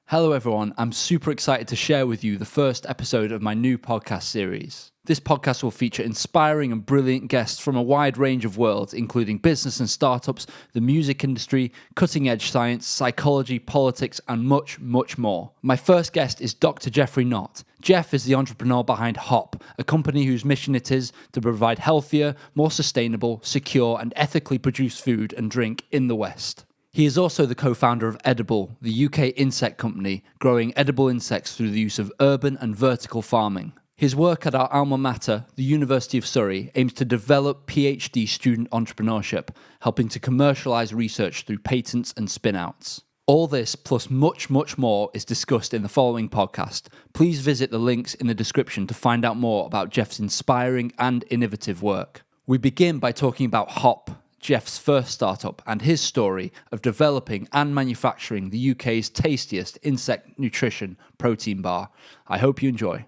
Hello everyone, I'm super excited to share with you the first episode of my new podcast series. This podcast will feature inspiring and brilliant guests from a wide range of worlds, including business and startups, the music industry, cutting-edge science, psychology, politics, and much, much more. My first guest is Dr. Geoffrey Knott. Geoff is the entrepreneur behind Hop, a company whose mission it is to provide healthier, more sustainable, secure, and ethically produced food and drink in the West. He is also the co-founder of edibl, the UK insect company, growing edible insects through the use of urban and vertical farming. His work at our alma mater, the University of Surrey, aims to develop PhD student entrepreneurship, helping to commercialise research through patents and spin-outs. All this, plus much, much more, is discussed in the following podcast. Please visit the links in the description to find out more about Geoff's inspiring and innovative work. We begin by talking about Hop, Geoff's first startup, and his story of developing and manufacturing the UK's tastiest insect nutrition protein bar. I hope you enjoy.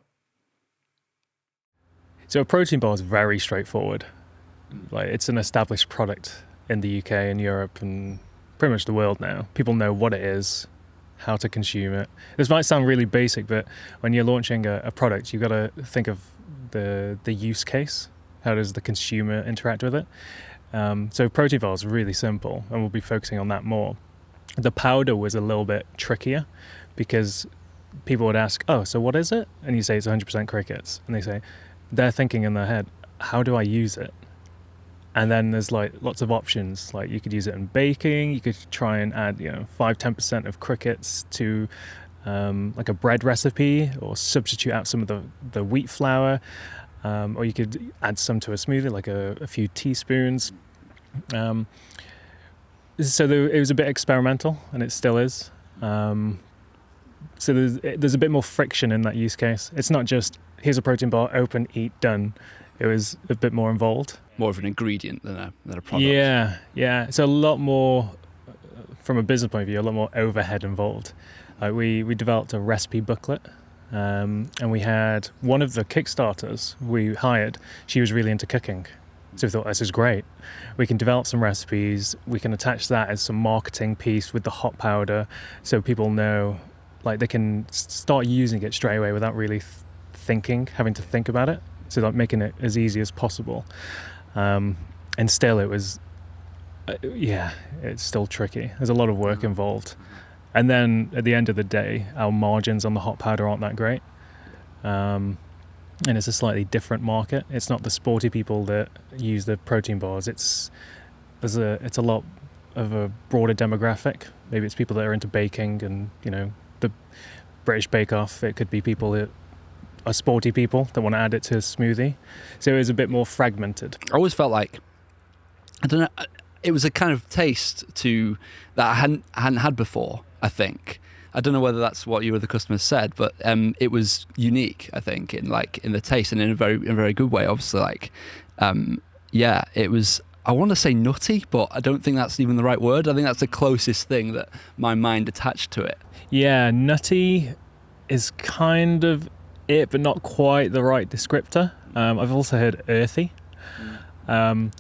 So a protein bar is very straightforward. It's an established product in the UK and Europe and pretty much the world now. People know what it is, how to consume it. This might sound really basic, but when you're launching a product, you've got to think of the use case. How does the consumer interact with it? So protein bar is really simple, and we'll be focusing on that more. The powder was a little bit trickier because people would ask, oh, so what is it? And you say it's 100% crickets. And they're thinking in their head, how do I use it? And then there's lots of options. You could use it in baking. You could try and add 5-10% of crickets to a bread recipe, or substitute out some of the wheat flour. Or you could add some to a smoothie, like a few teaspoons. So it was a bit experimental, and it still is. So there's a bit more friction in that use case. It's not just, here's a protein bar, open, eat, done. It was a bit more involved. More of an ingredient than a product. Yeah. It's a lot more, from a business point of view, a lot more overhead involved. We developed a recipe booklet. And we had one of the Kickstarters we hired. She was really into cooking. So we thought, this is great. We can develop some recipes. We can attach that as some marketing piece with the hot powder, so people know, they can start using it straight away without really having to think about it. So making it as easy as possible. And still it was, it's still tricky. There's a lot of work involved. And then at the end of the day, our margins on the hot powder aren't that great. And it's a slightly different market. It's not the sporty people that use the protein bars. It's a lot of a broader demographic. Maybe it's people that are into baking and, the British Bake Off. It could be people that are sporty people that want to add it to a smoothie. So it was a bit more fragmented. I always felt like, I don't know, it was a kind of taste that I hadn't had before, I think. I don't know whether that's what you or the customers said, but it was unique, I think, in the taste, and in a very good way. Obviously, it was. I want to say nutty, but I don't think that's even the right word. I think that's the closest thing that my mind attached to it. Yeah, nutty is kind of it, but not quite the right descriptor. I've also heard earthy, and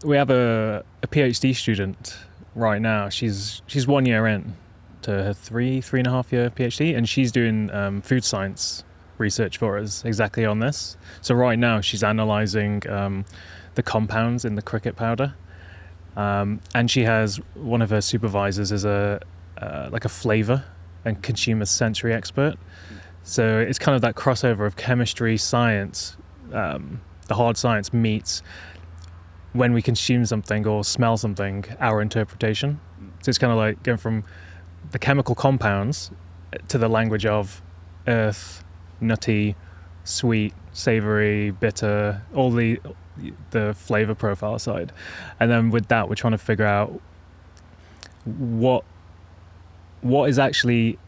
we have a PhD student right now. She's 1 year in to her 3.5 year PhD, and she's doing food science research for us exactly on this. So right now she's analysing the compounds in the cricket powder, and she has one of her supervisors as a flavour and consumer sensory expert. So it's kind of that crossover of chemistry, science, the hard science meets when we consume something or smell something, our interpretation. So it's kind of like going from the chemical compounds to the language of earth, nutty, sweet, savoury, bitter, all the flavour profile side. And then with that, we're trying to figure out what is actually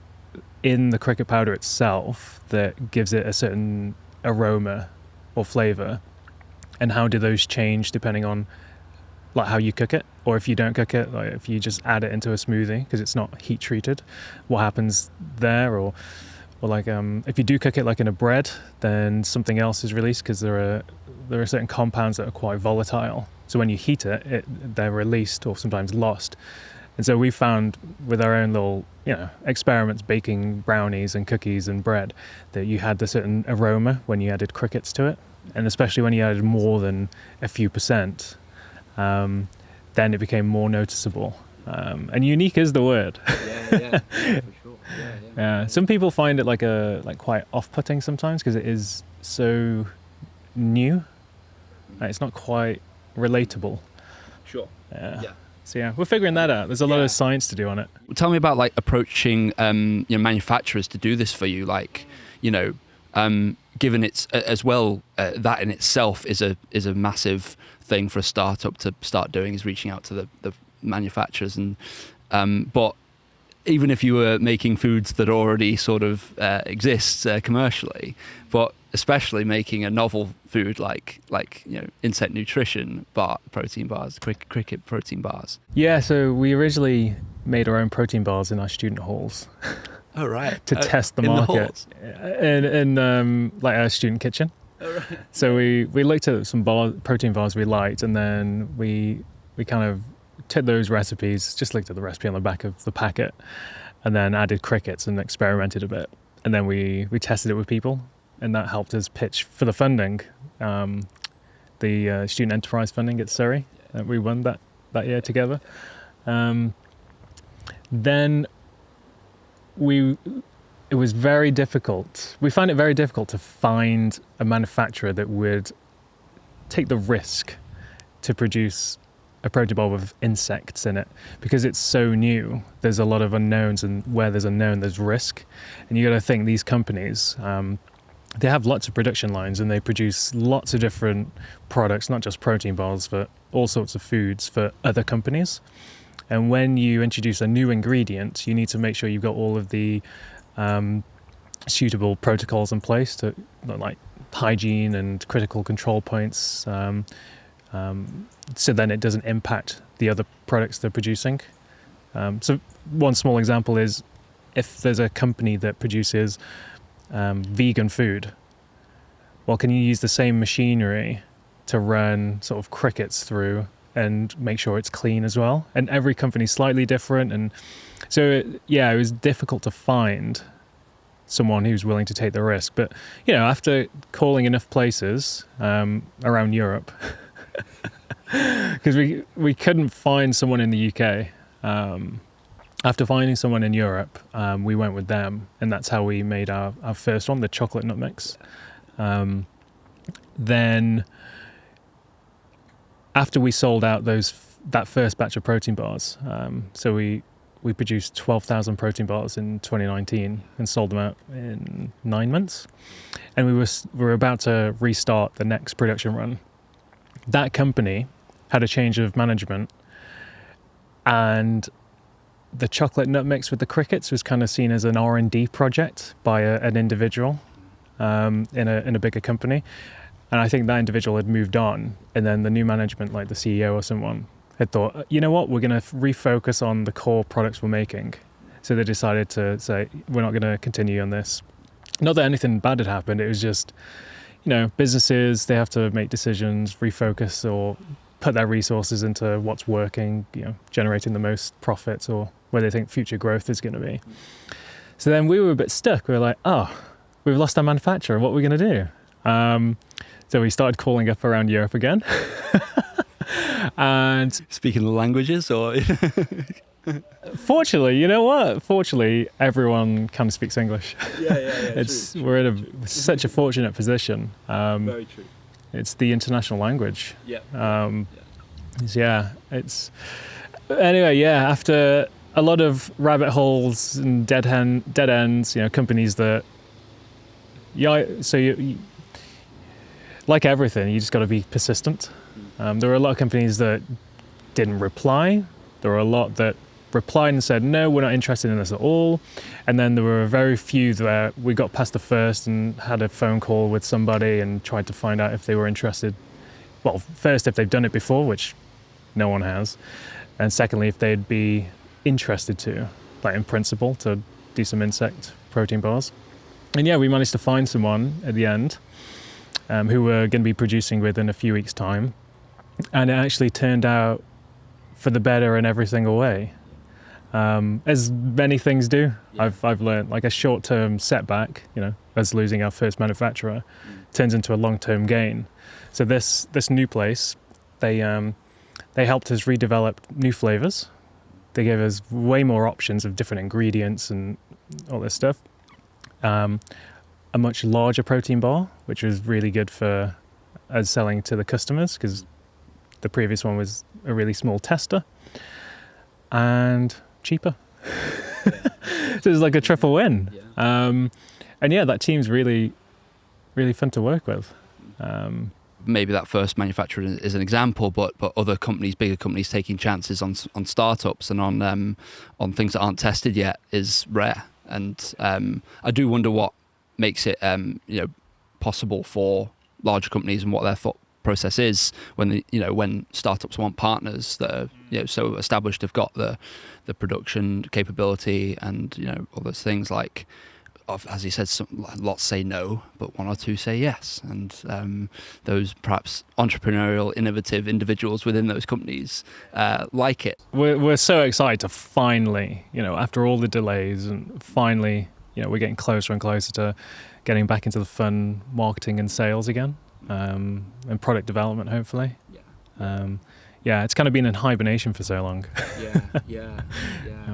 in the cricket powder itself that gives it a certain aroma or flavour, and how do those change depending on how you cook it, or if you don't cook it, if you just add it into a smoothie because it's not heat treated, what happens there? Or if you do cook it in a bread, then something else is released because there are certain compounds that are quite volatile. So when you heat it, they're released or sometimes lost. And so we found with our own little, experiments baking brownies and cookies and bread that you had a certain aroma when you added crickets to it. And especially when you added more than a few percent, then it became more noticeable. And unique is the word. Yeah, for sure. Yeah. Some people find it like quite off-putting sometimes because it is so new. It's not quite relatable. Sure. Yeah. So we're figuring that out. There's a lot of science to do on it. Tell me about like approaching manufacturers to do this for you. Like, given it's as well that in itself is a massive thing for a startup to start doing, is reaching out to the manufacturers. And but even if you were making foods that already sort of exist commercially, but especially making a novel food like insect nutrition protein bars, cricket protein bars. Yeah, so we originally made our own protein bars in our student halls. Oh right. To test the market in like our student kitchen. Oh right. So we looked at some protein bars we liked, and then we kind of took those recipes, just looked at the recipe on the back of the packet, and then added crickets and experimented a bit. And then we tested it with people, and that helped us pitch for the funding, the student enterprise funding at Surrey. We won that year together. Then it was very difficult. We found it very difficult to find a manufacturer that would take the risk to produce a protein bar with insects in it, because it's so new. There's a lot of unknowns, and where there's unknown, there's risk. And you got to think these companies, they have lots of production lines, and they produce lots of different products, not just protein bars, but all sorts of foods for other companies. And when you introduce a new ingredient, you need to make sure you've got all of the suitable protocols in place to, like hygiene and critical control points, so then it doesn't impact the other products they're producing. So one small example is if there's a company that produces vegan food, well, can you use the same machinery to run sort of crickets through and make sure it's clean as well? And every company's slightly different, and so it was difficult to find someone who's willing to take the risk. But after calling enough places around Europe, because we couldn't find someone in the UK, after finding someone in Europe, we went with them, and that's how we made our first one, the chocolate nut mix. Then after we sold out that first batch of protein bars, so we produced 12,000 protein bars in 2019 and sold them out in 9 months. And we were about to restart the next production run. That company had a change of management, and the chocolate nut mix with the crickets was kind of seen as an R&D project by an individual in a bigger company. And I think that individual had moved on, and then the new management, like the CEO or someone, had thought, you know what, we're going to refocus on the core products we're making. So they decided to say, we're not going to continue on this. Not that anything bad had happened, it was just, businesses, they have to make decisions, refocus, or put their resources into what's working, generating the most profits, or where they think future growth is going to be. So then we were a bit stuck. We were like, we've lost our manufacturer. What are we going to do? So we started calling up around Europe again. And speaking the languages, or fortunately, you know what? Fortunately, everyone kind of speaks English. Yeah. True. We're in such a fortunate position. Very true. It's the international language. Yeah. It's anyway. Yeah, after a lot of rabbit holes and dead ends, companies that. Yeah. So you like everything, you just got to be persistent. There were a lot of companies that didn't reply. There were a lot that replied and said, no, we're not interested in this at all. And then there were very few that we got past the first and had a phone call with somebody and tried to find out if they were interested. Well, first, if they've done it before, which no one has. And secondly, if they'd be interested to, like in principle, to do some insect protein bars. And we managed to find someone at the end who we're going to be producing with in a few weeks' time. And it actually turned out for the better in every single way. as many things do. I've learned, like, a short-term setback, as losing our first manufacturer, turns into a long-term gain. So this new place, they helped us redevelop new flavors. They gave us way more options of different ingredients and all this stuff. A much larger protein bar, which was really good for us selling to the customers, because the previous one was a really small tester, and cheaper. So it was like a triple win. And that team's really, really fun to work with. Maybe that first manufacturer is an example, but other companies, bigger companies, taking chances on startups and on things that aren't tested yet is rare. And I do wonder what makes it possible for larger companies, and what their thought process is when startups want partners that are so established, have got the production capability, and all those things, like, as you said, lots say no, but one or two say yes. And those perhaps entrepreneurial, innovative individuals within those companies like it. We're so excited to finally, after all the delays, and finally, we're getting closer and closer to getting back into the fun marketing and sales again, and product development, hopefully. It's kind of been in hibernation for so long.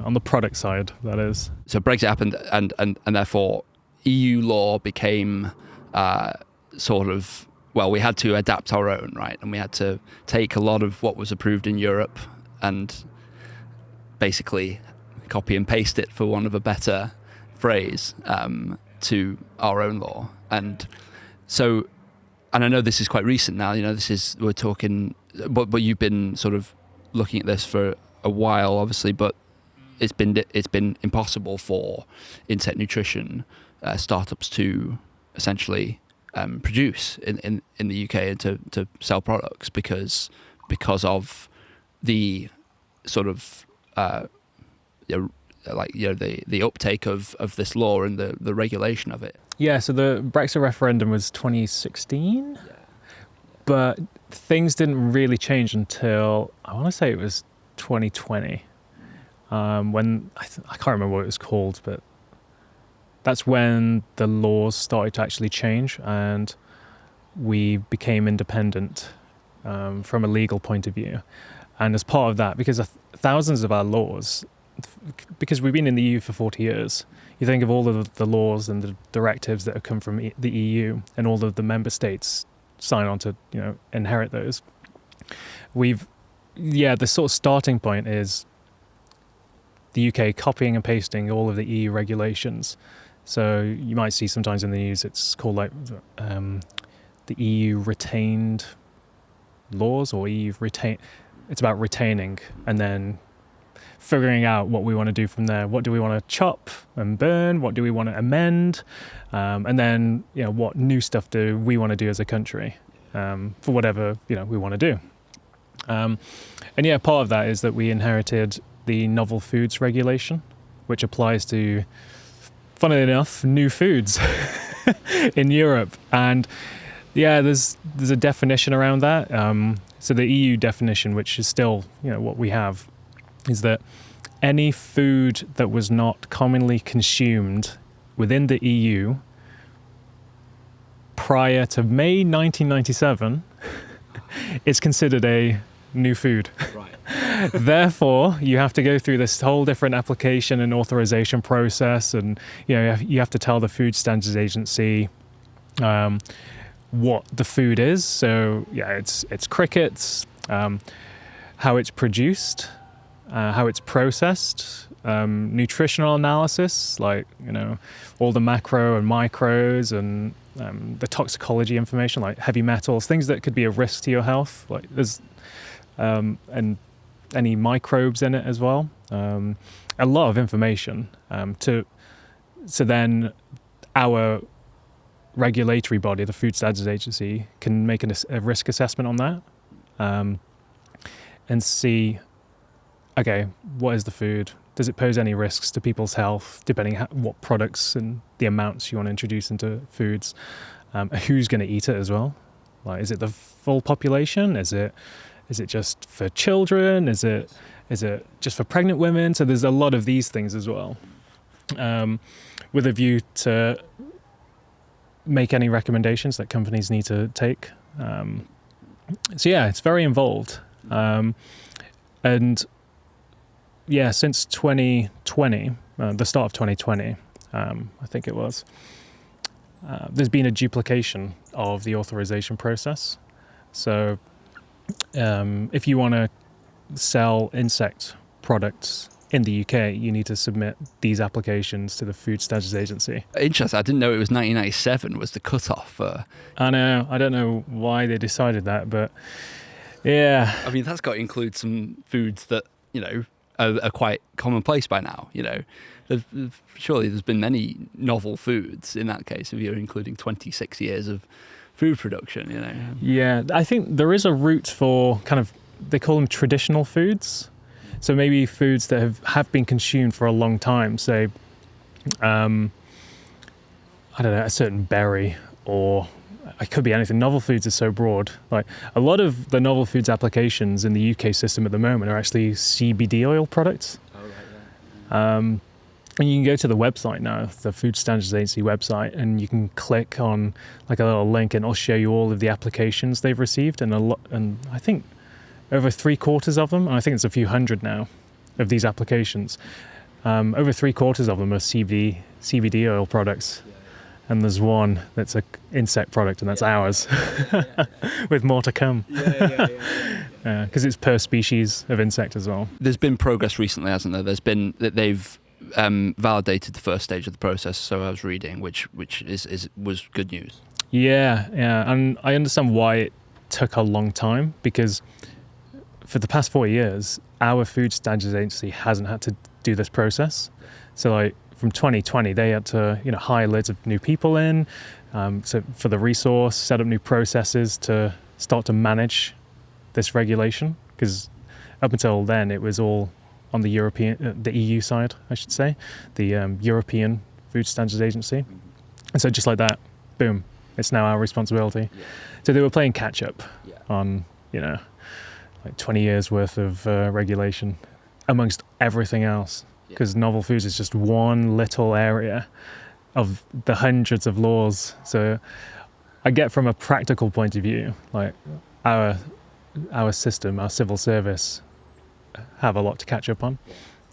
On the product side, that is. So Brexit happened, and therefore EU law became we had to adapt our own, right? And we had to take a lot of what was approved in Europe and basically copy and paste it, for want of a better phrase, to our own law. And so, and I know this is quite recent now, we're talking, but you've been sort of looking at this for a while, obviously, but it's been impossible for insect nutrition startups to essentially produce in the UK and to sell products because of the sort of the uptake of this law and the regulation of it. Yeah, so the Brexit referendum was 2016, but things didn't really change until, I want to say it was 2020, when, I can't remember what it was called, but that's when the laws started to actually change, and we became independent from a legal point of view. And as part of that, because thousands of our laws, because we've been in the EU for 40 years, you think of all of the laws and the directives that have come from the EU, and all of the member states sign on to inherit those. The sort of starting point is the UK copying and pasting all of the EU regulations. So you might see sometimes in the news it's called the EU retained laws, or it's about retaining and then figuring out what we want to do from there. What do we want to chop and burn? What do we want to amend? And then, what new stuff do we want to do as a country for whatever, we want to do. And part of that is that we inherited the novel foods regulation, which applies to, funnily enough, new foods in Europe. And there's a definition around that. So the EU definition, which is still, what we have, is that any food that was not commonly consumed within the EU prior to May 1997 is considered a new food. Right. Therefore, you have to go through this whole different application and authorization process, and you have to tell the Food Standards Agency what the food is. So it's crickets, how it's produced, how it's processed, nutritional analysis, like all the macro and micros, and the toxicology information, like heavy metals, things that could be a risk to your health, like there's and any microbes in it as well. A lot of information. So then our regulatory body, the Food Standards Agency, can make a risk assessment on that, and see, okay, what is the food? Does it pose any risks to people's health, depending what products and the amounts you want to introduce into foods? Who's going to eat it as well? Like, is it the full population? Is it just for children? Is it Is it just for pregnant women? So there's a lot of these things as well, with a view to make any recommendations that companies need to take. So yeah, it's very involved. And yeah, since 2020, the start of 2020, I think it was, there's been a duplication of the authorization process. So if you want to sell insect products in the UK, you need to submit these applications to the Food Standards Agency. Interesting. I didn't know it was 1997 was the cutoff for... I know. I don't know why they decided that, but yeah. I mean, that's got to include some foods that, you know, are quite commonplace by now, you know. Surely there's been many novel foods in that case, if you're including 26 years of food production, you know. Yeah, I think there is a route for kind of, they call them traditional foods. So maybe foods that have been consumed for a long time. Say, I don't know, a certain berry, or it could be anything. Novel foods is so broad. Like a lot of the novel foods applications in the UK system at the moment are actually CBD oil products. Oh, right, yeah. And you can go to the website now, the Food Standards Agency website, and you can click on like a little link, and it'll show you all of the applications they've received, and I think over 3/4 of them, and I think it's a few hundred now, of these applications. Over 3/4 of them are CBD oil products, and there's one that's an insect product, and that's ours, with more to come. Because it's per species of insect as well. There's been progress recently, hasn't there? There's been that they've validated the first stage of the process. So I was reading, which was good news. Yeah, and I understand why it took a long time, because for the past 4 years, our Food Standards Agency hasn't had to do this process. So like from 2020, they had to, you know, hire loads of new people in, so for the resource, set up new processes to start to manage this regulation. Because up until then, it was all on the the EU side, I should say, the European Food Standards Agency. And so just like that, boom, it's now our responsibility. Yeah. So they were playing catch up on, you know, like 20 years worth of regulation amongst everything else, because novel foods is just one little area of the hundreds of laws. So I get, from a practical point of view, like our system, our civil service have a lot to catch up on.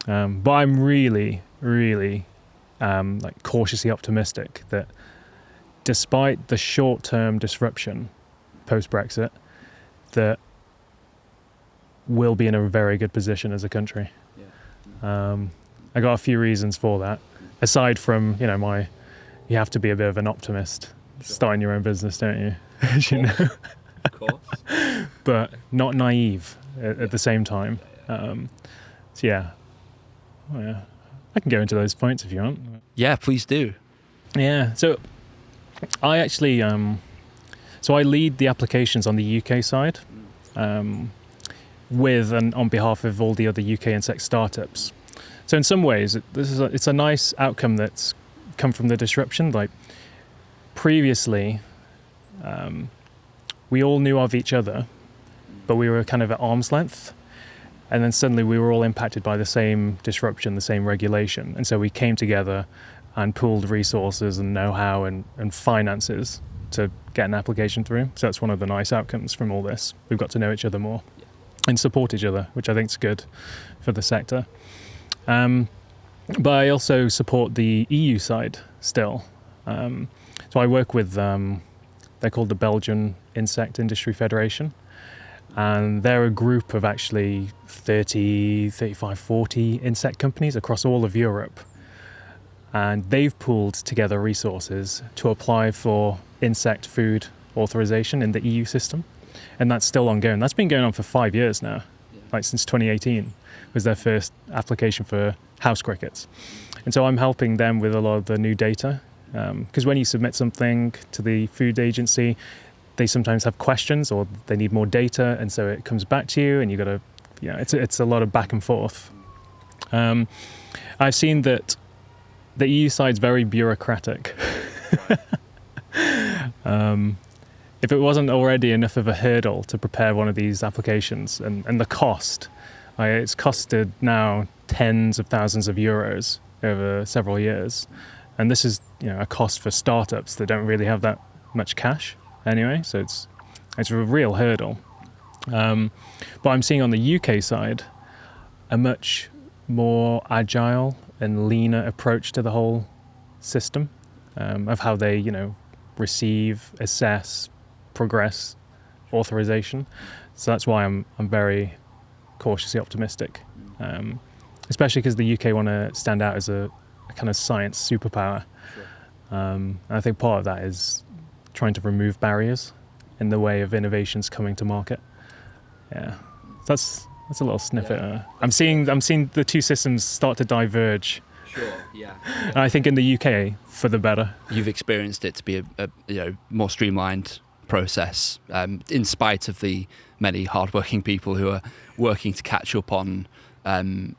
But I'm really, really like cautiously optimistic that despite the short-term disruption post-Brexit, that we'll be in a very good position as a country. I got a few reasons for that. Aside from, you know, you have to be a bit of an optimist starting your own business, don't you? As you know. Of course. But not naive at the same time. So yeah. I can go into those points if you want. Yeah, please do. Yeah. So I actually, so I lead the applications on the UK side, with and on behalf of all the other UK insect startups. So in some ways, it's a nice outcome that's come from the disruption. Like previously, we all knew of each other, but we were kind of at arm's length. And then suddenly we were all impacted by the same disruption, the same regulation. And so we came together and pooled resources and know-how and finances to get an application through. So that's one of the nice outcomes from all this. We've got to know each other more and support each other, which I think is good for the sector. But I also support the EU side still. So I work with, they're called the Belgian Insect Industry Federation. And they're a group of actually 30, 35, 40 insect companies across all of Europe. And they've pooled together resources to apply for insect food authorization in the EU system. And that's still ongoing. That's been going on for 5 years now, like since 2018 was their first application for house crickets. And so I'm helping them with a lot of the new data. Because when you submit something to the food agency, they sometimes have questions or they need more data, and so it comes back to you, and you got to, you know, it's a lot of back and forth. I've seen that the EU side's very bureaucratic. If it wasn't already enough of a hurdle to prepare one of these applications, and the cost It's costed now tens of thousands of euros over several years. And this is, a cost for startups that don't really have that much cash anyway. So it's a real hurdle. But I'm seeing on the UK side a much more agile and leaner approach to the whole system of how they, receive, assess, progress authorization. So that's why I'm very cautiously optimistic, especially because the UK want to stand out as a kind of science superpower. Sure. I think part of that is trying to remove barriers in the way of innovations coming to market. Yeah, that's a little snippet. Yeah. I'm seeing the two systems start to diverge. Sure. Yeah. And I think in the UK for the better. You've experienced it to be a more streamlined process, in spite of the many hardworking people who are working to catch up on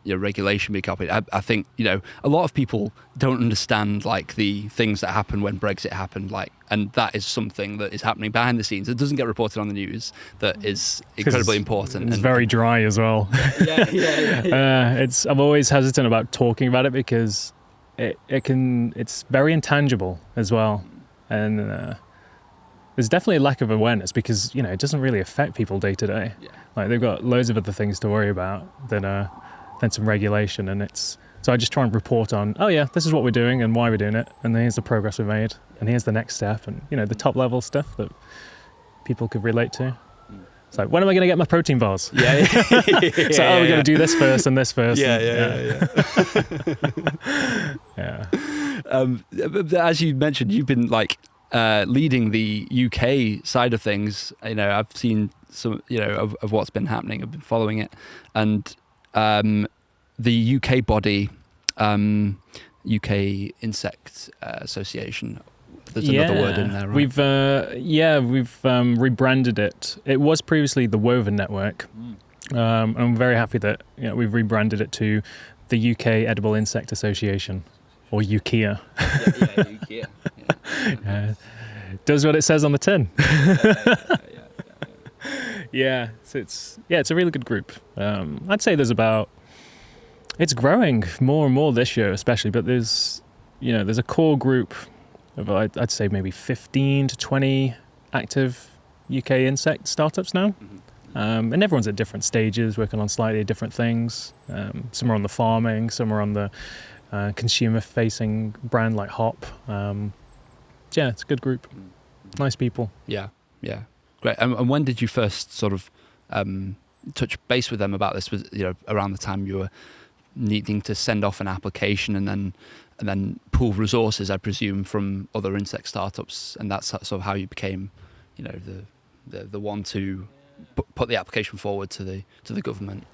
regulation being copied. I think a lot of people don't understand like the things that happened when Brexit happened, and that is something that is happening behind the scenes. It doesn't get reported on the news. That is incredibly important. It's very dry as well. Yeah. I'm always hesitant about talking about it because it's very intangible as well, and there's definitely a lack of awareness because it doesn't really affect people day to day. Like they've got loads of other things to worry about than some regulation, and so I just try and report on, this is what we're doing and why we're doing it, and here's the progress we've made, and here's the next step, and the top level stuff that people could relate to. It's like, when am I going to get my protein bars? Yeah. We're going to do this first and this first. Yeah. As you mentioned, you've been leading the UK side of things. I've seen some, of what's been happening. I've been following it, and the UK body, UK Insect Association. There's another word in there, right? We've rebranded it. It was previously the Woven Network. I'm very happy that we've rebranded it to the UK Edible Insect Association, or UKEIA. UKEIA. Yeah. Does what it says on the tin. Yeah. So it's a really good group. I'd say it's growing more and more this year, especially. But there's a core group of I'd say maybe 15 to 20 active UK insect startups now, and everyone's at different stages, working on slightly different things. Some are on the farming, some are on the consumer-facing brand like Hop. It's a good group. Nice people. Yeah, great. And when did you first sort of touch base with them about this? Was around the time you were needing to send off an application and then pool resources, I presume, from other insect startups, and that's sort of how you became, the one to put the application forward to the government.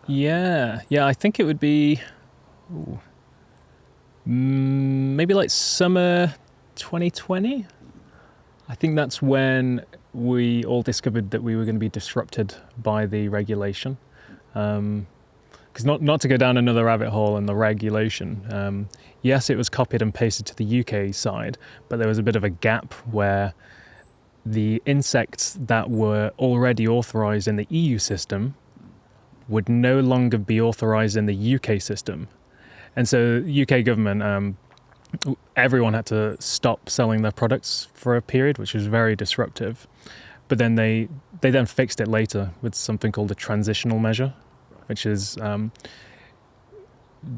Yeah. I think it would be maybe like summer 2020. I think that's when we all discovered that we were going to be disrupted by the regulation. Because not to go down another rabbit hole in the regulation, yes, it was copied and pasted to the UK side, but there was a bit of a gap where the insects that were already authorised in the EU system would no longer be authorised in the UK system. And so the UK government, everyone had to stop selling their products for a period, which was very disruptive. But then they then fixed it later with something called a transitional measure, which is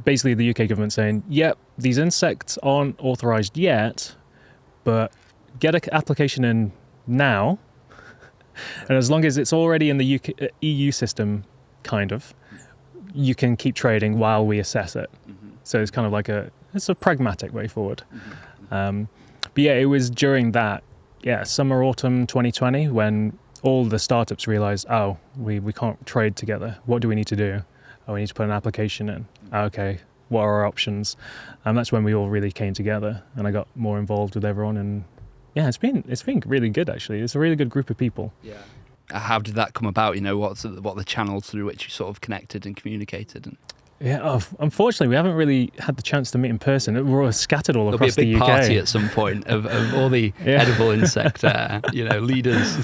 basically the UK government saying, these insects aren't authorised yet, but get an application in now, and as long as it's already in the EU system, you can keep trading while we assess it. So it's kind of it's a pragmatic way forward. But it was during that, summer, autumn 2020, when all the startups realised, we can't trade together. What do we need to do? We need to put an application in. Okay, what are our options? And that's when we all really came together, and I got more involved with everyone. And it's been really good, actually. It's a really good group of people. Yeah. How did that come about? What the channels through which you sort of connected and communicated? Unfortunately, we haven't really had the chance to meet in person. We're all scattered all across the UK. There'll be a big party at some point of all the edible insect, leaders.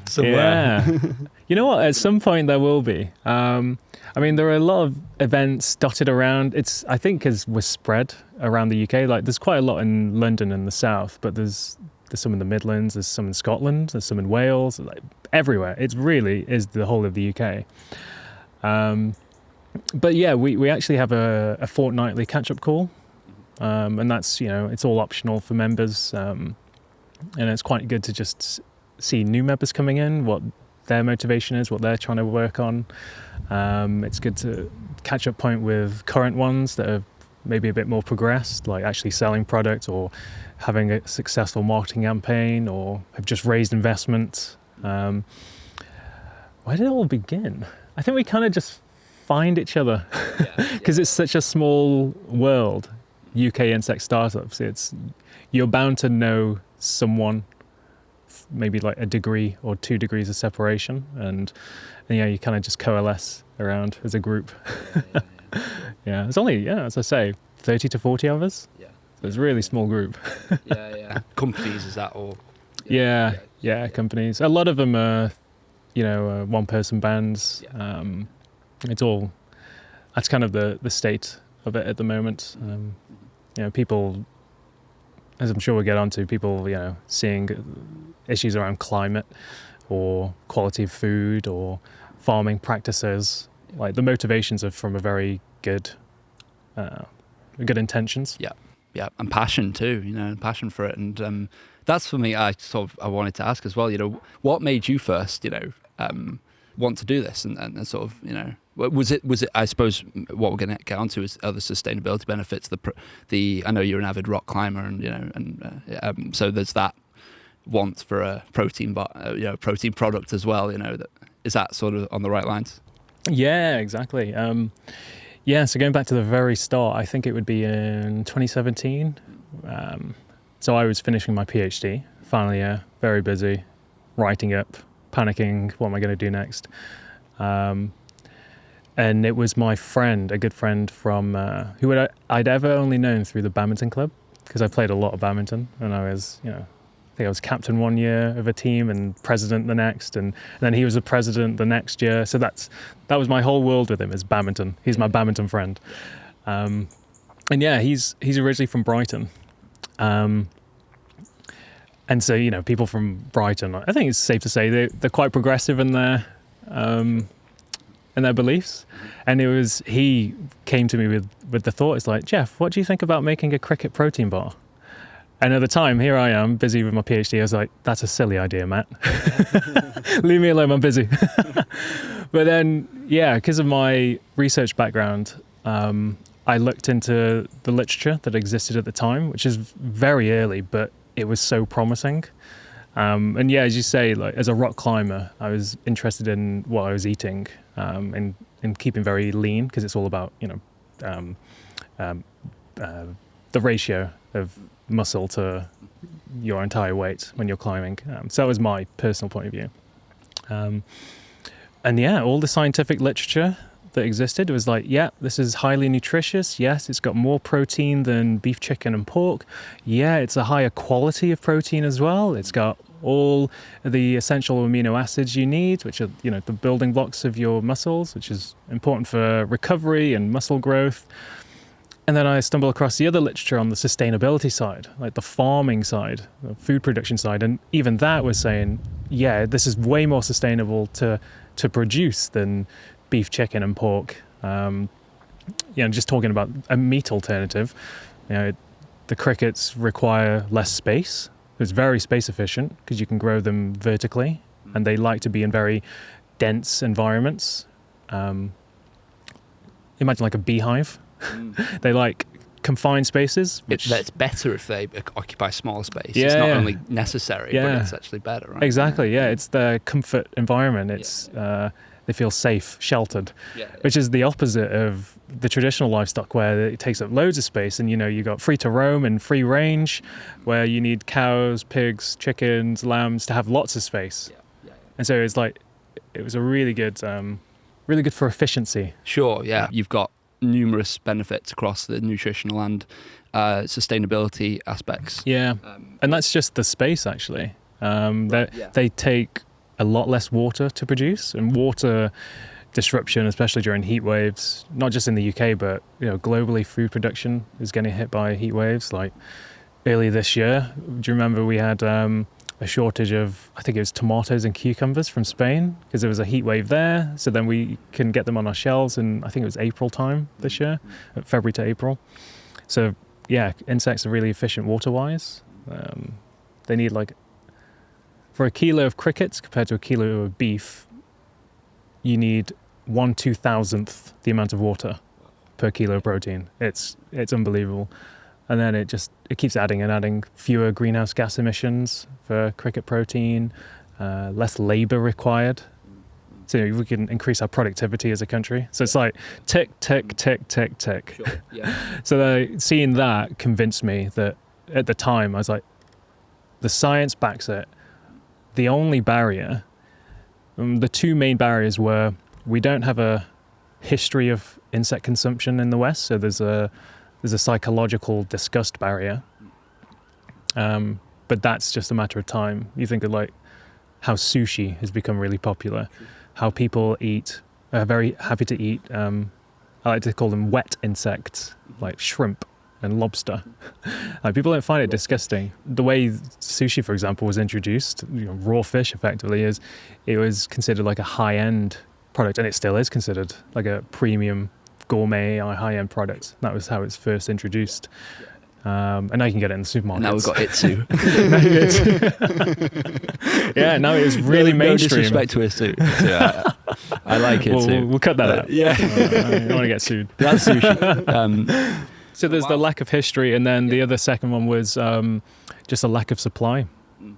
somewhere. Yeah. You know what? At some point there will be. I mean, there are a lot of events dotted around. I think as we're spread around the UK, like there's quite a lot in London and the south, but there's some in the Midlands, there's some in Scotland, there's some in Wales, like everywhere. It really is the whole of the UK. But yeah, we actually have a fortnightly catch-up call, and that's, it's all optional for members, and it's quite good to just see new members coming in, what their motivation is, what they're trying to work on. It's good to catch up point with current ones that are maybe a bit more progressed, like actually selling products or having a successful marketing campaign or have just raised investment. Where did it all begin? I think we kind of just find each other because it's such a small world, UK insect startups. You're bound to know someone, maybe like a degree or 2 degrees of separation, and you kind of just coalesce around as a group. Yeah, it's only, as I say, 30 to 40 of us. Yeah. So it's a really small group. Companies, is that all? Yeah, companies. A lot of them are, one-person bands. That's kind of the state of it at the moment. People, as I'm sure we'll get onto, people, seeing issues around climate or quality of food or farming practices. Like the motivations are from a very good intentions. Yeah, and passion too. Passion for it, and that's for me. I wanted to ask as well. What made you first, want to do this, and sort of, was it? I suppose what we're going to get onto is other sustainability benefits. I know you're an avid rock climber, and so there's that want for a protein, protein product as well. Is that sort of on the right lines? Yeah, exactly. So going back to the very start, I think it would be in 2017. So I was finishing my PhD, final year, very busy, writing up, panicking, what am I going to do next? And it was my friend, a good friend from, who I'd ever only known through the badminton club, because I played a lot of badminton, and I was, I think I was captain one year of a team and president the next, and then he was a president the next year. So that was my whole world with him, is badminton. He's my badminton friend. And yeah, he's originally from Brighton. And so, people from Brighton, I think it's safe to say they're quite progressive in their beliefs. And he came to me with the thought, it's like, Geoff, what do you think about making a cricket protein bar? And at the time, here I am, busy with my PhD. I was like, that's a silly idea, Matt. Leave me alone, I'm busy. But then, because of my research background, I looked into the literature that existed at the time, which is very early, but it was so promising. And as you say, like as a rock climber, I was interested in what I was eating, and keeping very lean, because it's all about, the ratio of muscle to your entire weight when you're climbing. So that was my personal point of view. And all the scientific literature that existed was like, this is highly nutritious. Yes, it's got more protein than beef, chicken, and pork. Yeah, it's a higher quality of protein as well. It's got all the essential amino acids you need, which are, the building blocks of your muscles, which is important for recovery and muscle growth. And then I stumbled across the other literature on the sustainability side, like the farming side, the food production side. And even that was saying, this is way more sustainable to produce than beef, chicken, and pork. Just talking about a meat alternative, the crickets require less space. It's very space efficient because you can grow them vertically, and they like to be in very dense environments. Imagine like a beehive. They like confined spaces. It's better if they occupy smaller space. It's not only necessary, but it's actually better, right? Exactly, it's the comfort environment. It's they feel safe, sheltered, which is the opposite of the traditional livestock, where it takes up loads of space, and you got free to roam and free range, where you need cows, pigs, chickens, lambs to have lots of space. And so it's like, it was a really good for efficiency. Sure, you've got numerous benefits across the nutritional and sustainability aspects. And that's just the space, actually. They take a lot less water to produce, and water disruption, especially during heat waves, not just in the UK, but globally, food production is getting hit by heat waves. Like early this year, do you remember we had a shortage of, I think it was tomatoes and cucumbers from Spain because there was a heat wave there. So then we couldn't get them on our shelves, and I think it was April time this year, February to April. So yeah, insects are really efficient water-wise. They need for a kilo of crickets compared to a kilo of beef, you need 1/2000th the amount of water per kilo of protein. It's unbelievable. And then it keeps adding and adding. Fewer greenhouse gas emissions for cricket protein, less labor required. So we can increase our productivity as a country. So it's like tick, tick, tick, tick, tick. Sure. Yeah. So seeing that convinced me that at the time I was like, the science backs it. The only barrier, the two main barriers were, we don't have a history of insect consumption in the West, so there's a psychological disgust barrier. But that's just a matter of time. You think of how sushi has become really popular, how people are very happy to eat, I like to call them wet insects, like shrimp and lobster. People don't find it disgusting. The way sushi, for example, was introduced, raw fish effectively, it was considered like a high-end product, and it still is considered like a premium gourmet high-end product. That was how it's first introduced. And now you can get it in the supermarkets. Now we've got Itsu. Yeah, now it is really mainstream. No disrespect to Itsu. Yeah, I like Itsu. We'll cut that out. Yeah. I don't want to get sued. That's sushi. So there's the lack of history, and then the other second one was just a lack of supply.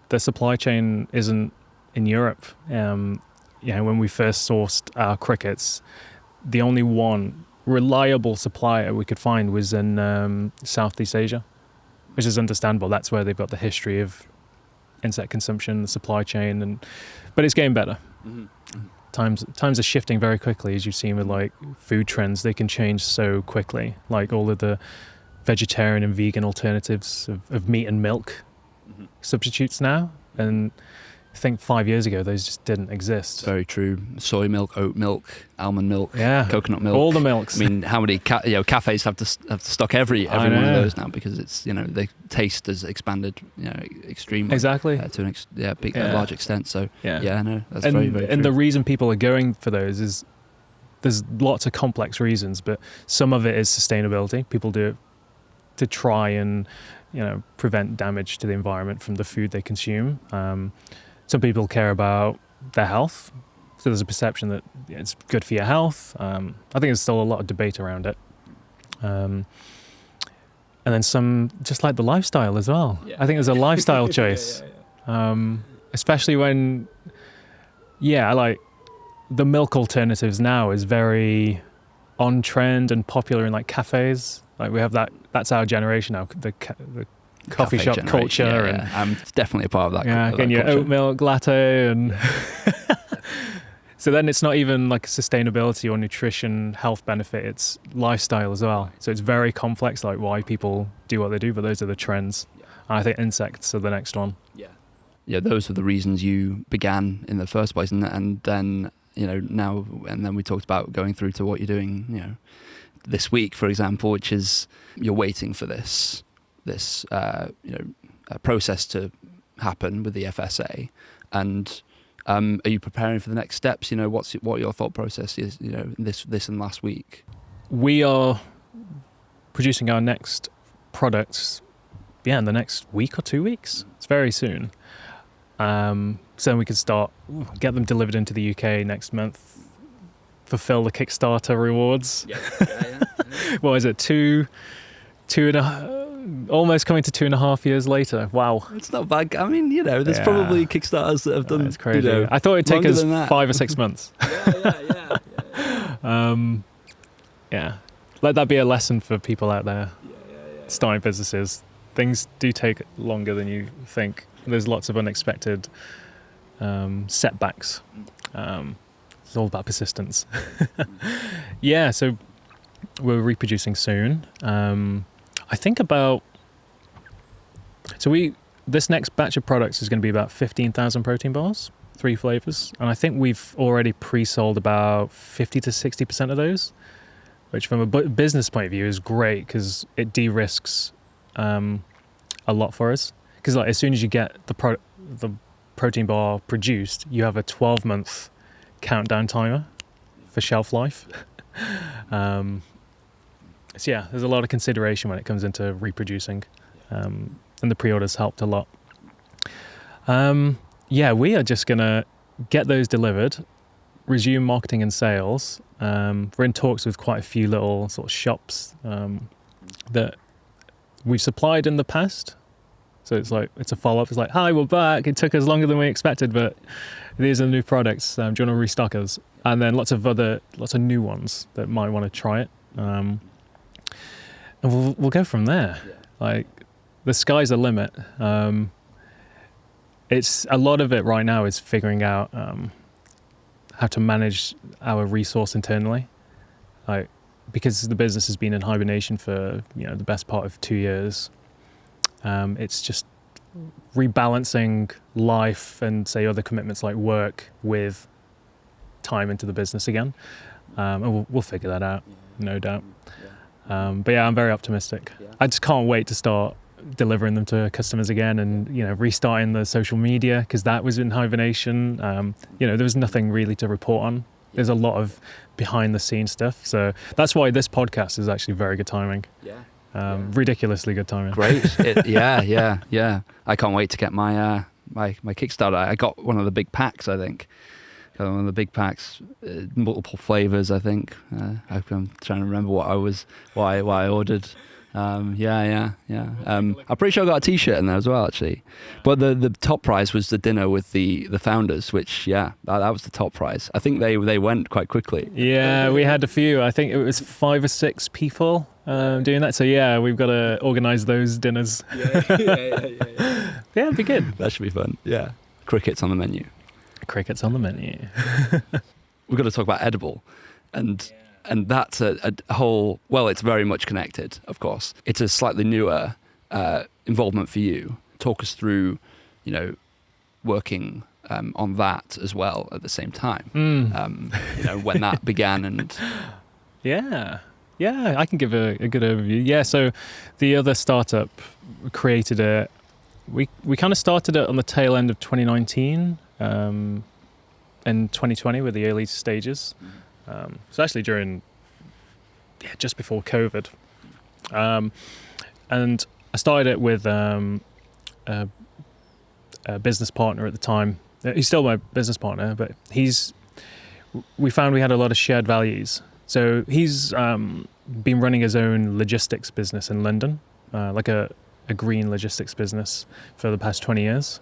The supply chain isn't in Europe. When we first sourced our crickets, the only one reliable supplier we could find was in Southeast Asia, which is understandable. That's where they've got the history of insect consumption, the supply chain, but it's getting better. Mm-hmm. Times are shifting very quickly, as you've seen with food trends. They can change so quickly, like all of the vegetarian and vegan alternatives of meat and milk substitutes now, and I think 5 years ago those just didn't exist. Very true. Soy milk, oat milk, almond milk, coconut milk, all the milks. I mean, how many cafes have to stock every one of those now, because it's the taste has expanded extremely. Exactly. To a large extent. So that's very, very true. And the reason people are going for those is there's lots of complex reasons, but some of it is sustainability. People do it to try and prevent damage to the environment from the food they consume. Some people care about their health, so there's a perception that it's good for your health. I think there's still a lot of debate around it. And then some just like the lifestyle as well. Yeah. I think there's a lifestyle choice, especially when, the milk alternatives now is very on trend and popular in cafes. We have that. That's our generation now. The coffee shop culture. Yeah. I'm definitely a part of that. Yeah, getting your oat milk latte and. So then it's not even like a sustainability or nutrition health benefit, it's lifestyle as well. So it's very complex, why people do what they do, but those are the trends. Yeah. And I think insects are the next one. Yeah, those are the reasons you began in the first place, and then now, and then we talked about going through to what you're doing this week, for example, which is you're waiting for this process to happen with the FSA, and are you preparing for the next steps? What your thought process is? This and last week. We are producing our next products, in the next week or 2 weeks. It's very soon. So we can get them delivered into the UK next month. Fulfill the Kickstarter rewards. Yeah. What is it? Two and a half. Almost coming to 2.5 years later. Wow. It's not bad. I mean, there's probably Kickstarters that have done. It's crazy. I thought it'd take us 5 or 6 months. Yeah. Let that be a lesson for people out there starting businesses. Things do take longer than you think. There's lots of unexpected setbacks. It's all about persistence. So we're reproducing soon. I think this next batch of products is going to be about 15,000 protein bars. 3 flavors, and I think we've already pre-sold about 50 to 60% of those, which from a business point of view is great because it de-risks a lot for us. Because like as soon as you get the protein bar produced, you have a 12-month countdown timer for shelf life. So yeah, there's a lot of consideration when it comes into reproducing, and the pre-orders helped a lot. We are just gonna get those delivered, resume marketing and sales. We're in talks with quite a few little sort of shops that we've supplied in the past. So it's a follow-up. It's like, hi, we're back. It took us longer than we expected, but these are the new products. Do you want to restock us? And then lots of new ones that might want to try it. And we'll go from there. Yeah. Like the sky's the limit. It's a lot of it right now is figuring out how to manage our resource internally. Like because the business has been in hibernation for the best part of 2 years. It's just rebalancing life and say other commitments like work with time into the business again, and we'll figure that out, no doubt. But yeah, I'm very optimistic. I just can't wait to start delivering them to customers again, and restarting the social media because that was in hibernation. There was nothing really to report on. There's a lot of behind the scenes stuff, so that's why this podcast is actually very good timing. Ridiculously good timing. Great. Yeah. I can't wait to get my my Kickstarter. I got one of the big packs, I think. Got one of the big packs, multiple flavors, I think. I'm trying to remember what I ordered. I'm pretty sure I got a t-shirt in there as well, actually. But the top prize was the dinner with the founders, which that was the top prize. I think they went quite quickly. Yeah, we had a few. I think it was 5 or 6 people doing that. So yeah, we've got to organise those dinners. Yeah, it'd be good. That should be fun. Yeah, cricket's on the menu. Cricket's on the menu. We've got to talk about edibl, and that's a whole, well, it's very much connected, of course. It's a slightly newer involvement for you. Talk us through, working on that as well at the same time. When that began and... Yeah, I can give a good overview. Yeah, so the other startup created it. We kind of started it on the tail end of 2019, and 2020 were the early stages. So actually during, just before COVID. And I started it with a business partner at the time. He's still my business partner, but we found we had a lot of shared values. So he's been running his own logistics business in London, like a green logistics business for the past 20 years.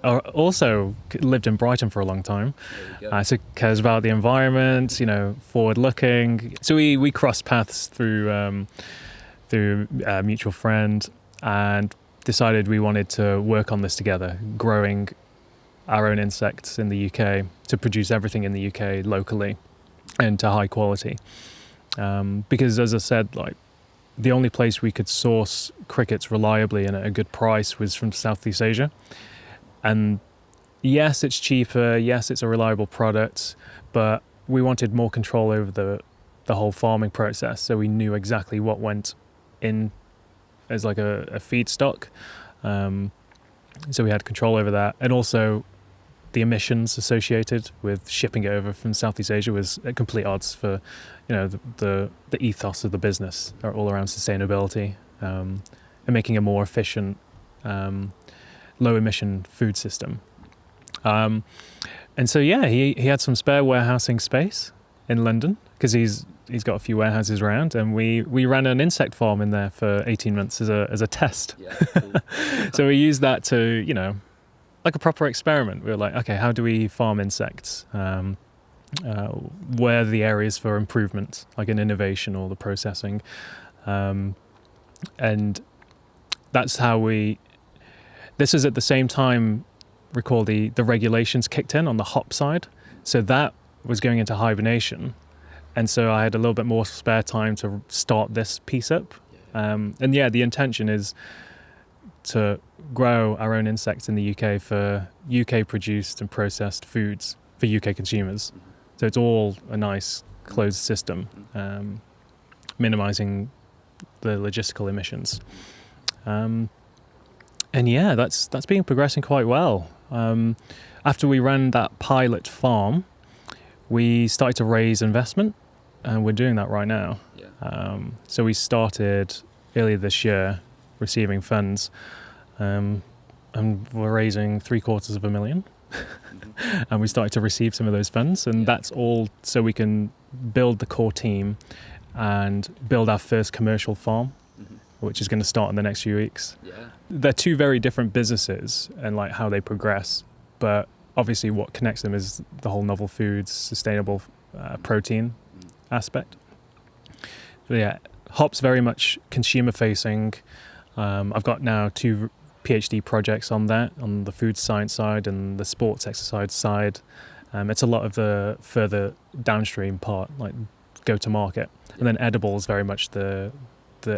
Also lived in Brighton for a long time, so cares about the environment, forward looking. So we crossed paths through a mutual friend and decided we wanted to work on this together, growing our own insects in the UK to produce everything in the UK locally and to high quality. Because as I said, like the only place we could source crickets reliably and at a good price was from Southeast Asia. And yes, it's cheaper. Yes, it's a reliable product, but we wanted more control over the whole farming process. So we knew exactly what went in as like a feedstock. So we had control over that. And also the emissions associated with shipping it over from Southeast Asia was at complete odds for, the ethos of the business are all around sustainability, and making a more efficient, low emission food system. And so he had some spare warehousing space in London because he's got a few warehouses around, and we ran an insect farm in there for 18 months as a test. Yeah, cool. So we used that to, like a proper experiment. We were like, okay, how do we farm insects? Where are the areas for improvement, like an innovation or the processing? And that's how this is at the same time, recall the regulations kicked in on the hop side. So that was going into hibernation. And so I had a little bit more spare time to start this piece up. The intention is to grow our own insects in the UK for UK produced and processed foods for UK consumers. So it's all a nice closed system, minimizing the logistical emissions. And yeah, that's been progressing quite well. After we ran that pilot farm, we started to raise investment, and we're doing that right now. So we started earlier this year receiving funds, and we're raising $750,000. And we started to receive some of those funds, and that's all so we can build the core team and build our first commercial farm, which is going to start in the next few weeks. They're two very different businesses and like how they progress, but obviously what connects them is the whole novel foods, sustainable protein aspect. But yeah, Hop's very much consumer facing. I've got now 2 PhD projects on that, on the food science side and the sports exercise side. It's a lot of the further downstream part, like go to market. And then edibl is very much the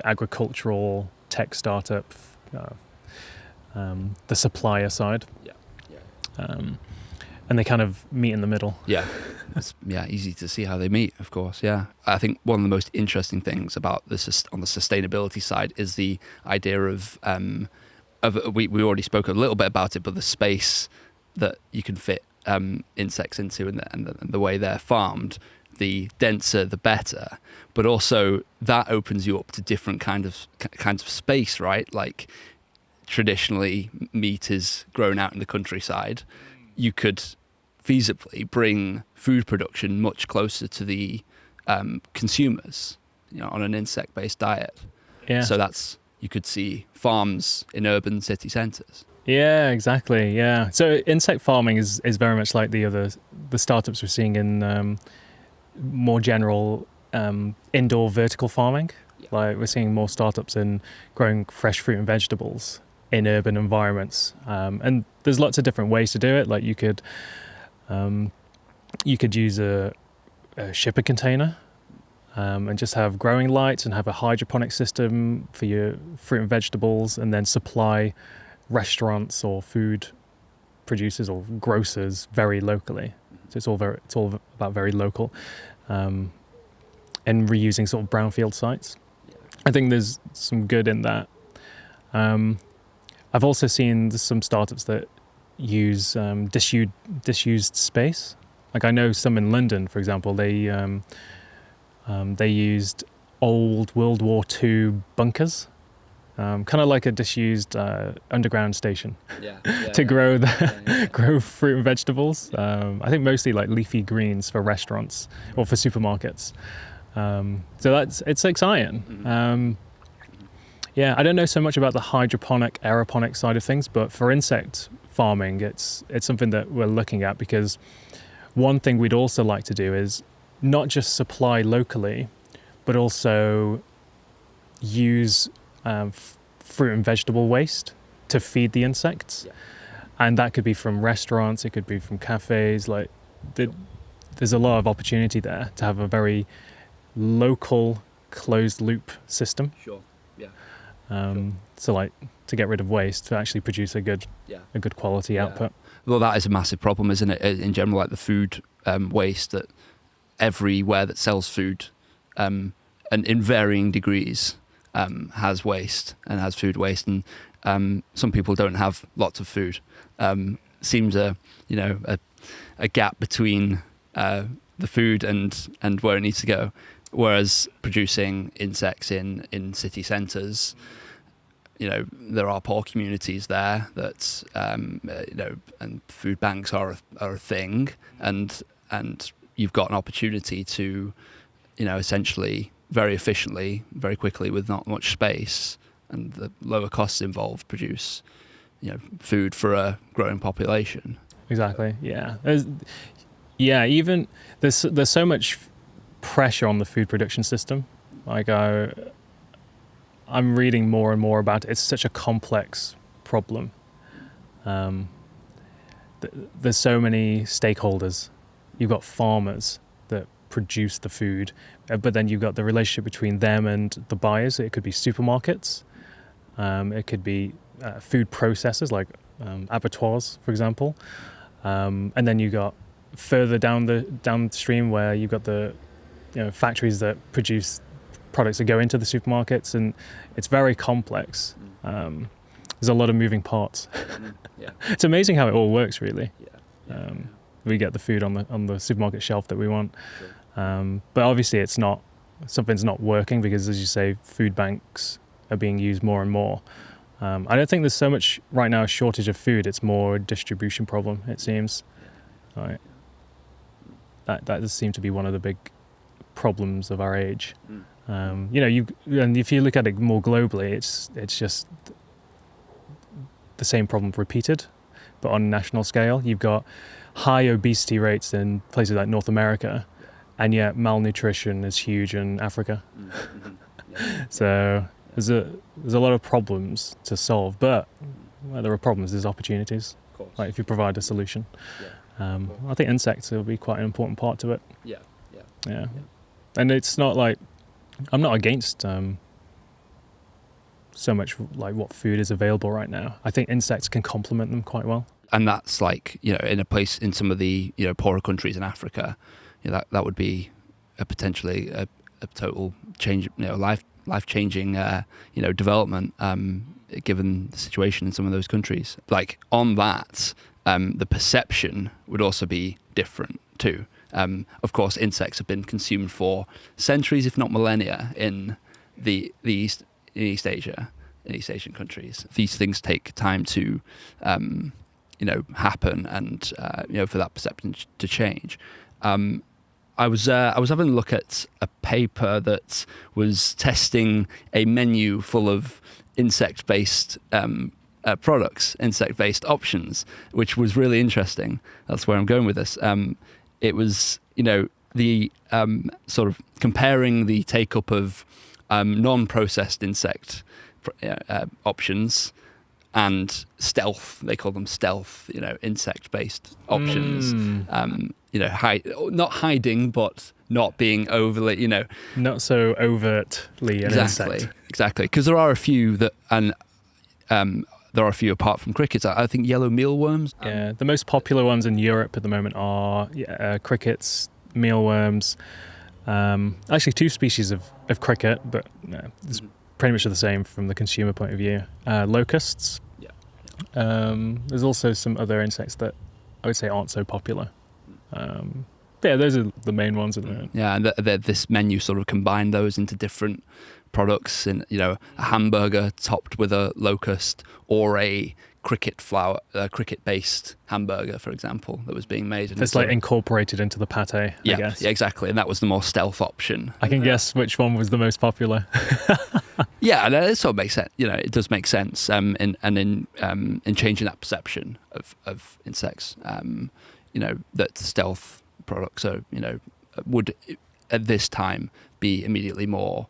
agricultural tech startup, the supplier side. And they kind of meet in the middle. It's easy to see how they meet, of course. I think one of the most interesting things about this on the sustainability side is the idea of we already spoke a little bit about it, but the space that you can fit insects into and the way they're farmed, the denser the better. But also that opens you up to different kinds of space, right? Like traditionally meat is grown out in the countryside. You could feasibly bring food production much closer to the consumers, on an insect-based diet. So you could see farms in urban city centres. Yeah, exactly. Yeah. So insect farming is very much like the startups we're seeing in more general indoor vertical farming. Like we're seeing more startups in growing fresh fruit and vegetables in urban environments. And there's lots of different ways to do it. Like you could use a shipper container and just have growing lights and have a hydroponic system for your fruit and vegetables, and then supply restaurants or food producers or grocers very locally. So it's all about very local, and reusing sort of brownfield sites. I think there's some good in that. I've also seen some startups that use disused space. Like I know some in London, for example, they used old World War II bunkers, kind of like a disused underground station, to grow grow fruit and vegetables. I think mostly like leafy greens for restaurants or for supermarkets. So it's exciting. I don't know so much about the hydroponic, aeroponic side of things, but for insect farming, it's something that we're looking at, because one thing we'd also like to do is not just supply locally, but also use fruit and vegetable waste to feed the insects. And that could be from restaurants, it could be from cafes. Like there's a lot of opportunity there to have a very local closed loop system. So like to get rid of waste, to actually produce a good quality output. Well, that is a massive problem, isn't it? In general, like the food waste, that everywhere that sells food, and in varying degrees, has waste and has food waste, and some people don't have lots of food. Seems a gap between the food and where it needs to go. Whereas producing insects in city centres, there are poor communities there that and food banks are a thing, and you've got an opportunity to, essentially very efficiently, very quickly, with not much space and the lower costs involved, produce, food for a growing population. Exactly. Yeah. Even there's so much pressure on the food production system. Like I'm reading more and more about it. It's such a complex problem. There's so many stakeholders. You've got farmers that produce the food, but then you've got the relationship between them and the buyers. It could be supermarkets, it could be food processors like abattoirs, for example, and then you got further downstream where you've got the factories that produce products that go into the supermarkets, and it's very complex. There's a lot of moving parts. Yeah. It's amazing how it all works, really. Yeah. We get the food on the supermarket shelf that we want, but obviously something's not working because, as you say, food banks are being used more and more. I don't think there's so much right now a shortage of food. It's more a distribution problem, it seems. Right. That does seem to be one of the big problems of our age. And if you look at it more globally, it's just the same problem repeated, but on a national scale. You've got high obesity rates in places like North America, and yet malnutrition is huge in Africa. So there's a lot of problems to solve, but where there are problems, there's opportunities. Of course. Like if you provide a solution. Yeah. I think insects will be quite an important part to it. Yeah. And it's not like I'm not against so much like what food is available right now. I think insects can complement them quite well. And that's like, in a place in some of the, poorer countries in Africa, that would be a potentially a total change, life-changing, development, given the situation in some of those countries. Like on that, the perception would also be different too. Of course, insects have been consumed for centuries, if not millennia, in the East Asia, in East Asian countries. These things take time to, happen, and for that perception to change. I was having a look at a paper that was testing a menu full of insect-based products, insect-based options, which was really interesting. That's where I'm going with this. It was, the sort of comparing the take-up of non-processed insect options and stealth. They call them stealth, insect-based options. Not hiding, but not being overly, not so overtly an insect. Exactly. Because there are a few that, and there are a few apart from crickets. I think yellow mealworms. Yeah, the most popular ones in Europe at the moment are crickets, mealworms. Actually, two species of cricket, but it's pretty much the same from the consumer point of view. Locusts. There's also some other insects that I would say aren't so popular. Those are the main ones at the moment. Yeah, and this menu sort of combined those into different products, in a hamburger topped with a locust, or a cricket-based hamburger, for example, that was being made. It's like incorporated into the pate, I guess. Yeah, exactly, and that was the more stealth option. I can guess which one was the most popular. Yeah, and it sort of makes sense. It does make sense, in changing that perception of insects. That stealth products are, would at this time be immediately more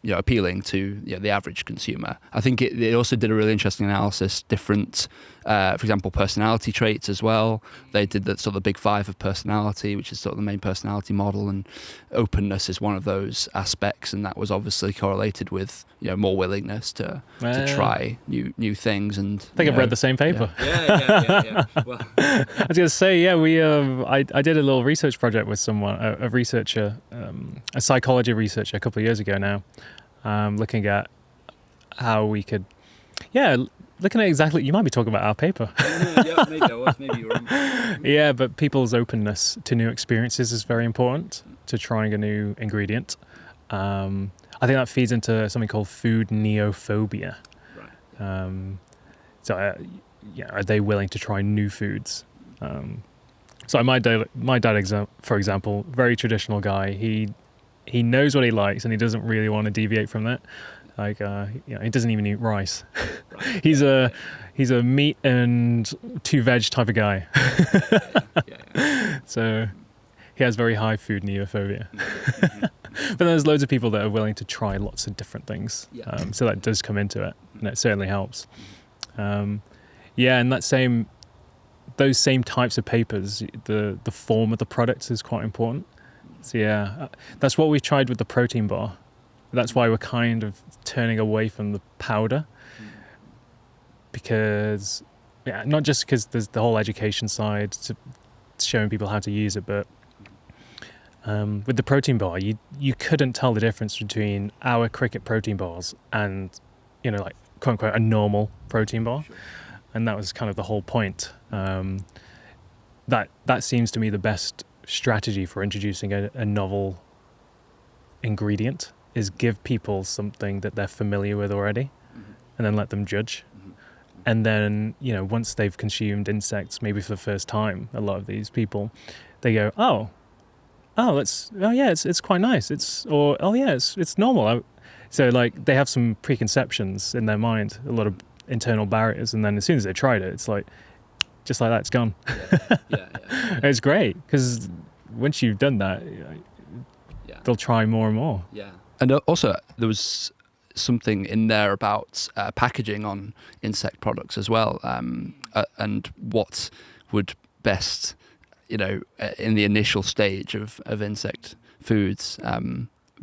appealing to the average consumer. I think it also did a really interesting analysis, different, for example, personality traits as well. They did the sort of big five of personality, which is sort of the main personality model, and openness is one of those aspects, and that was obviously correlated with more willingness to try new things. And I think I've read the same paper. Yeah. Well, I was going to say, we I did a little research project with someone, a researcher, a psychology researcher a couple of years ago now, looking at how we could, looking at exactly, you might be talking about our paper. Yeah, maybe I was, maybe you were. Yeah, but people's openness to new experiences is very important, to trying a new ingredient. I think that feeds into something called food neophobia. Right. Are they willing to try new foods? So my dad, for example, very traditional guy. He knows what he likes, and he doesn't really want to deviate from that. Like, he doesn't even eat rice. Right. He's a meat and 2 veg type of guy. Yeah. So he has very high food neophobia. But there's loads of people that are willing to try lots of different things. So that does come into it, and it certainly helps. And those same types of papers, the form of the product is quite important. So that's what we've tried with the protein bar. That's why we're kind of turning away from the powder, because not just because there's the whole education side to showing people how to use it, but with the protein bar, you couldn't tell the difference between our Cricket protein bars and, like quote unquote a normal protein bar. Sure. And that was kind of the whole point. That seems to me the best strategy for introducing a novel ingredient is give people something that they're familiar with already, and then let them judge. And then, once they've consumed insects, maybe for the first time, a lot of these people, they go, it's quite nice. It's normal. So like they have some preconceptions in their mind, a lot of internal barriers, and then as soon as they tried it, it's like, just like that, it's gone. Yeah. It's great, because once you've done that, they'll try more and more. Yeah. And also, there was something in there about packaging on insect products as well, and what would best, in the initial stage of insect foods,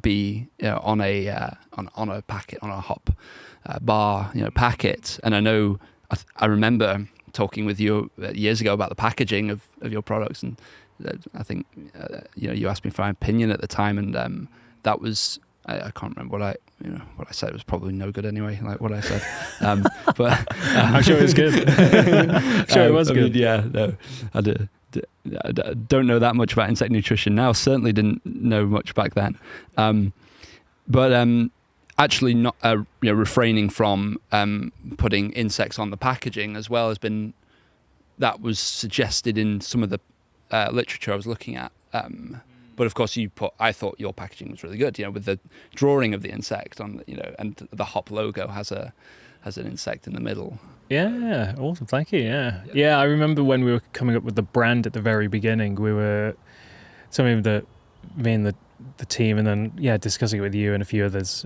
be on a packet, on a hop bar, packet. And I know I remember talking with you years ago about the packaging of your products, and I think you asked me for my opinion at the time, and that was I can't remember what I said. It was probably no good anyway, like what I said, but I'm sure it was good. It was good. No, I don't know that much about insect nutrition now. Certainly didn't know much back then, but actually not refraining from putting insects on the packaging as well that was suggested in some of the literature I was looking at. But of course, I thought your packaging was really good, with the drawing of the insect on, and the hop logo has an insect in the middle. Yeah, awesome, thank you. Yeah. I remember when we were coming up with the brand at the very beginning, we were me and the team, and then discussing it with you and a few others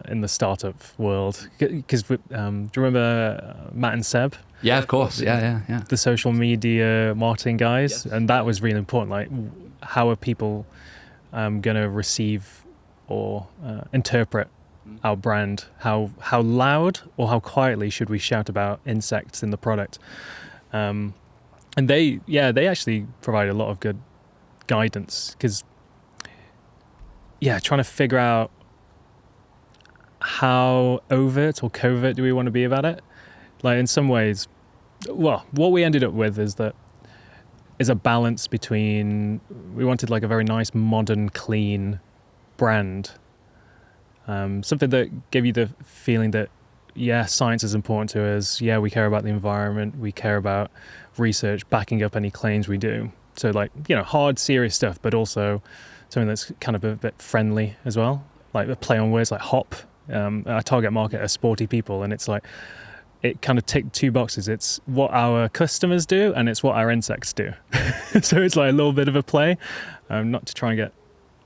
in the startup world. Because do you remember Matt and Seb? Yeah, of course. Yeah. The social media marketing guys, yes. And that was really important. Like, how are people going to receive or interpret our brand? How loud or how quietly should we shout about insects in the product? And they actually provide a lot of good guidance, because trying to figure out how overt or covert do we want to be about it. Like, in some ways, what we ended up with is a balance between, we wanted like a very nice, modern, clean brand, something that gave you the feeling that science is important to us. We care about the environment. We care about research backing up any claims we do. So like, hard, serious stuff, but also something that's kind of a bit friendly as well. Like a play on words like hop. Our target market are sporty people, and it's like, it kind of ticked two boxes. It's what our customers do, and it's what our insects do. So it's like a little bit of a play, not to try and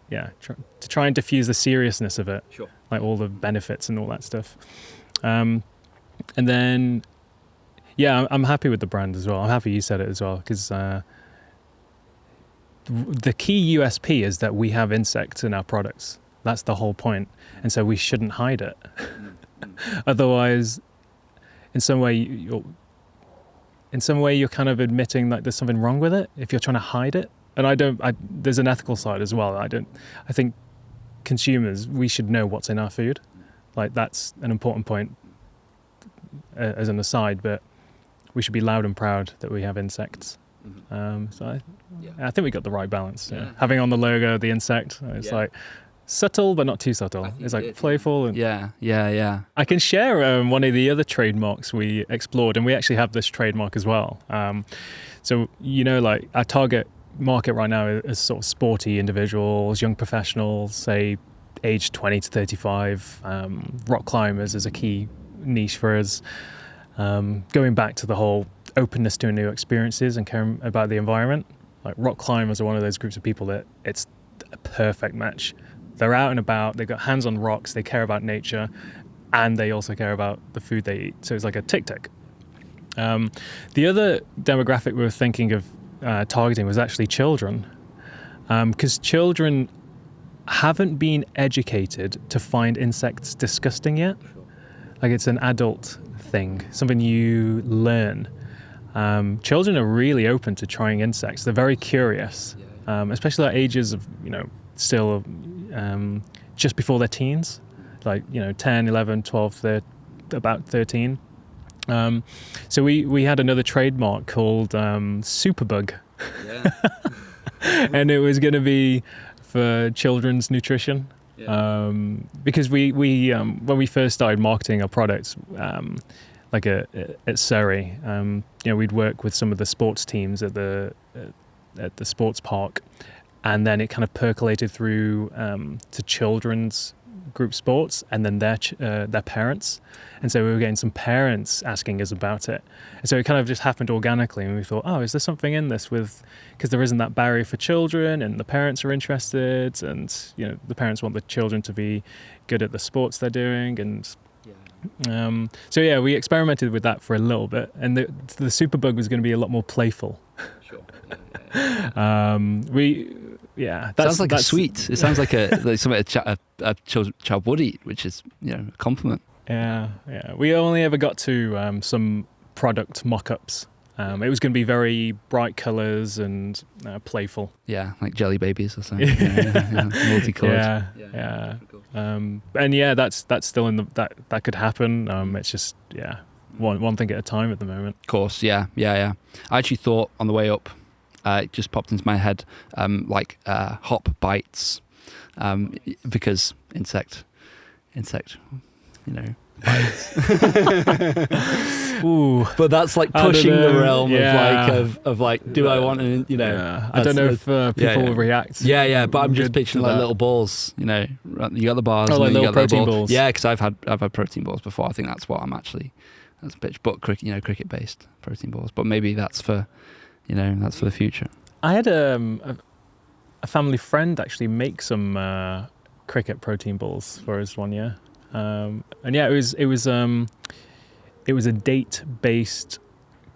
to try and diffuse the seriousness of it, sure, like all the benefits and all that stuff. And then, I'm happy with the brand as well. I'm happy you said it as well, because the key USP is that we have insects in our products. That's the whole point, and so we shouldn't hide it. Otherwise, in some way you're kind of admitting that there's something wrong with it if you're trying to hide it. And there's an ethical side as well. I think consumers, we should know what's in our food. Like, that's an important point as an aside, but we should be loud and proud that we have insects. So I think we got the right balance. Yeah. Having on the logo the insect, it's like subtle but not too subtle. It's like playful. And yeah. I can share one of the other trademarks we explored, and we actually have this trademark as well. So like our target market right now is sort of sporty individuals, young professionals, say age 20 to 35. Rock climbers is a key niche for us. Going back to the whole openness to new experiences and caring about the environment, like rock climbers are one of those groups of people that it's a perfect match. They're out and about, they've got hands on rocks, they care about nature, and they also care about the food they eat. So it's like a tick-tick. The other demographic we were thinking of targeting was actually children, because children haven't been educated to find insects disgusting yet. Like, it's an adult thing, something you learn. Children are really open to trying insects. They're very curious, especially at ages of, still just before their teens, like, 10, 11, 12, about 13. So we had another trademark called Superbug. Yeah. And it was going to be for children's nutrition. Yeah. Because we when we first started marketing our products, like at Surrey, we'd work with some of the sports teams at the sports park, and then it kind of percolated through to children's group sports, and then their parents, and so we were getting some parents asking us about it, and so it kind of just happened organically, and we thought, oh, is there something in this because there isn't that barrier for children, and the parents are interested, and the parents want the children to be good at the sports they're doing, and so we experimented with that for a little bit, and the Superbug was going to be a lot more playful. Sure. Sounds like a sweet. It sounds like something a child would eat, which is a compliment. Yeah. We only ever got to some product mock-ups. It was going to be very bright colours and playful. Yeah, like jelly babies or something. Multicolored. Yeah. And that's still in that could happen. It's just one thing at a time at the moment. Of course, yeah. I actually thought on the way up, it just popped into my head, hop bites, because insect, bites. Ooh, but that's like pushing the realm of do I want to, I don't know if people will react. Yeah, but I'm just picturing like little balls, you got the bars. Oh, like little protein balls. Yeah, because I've had protein balls before. I think that's what that's a bitch, but cricket based protein balls. But maybe that's for, that's for the future. I had a family friend actually make some cricket protein balls for us one year. It was a date-based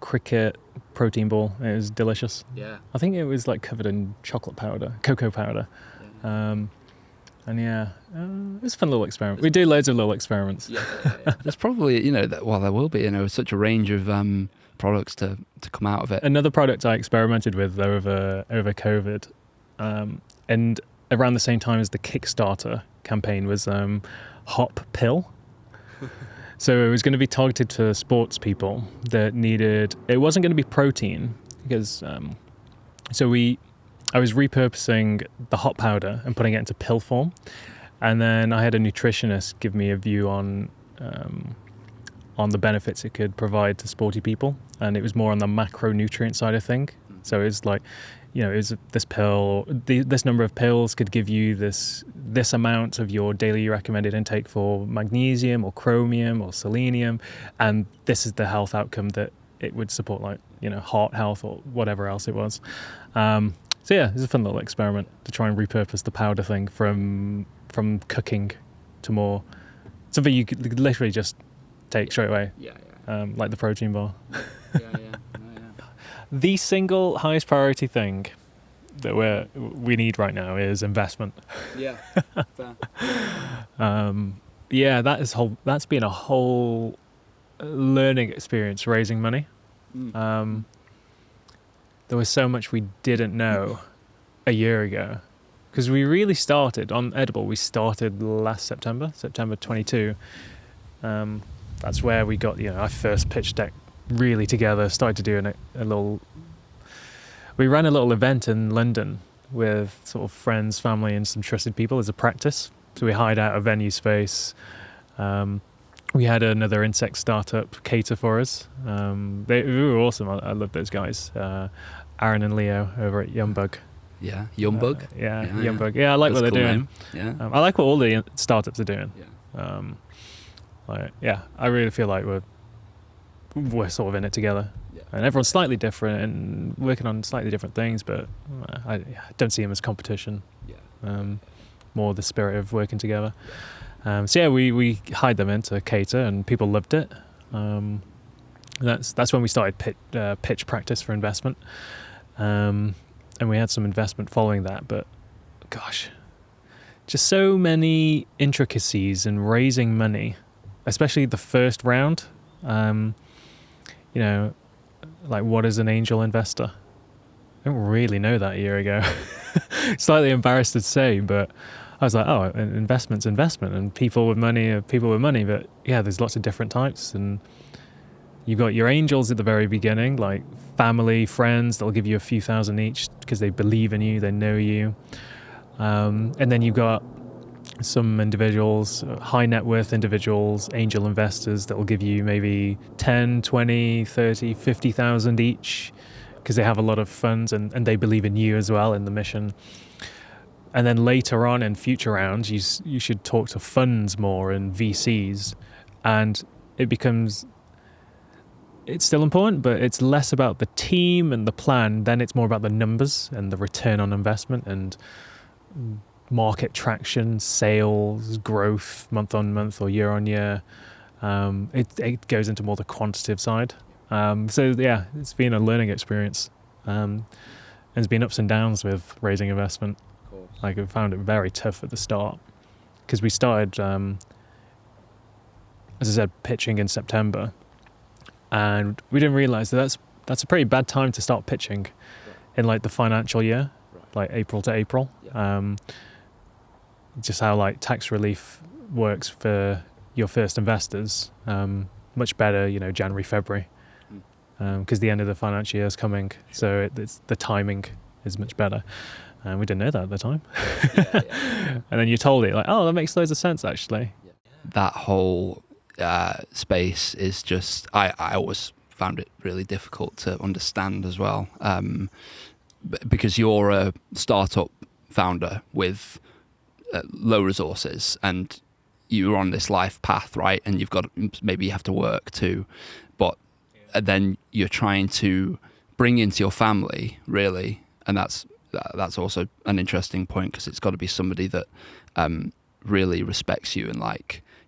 cricket protein ball. It was delicious. Yeah. I think it was like covered in cocoa powder. Yeah. It was a fun little experiment. We do loads of little experiments. Yeah. There's probably, there will be, such a range of products to come out of it. Another product I experimented with over COVID, and around the same time as the Kickstarter campaign was Hop Pill. So it was going to be targeted to sports people that needed. It wasn't going to be protein because I was repurposing the hop powder and putting it into pill form, and then I had a nutritionist give me a view on the benefits it could provide to sporty people, and it was more on the macronutrient side of thing. So it's like, it was this pill, this number of pills could give you this amount of your daily recommended intake for magnesium or chromium or selenium, and this is the health outcome that it would support, like, heart health or whatever else it was. So yeah, it's a fun little experiment to try and repurpose the powder thing from cooking to more something you could literally just take straight away. Like the protein bar. The single highest priority thing that we need right now is investment. Yeah, fair. That's been a whole learning experience, raising money. There was so much we didn't know a year ago, because we really started on Edibl. We started last September 22. That's where we got our first pitch deck really together. Started doing a little. We ran a little event in London with sort of friends, family, and some trusted people as a practice. So we hired out a venue space. We had another insect startup cater for us. They were awesome. I love those guys. Aaron and Leo over at Yumbug. Yeah, Yumbug. Yumbug. Yeah, I like what they're doing. Yeah, I like what all the startups are doing. Yeah. I really feel like we're sort of in it together. Yeah. And everyone's slightly different and working on slightly different things, but I don't see them as competition. Yeah. More the spirit of working together. We hired them in to cater, and people loved it. That's when we started pitch practice for investment, and we had some investment following that. But gosh, just so many intricacies in raising money, especially the first round. You know, like what is an angel investor? I didn't really know that a year ago. Slightly embarrassed to say, but I was like, oh, an investment's investment, and people with money are people with money. But yeah, there's lots of different types, and you've got your angels at the very beginning, like family, friends, that'll give you a few thousand each because they believe in you, they know you. And then you've got some individuals, high net worth individuals, angel investors that will give you maybe 10, 20, 30, 50,000 each because they have a lot of funds and they believe in you as well, in the mission. And then later on in future rounds, you should talk to funds more and VCs, and it's still important, but it's less about the team and the plan, then it's more about the numbers and the return on investment and market traction, sales, growth, month on month or year on year. It goes into more the quantitative side. So yeah, it's been a learning experience. And there's been ups and downs with raising investment. Like I found it very tough at the start because we started, as I said, pitching in September, and we didn't realize that's a pretty bad time to start pitching in like the financial year, like April to April. Just how like tax relief works for your first investors, much better, January, February, because the end of the financial year is coming, so it's the timing is much better. And we didn't know that at the time. And then you told it like, oh, that makes loads of sense actually. That whole space is just, I always found it really difficult to understand as well, because you're a startup founder with low resources and you're on this life path, right? And maybe you have to work too, but then you're trying to bring into your family, really, and that's also an interesting point because it's got to be somebody that really respects you, and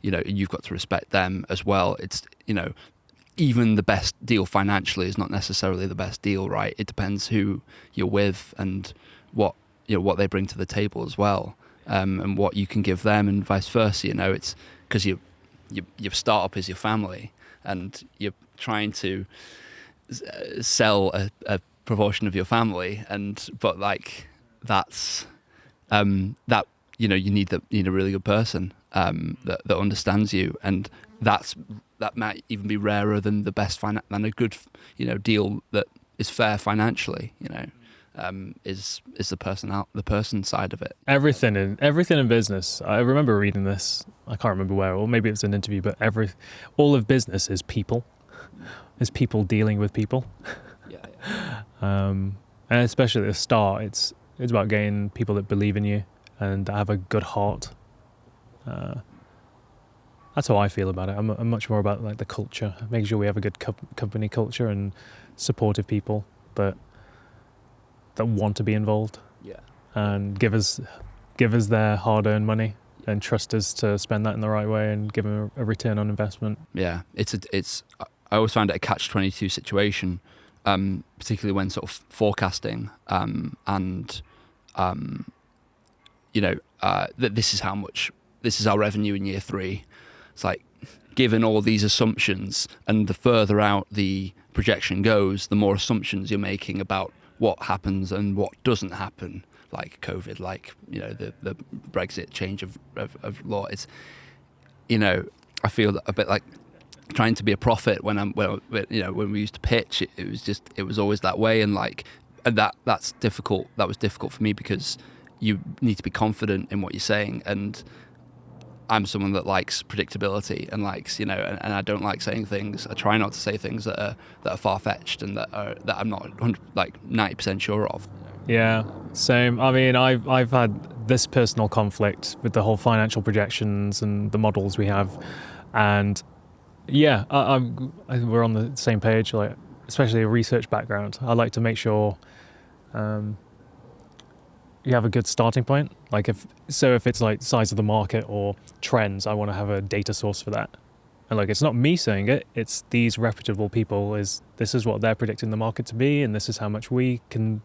you've got to respect them as well. It's even the best deal financially is not necessarily the best deal, right? It depends who you're with and what they bring to the table as well, and what you can give them, and vice versa. It's because your startup is your family, and you're trying to sell a proportion of your family, but that's that you need a really good person that understands you, and that might even be rarer than the best than a good deal that is fair financially. Is the person side of it. Everything in business. I remember reading this. I can't remember where, or maybe it's an interview. But all of business is people. Is people dealing with people. And especially at the start, it's about getting people that believe in you and that have a good heart. That's how I feel about it. I'm much more about like the culture, making sure we have a good company culture and supportive people that want to be involved, and give us their hard-earned money and trust us to spend that in the right way and give them a return on investment. Yeah, it's. I always found it a catch-22 situation. Particularly when sort of forecasting, that this is our revenue in year 3. It's like, given all these assumptions, and the further out the projection goes, the more assumptions you're making about what happens and what doesn't happen, like COVID, like the Brexit change of law. It's I feel a bit like trying to be a prophet when we used to pitch. It was always that way, and that's difficult. That was difficult for me because you need to be confident in what you're saying, and I'm someone that likes predictability and likes and I don't like saying things. I try not to say things that are far-fetched and that I'm not 90% sure of. Yeah, same. I mean, I've had this personal conflict with the whole financial projections and the models we have, and yeah, we're on the same page. Like, especially a research background, I like to make sure you have a good starting point. Like if it's like size of the market or trends, I want to have a data source for that. And it's not me saying it; it's these reputable people. This is what they're predicting the market to be, and this is how much we can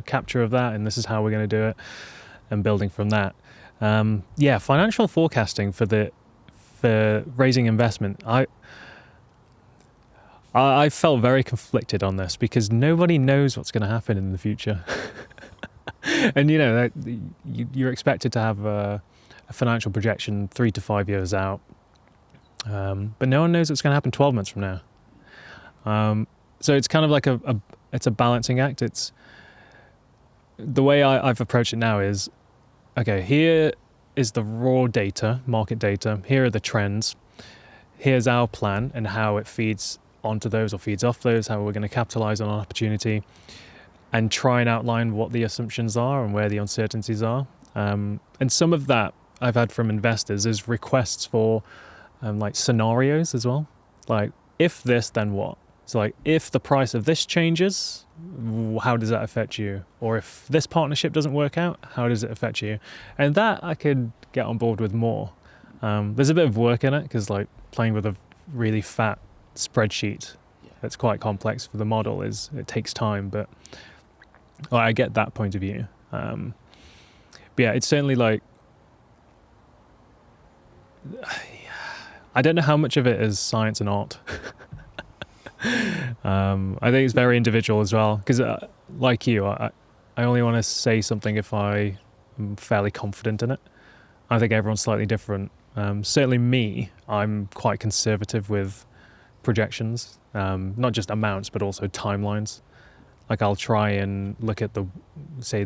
capture of that, and this is how we're going to do it, and building from that. Financial forecasting for raising investment. I felt very conflicted on this because nobody knows what's going to happen in the future. And you're expected to have a financial projection 3 to 5 years out, but no one knows what's going to happen 12 months from now. So it's kind of like it's a balancing act. It's the way I've approached it now is, okay, here is the raw data, market data. Here are the trends. Here's our plan and how it feeds onto those or feeds off those, how we're going to capitalize on an opportunity, and try and outline what the assumptions are and where the uncertainties are. And some of that I've had from investors is requests for like scenarios as well. Like, if this, then what? So like, if the price of this changes, how does that affect you? Or if this partnership doesn't work out, how does it affect you? And that I could get on board with more. There's a bit of work in it because like playing with a really fat spreadsheet that's quite complex for the model it takes time, but I get that point of view. But yeah, it's certainly like, I don't know how much of it is science and art. I think it's very individual as well, because like you, I only want to say something if I am fairly confident in it. I think everyone's slightly different. Certainly me, I'm quite conservative with projections, not just amounts, but also timelines. Like, I'll try and look at the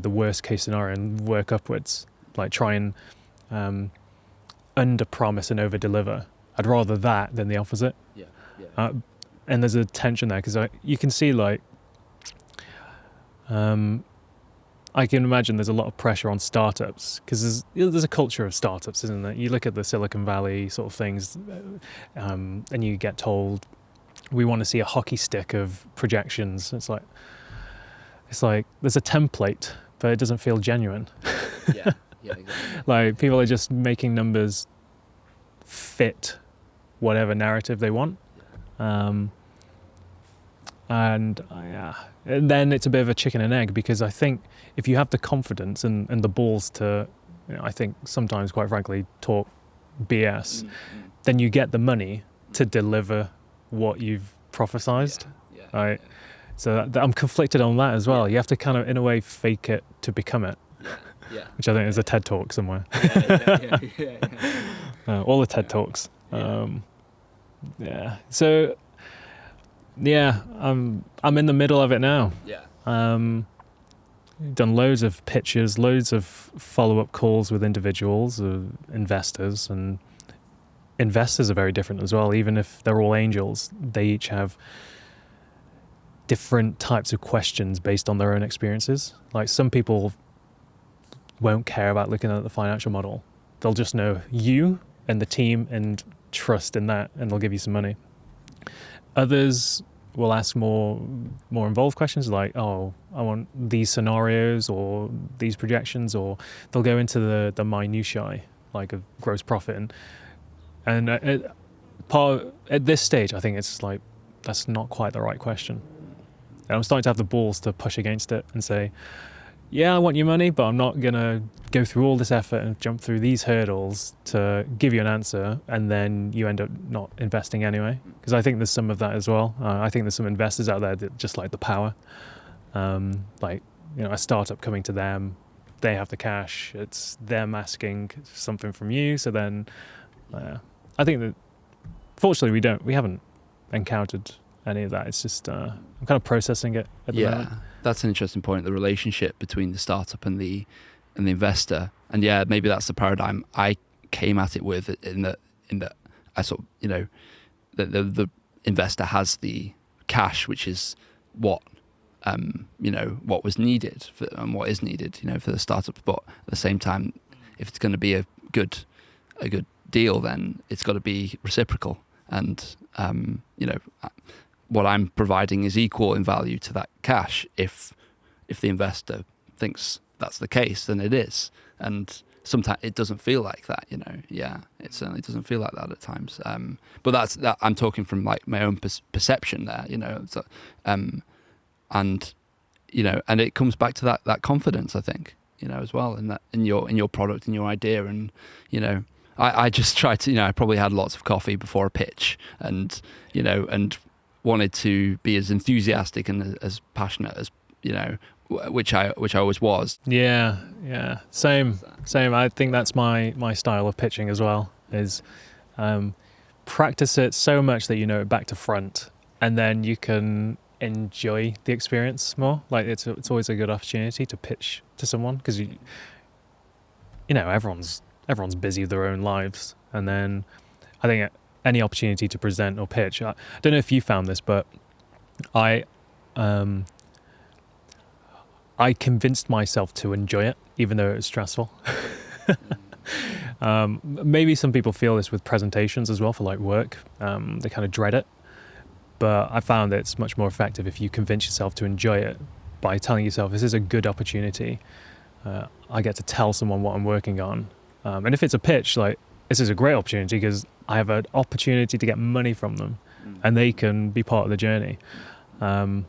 worst case scenario and work upwards, like try and under promise and over deliver. I'd rather that than the opposite. And there's a tension there because you can see like, I can imagine there's a lot of pressure on startups because there's a culture of startups, isn't there? You look at the Silicon Valley sort of things, and you get told, we want to see a hockey stick of projections. It's like there's a template, but it doesn't feel genuine. Yeah, exactly. Like, people are just making numbers fit whatever narrative they want. And then it's a bit of a chicken and egg, because I think if you have the confidence and the balls to, I think sometimes, quite frankly, talk BS, then you get the money to deliver what you've prophesized. Right? So I'm conflicted on that as well. You have to kind of, in a way, fake it to become it. Which I think is a TED Talk somewhere. All the TED Talks. So, I'm in the middle of it now. Done loads of pitches, loads of follow-up calls with individuals, investors, and investors are very different as well. Even if they're all angels, they each have different types of questions based on their own experiences. Like, some people won't care about looking at the financial model. They'll just know you and the team and trust in that, and they'll give you some money. Others will ask more involved questions like, oh, I want these scenarios or these projections, or they'll go into the minutiae, like a gross profit. And at this stage, I think it's like, that's not quite the right question. And I'm starting to have the balls to push against it and say, yeah, I want your money, but I'm not going to go through all this effort and jump through these hurdles to give you an answer, and then you end up not investing anyway. Because I think there's some of that as well. I think there's some investors out there that just like the power. Like, a startup coming to them, they have the cash, it's them asking something from you. So then I think that, fortunately, we haven't encountered any of that. It's just, I'm kind of processing it at the moment. That's an interesting point, the relationship between the startup and the investor. And maybe that's the paradigm I came at it with, in that I sort of, the investor has the cash, which is what what was needed and what is needed, for the startup. But at the same time, if it's going to be a good deal, then it's got to be reciprocal. And what I'm providing is equal in value to that cash. If the investor thinks that's the case, then it is. And sometimes it doesn't feel like that, it certainly doesn't feel like that at times. But that's that. I'm talking from like my own perception there, So, and it comes back to that confidence, I think, as well in your product and your idea. And I just tried to, I probably had lots of coffee before a pitch, and and wanted to be as enthusiastic and as passionate as which I always was. Yeah, same. I think that's my style of pitching as well, is practice it so much that you know it back to front, and then you can enjoy the experience more. Like it's always a good opportunity to pitch to someone, because everyone's busy with their own lives, and then I think any opportunity to present or pitch. I don't know if you found this, but I convinced myself to enjoy it, even though it was stressful. Maybe some people feel this with presentations as well for like work. They kind of dread it. But I found that it's much more effective if you convince yourself to enjoy it by telling yourself, this is a good opportunity. I get to tell someone what I'm working on. And if it's a pitch, like, this is a great opportunity because I have an opportunity to get money from them, and they can be part of the journey. And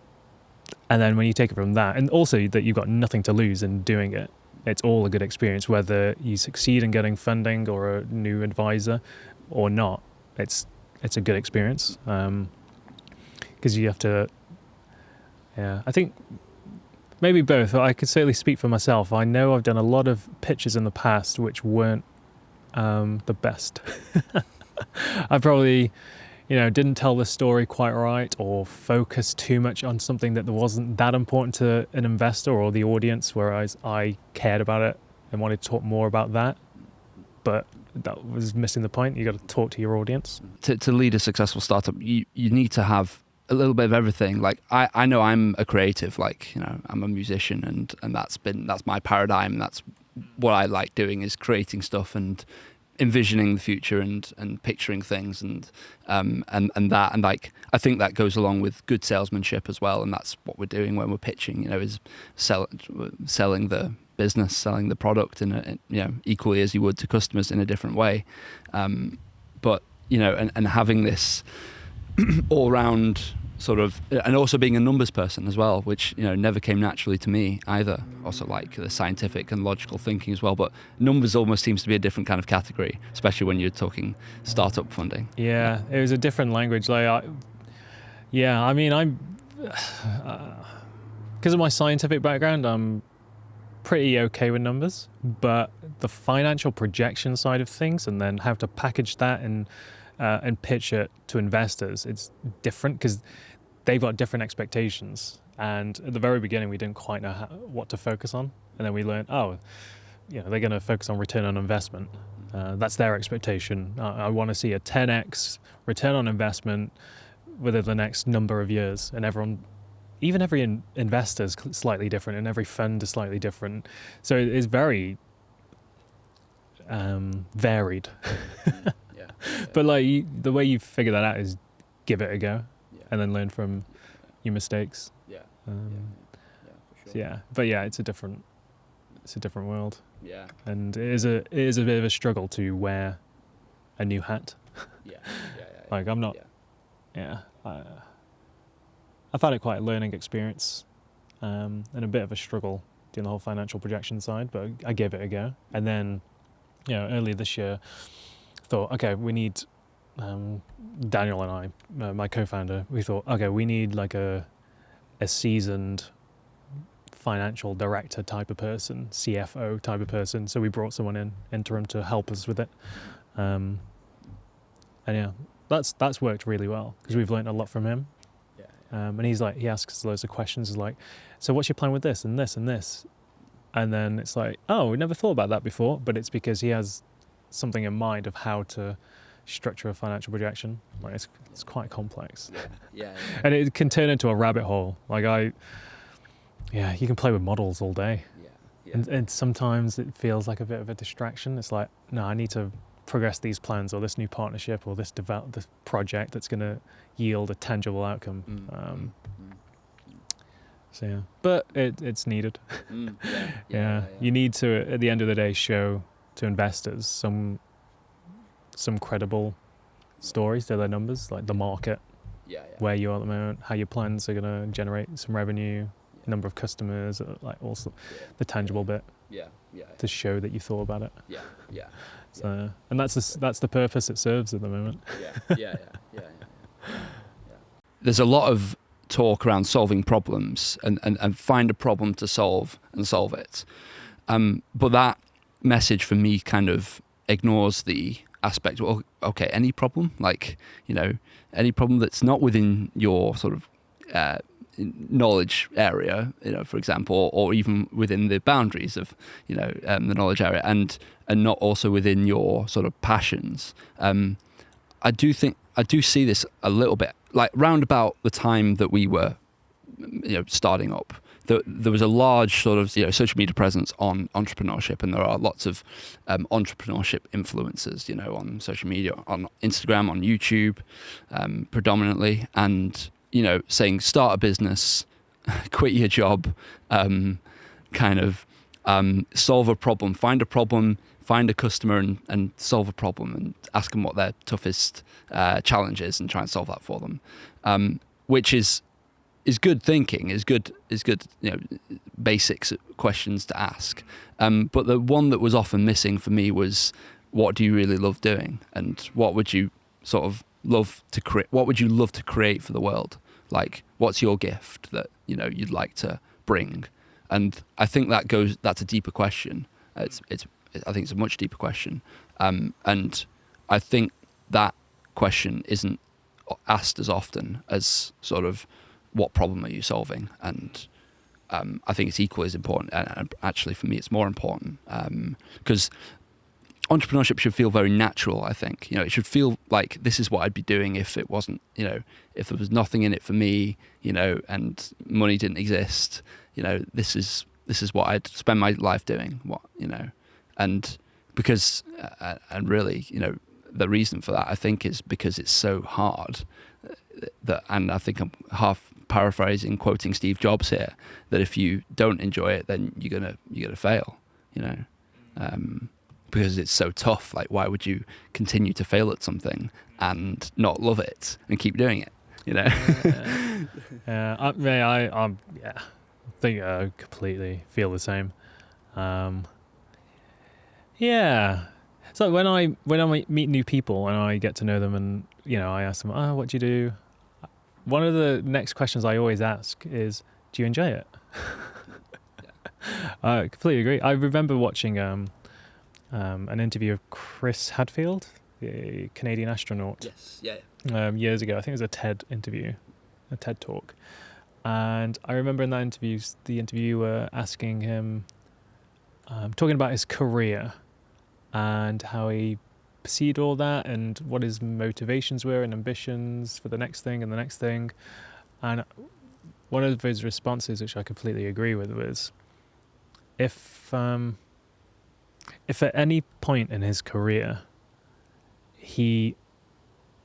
then when you take it from that, and also that you've got nothing to lose in doing it, it's all a good experience, whether you succeed in getting funding or a new advisor or not. It's a good experience, because you have to. Yeah, I think maybe both. I could certainly speak for myself. I know I've done a lot of pitches in the past which weren't the best. I probably didn't tell the story quite right, or focused too much on something that wasn't that important to an investor or the audience, whereas I cared about it and wanted to talk more about that. But that was missing the point. You got to talk to your audience. To lead a successful startup, you need to have a little bit of everything. Like I know I'm a creative, like, I'm a musician, and that's my paradigm. That's what I like doing, is creating stuff and envisioning the future and picturing things and like I think that goes along with good salesmanship as well, and that's what we're doing when we're pitching, is selling the business, selling the product in equally as you would to customers in a different way, but and having this all round sort of, and also being a numbers person as well, which never came naturally to me either. Also like the scientific and logical thinking as well, but numbers almost seems to be a different kind of category, especially when you're talking startup funding. Yeah, it was a different language. Like, I'm because of my scientific background, I'm pretty okay with numbers, but the financial projection side of things, and then how to package that and pitch it to investors, it's different because they've got different expectations. And at the very beginning, we didn't quite know what to focus on. And then we learned, they're going to focus on return on investment. That's their expectation. I want to see a 10x return on investment within the next number of years. And even every investor is slightly different, and every fund is slightly different. So it's very varied. But the way you figure that out is give it a go, and then learn from your mistakes. For sure. But it's a different world. Yeah. And it is a bit of a struggle to wear a new hat. Like, I'm not. I found it quite a learning experience, and a bit of a struggle doing the whole financial projection side, but I gave it a go. And then, earlier this year, thought, okay, we need, Daniel and I, my co-founder, we thought, okay, we need like a seasoned financial director type of person, CFO type of person. So we brought someone in interim to help us with it. And that's worked really well because we've learned a lot from him. And he asks us loads of questions. He's like, so what's your plan with this and this and this? And then it's like, oh, we never thought about that before, but it's because he has something in mind of how to structure a financial projection. Like, it's quite complex. And it can turn into a rabbit hole. Like you can play with models all day. And sometimes it feels like a bit of a distraction. It's like, no, I need to progress these plans or this new partnership or this project that's going to yield a tangible outcome. But it's needed. You need to, at the end of the day, show to investors some credible stories to their numbers, like the market, where you are at the moment, how your plans are going to generate some revenue, number of customers, like also the tangible bit. to show that you thought about it. Yeah. So, and that's the purpose it serves at the moment. Yeah. There's a lot of talk around solving problems and find a problem to solve and solve it. But that message for me kind of ignores the aspect, well, okay, any problem, like, any problem that's not within your sort of knowledge area, for example, or even within the boundaries of, the knowledge area, and not also within your sort of passions. I do see this a little bit, like round about the time that we were, starting up. There was a large sort of social media presence on entrepreneurship, and there are lots of entrepreneurship influencers, on social media, on Instagram, on YouTube, predominantly, and saying start a business, quit your job, solve a problem, find a customer and solve a problem, and ask them what their toughest challenge is and try and solve that for them, which is good thinking, is good, basics questions to ask. But the one that was often missing for me was, what do you really love doing, and what would you sort of love to create? What would you love to create for the world? Like, what's your gift that you'd like to bring? And I think that's a deeper question. I think it's a much deeper question, and I think that question isn't asked as often as sort of, what problem are you solving? And I think it's equally as important. And actually, for me, it's more important, because entrepreneurship should feel very natural. I think it should feel like this is what I'd be doing if it wasn't, if there was nothing in it for me, and money didn't exist. This is what I'd spend my life doing. And because and really, the reason for that, I think, is because it's so hard. And I think I'm half paraphrasing, quoting Steve Jobs here, that if you don't enjoy it, then you're gonna fail. Because it's so tough. Like, why would you continue to fail at something and not love it and keep doing it? I think I completely feel the same. So when I meet new people and I get to know them, and I ask them, what do you do? One of the next questions I always ask is, do you enjoy it? I completely agree. I remember watching an interview of Chris Hadfield, the Canadian astronaut. Yes, yeah. Years ago. I think it was a TED interview, a TED talk. And I remember in that interview, the interviewer asking him, talking about his career and how he pursued all that and what his motivations were and ambitions for the next thing and the next thing. And one of his responses, which I completely agree with, was if at any point in his career he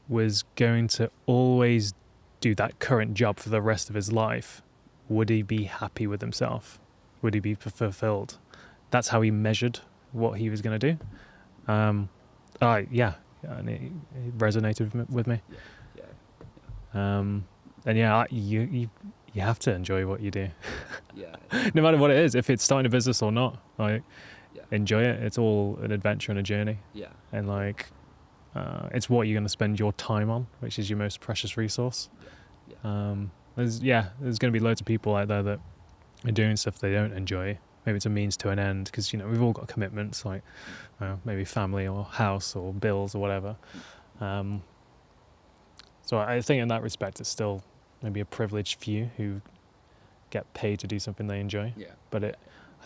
was going to always do that current job for the rest of his life, would he be happy with himself? Would he be fulfilled? That's how he measured what he was going to do. And it resonated with me. You have to enjoy what you do. No matter what it is, if it's starting a business or not, enjoy it. It's all an adventure and a journey. And it's what you're going to spend your time on, which is your most precious resource. There's going to be loads of people out there that are doing stuff they don't enjoy. Maybe it's a means to an end, because we've all got commitments, like maybe family or house or bills or whatever. So I think in that respect, it's still maybe a privileged few who get paid to do something they enjoy. But I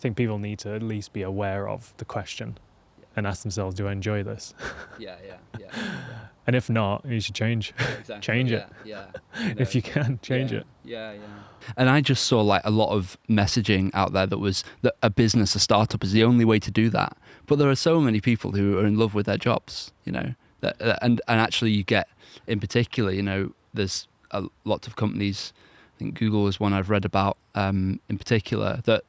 think people need to at least be aware of the question and ask themselves, do I enjoy this? And if not, you should change. Exactly. Change it. If you can, change it. And I just saw a lot of messaging out there that was that a business, a startup is the only way to do that. But there are so many people who are in love with their jobs, and actually you get, in particular, there's a lot of companies, I think Google is one I've read about, in particular, that,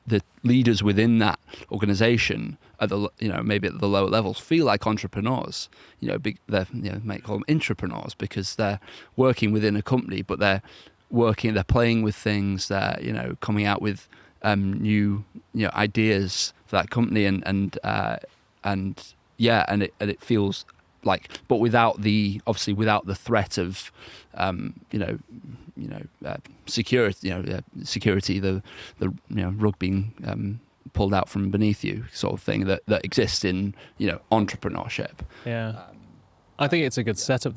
the leaders within that organization at the maybe at the lower levels feel like entrepreneurs. They might call them intrapreneurs, because they're working within a company, but they're playing with things. They're coming out with new ideas for that company, and it feels like, but without the threat of security, security, the rug being pulled out from beneath you, sort of thing that exists in entrepreneurship. Yeah. I think it's a good setup.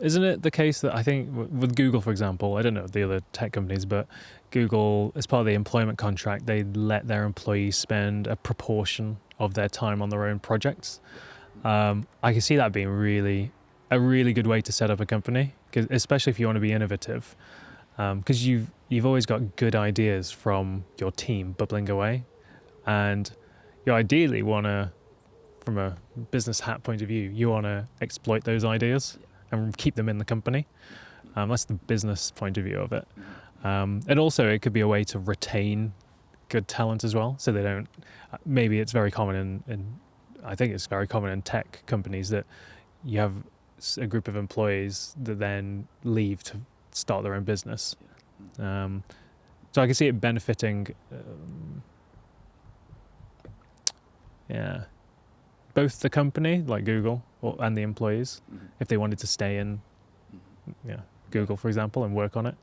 Isn't it the case that I think with Google, for example, I don't know the other tech companies, but Google, as part of the employment contract, they let their employees spend a proportion of their time on their own projects. I can see that being a really good way to set up a company, especially if you want to be innovative, because you've always got good ideas from your team bubbling away, and you ideally want to, from a business hat point of view, you want to exploit those ideas and keep them in the company. That's the business point of view of it. And also it could be a way to retain good talent as well. So they don't, maybe it's very common I think it's very common in tech companies that you have a group of employees that then leave to start their own business. So I can see it benefiting, both the company, like Google, and the employees, if they wanted to stay in Google, for example, and work on it.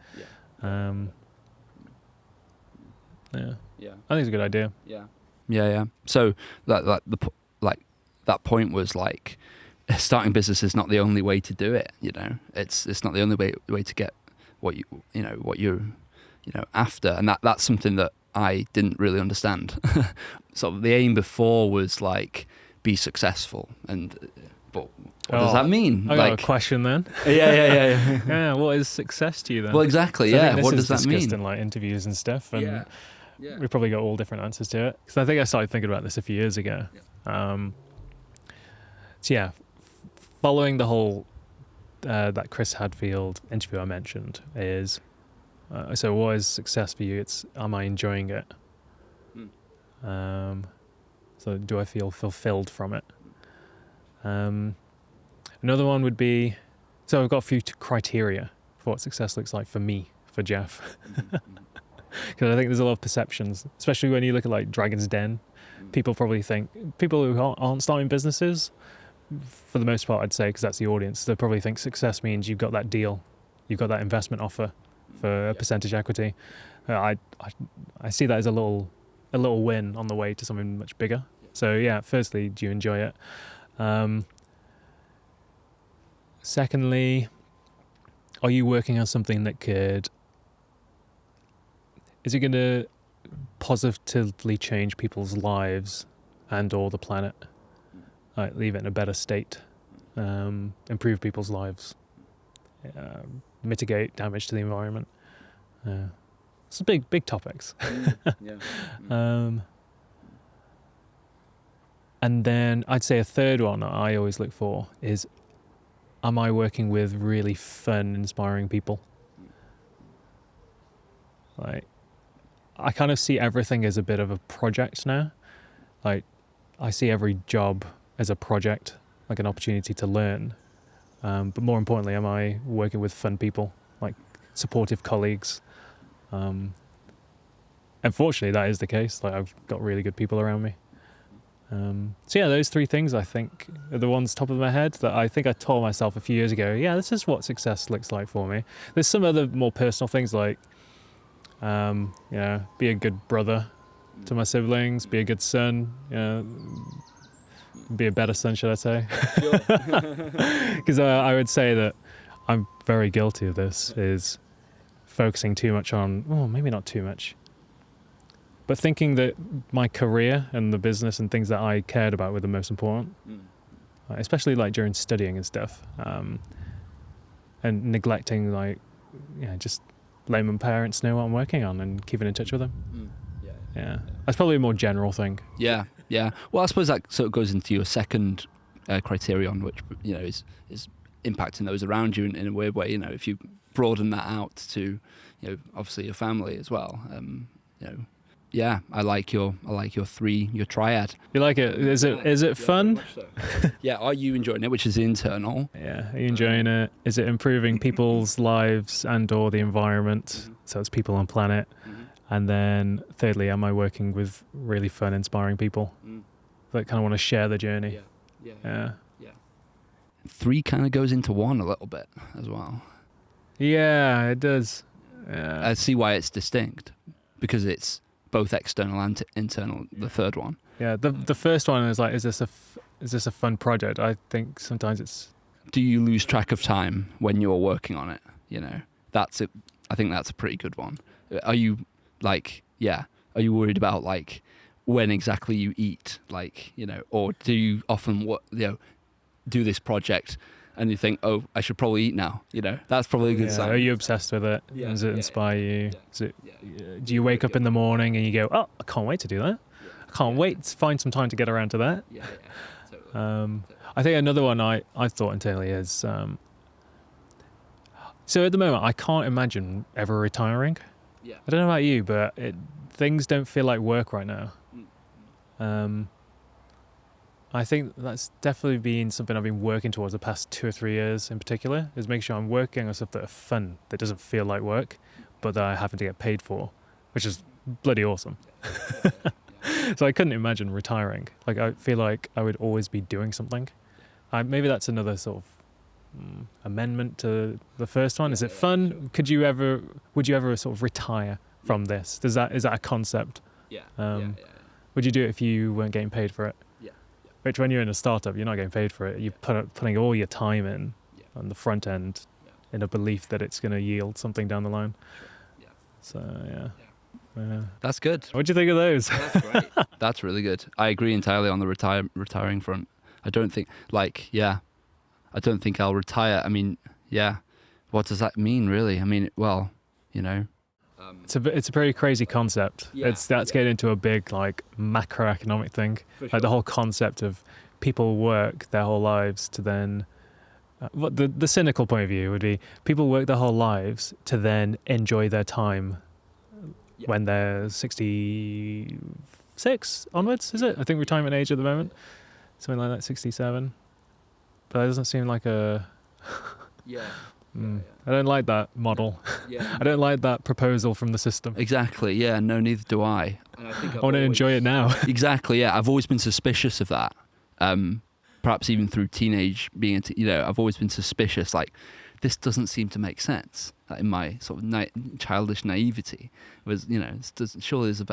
I think it's a good idea. So that point was like, starting business is not the only way to do it. It's not the only way to get what you're after, and that's something that I didn't really understand. So the aim before was like, be successful, but what does that mean? I got a question then. Yeah. What is success to you then? Well, exactly. What does that mean? Discussed in like interviews and stuff, and we probably got all different answers to it. Because I think I started thinking about this a few years ago. Following the whole that Chris Hadfield interview I mentioned is, so what is success for you? It's, am I enjoying it? So do I feel fulfilled from it? Another one would be, so I've got a few criteria for what success looks like for me, for Geoff. Because I think there's a lot of perceptions, especially when you look at like Dragon's Den. People probably think, people who aren't starting businesses, for the most part I'd say, because that's the audience, they probably think success means you've got that deal, you've got that investment offer for a percentage equity. I see that as a little win on the way to something much bigger. So firstly, do you enjoy it? Secondly, are you working on something that is it going to positively change people's lives and or the planet? Like, leave it in a better state, improve people's lives, mitigate damage to the environment. It's big topics. And then I'd say a third one that I always look for is, am I working with really fun, inspiring people? Like, I kind of see everything as a bit of a project now. Like, I see every job as a project, like an opportunity to learn. But more importantly, am I working with fun people, like supportive colleagues? Unfortunately, that is the case. Like, I've got really good people around me. Those three things I think are the ones top of my head that I think I told myself a few years ago. Yeah, this is what success looks like for me. There's some other more personal things like, be a good brother to my siblings, be a good son, be a better son, should I say? Because I would say that I'm very guilty of this, is focusing too much on, maybe not too much, but thinking that my career and the business and things that I cared about were the most important, especially like during studying and stuff, and neglecting just letting my parents know what I'm working on and keeping in touch with them. That's probably a more general thing. Yeah. Well, I suppose that sort of goes into your second criterion, which is impacting those around you in a weird way. If you broaden that out to obviously your family as well. I like your triad. You like it? Is it fun? So. Are you enjoying it? Which is internal. Are you enjoying it? Is it improving people's lives and or the environment? So it's people and planet. And then thirdly, am I working with really fun, inspiring people that kind of want to share the journey? Yeah. 3 kind of goes into 1 a little bit as well. Yeah, it does. Yeah. I see why it's distinct, because it's both external and internal, the third one. Yeah, the first one is like, is this a fun project? I think sometimes it's... Do you lose track of time when you're working on it? You know, that's it. I think that's a pretty good one. Are you are you worried about like when exactly you eat, like, you know, or do you often do this project and you think, oh, I should probably eat now, you know? That's probably a good sign. Are you obsessed with it? Does it inspire you? Do you wake up in the morning and you go, oh, I can't wait to do that? I can't wait to find some time to get around to that. I think another one I thought internally is, so at the moment, I can't imagine ever retiring. I don't know about you, but things don't feel like work right now. I think that's definitely been something I've been working towards the past 2 or 3 years in particular, is making sure I'm working on stuff that are fun, that doesn't feel like work, but that I happen to get paid for, which is bloody awesome. So I couldn't imagine retiring. Like, I feel like I would always be doing something. Maybe that's another sort of amendment to the first one. Is it fun? Would you ever sort of retire from this? Is that a concept? Would you do it if you weren't getting paid for it? Which, when you're in a startup, you're not getting paid for it. You're putting all your time in on the front end in a belief that it's going to yield something down the line. So, yeah. That's good. What do you think of those? That's great. That's really good. I agree entirely on the retiring front. I don't think I'll retire. I mean, what does that mean, really? I mean, well, you know. It's a very crazy concept. That's getting into a big, like, macroeconomic thing. Like, the whole concept of people work their whole lives to then... the cynical point of view would be people work their whole lives to then enjoy their time when they're 66 onwards, is it? I think retirement age at the moment. Something like that, 67. But that doesn't seem like a... I don't like that model. I don't like that proposal from the system. Exactly, no, neither do I. And I want to enjoy it now. Exactly, I've always been suspicious of that. Perhaps even through teenage being, I've always been suspicious, like, this doesn't seem to make sense. Like, in my sort of childish naivety, surely there's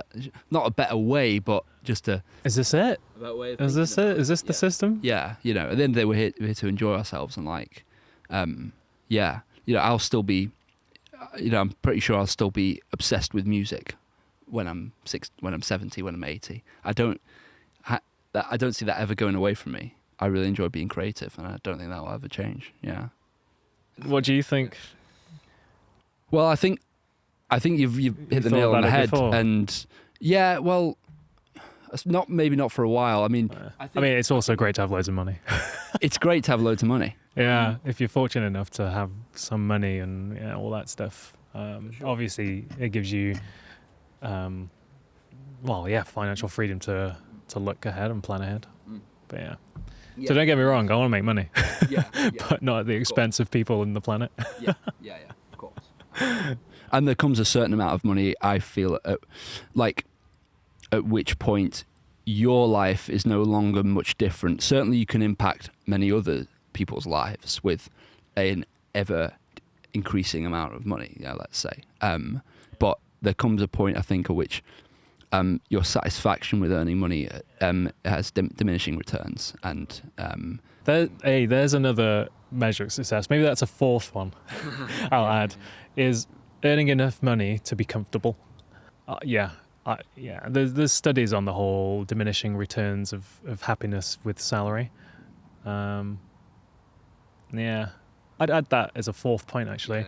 not a better way, but just a... Is this it? Is this it? Is this the system? At the end of the day, we're here to enjoy ourselves, and like, I'll still be, I'm pretty sure I'll still be obsessed with music when I'm 70, when I'm 80. I don't see that ever going away from me. I really enjoy being creative, and I don't think that will ever change. Yeah. What do you think? Well, I think you've hit the nail on the head, before? And maybe not for a while. I mean, it's also great to have loads of money. It's great to have loads of money. Yeah, if you're fortunate enough to have some money and all that stuff. Obviously, it gives you, financial freedom to look ahead and plan ahead. But so don't get me wrong, I want to make money, but not at the expense of people and the planet. Of course. And there comes a certain amount of money, I feel, at which point your life is no longer much different. Certainly, you can impact many other people's lives with an ever increasing amount of money, let's say. But there comes a point, I think, at which your satisfaction with earning money has diminishing returns. And there's another measure of success. Maybe that's a fourth one I'll add, is earning enough money to be comfortable. There's studies on the whole diminishing returns of happiness with salary. I'd add that as a fourth point, actually,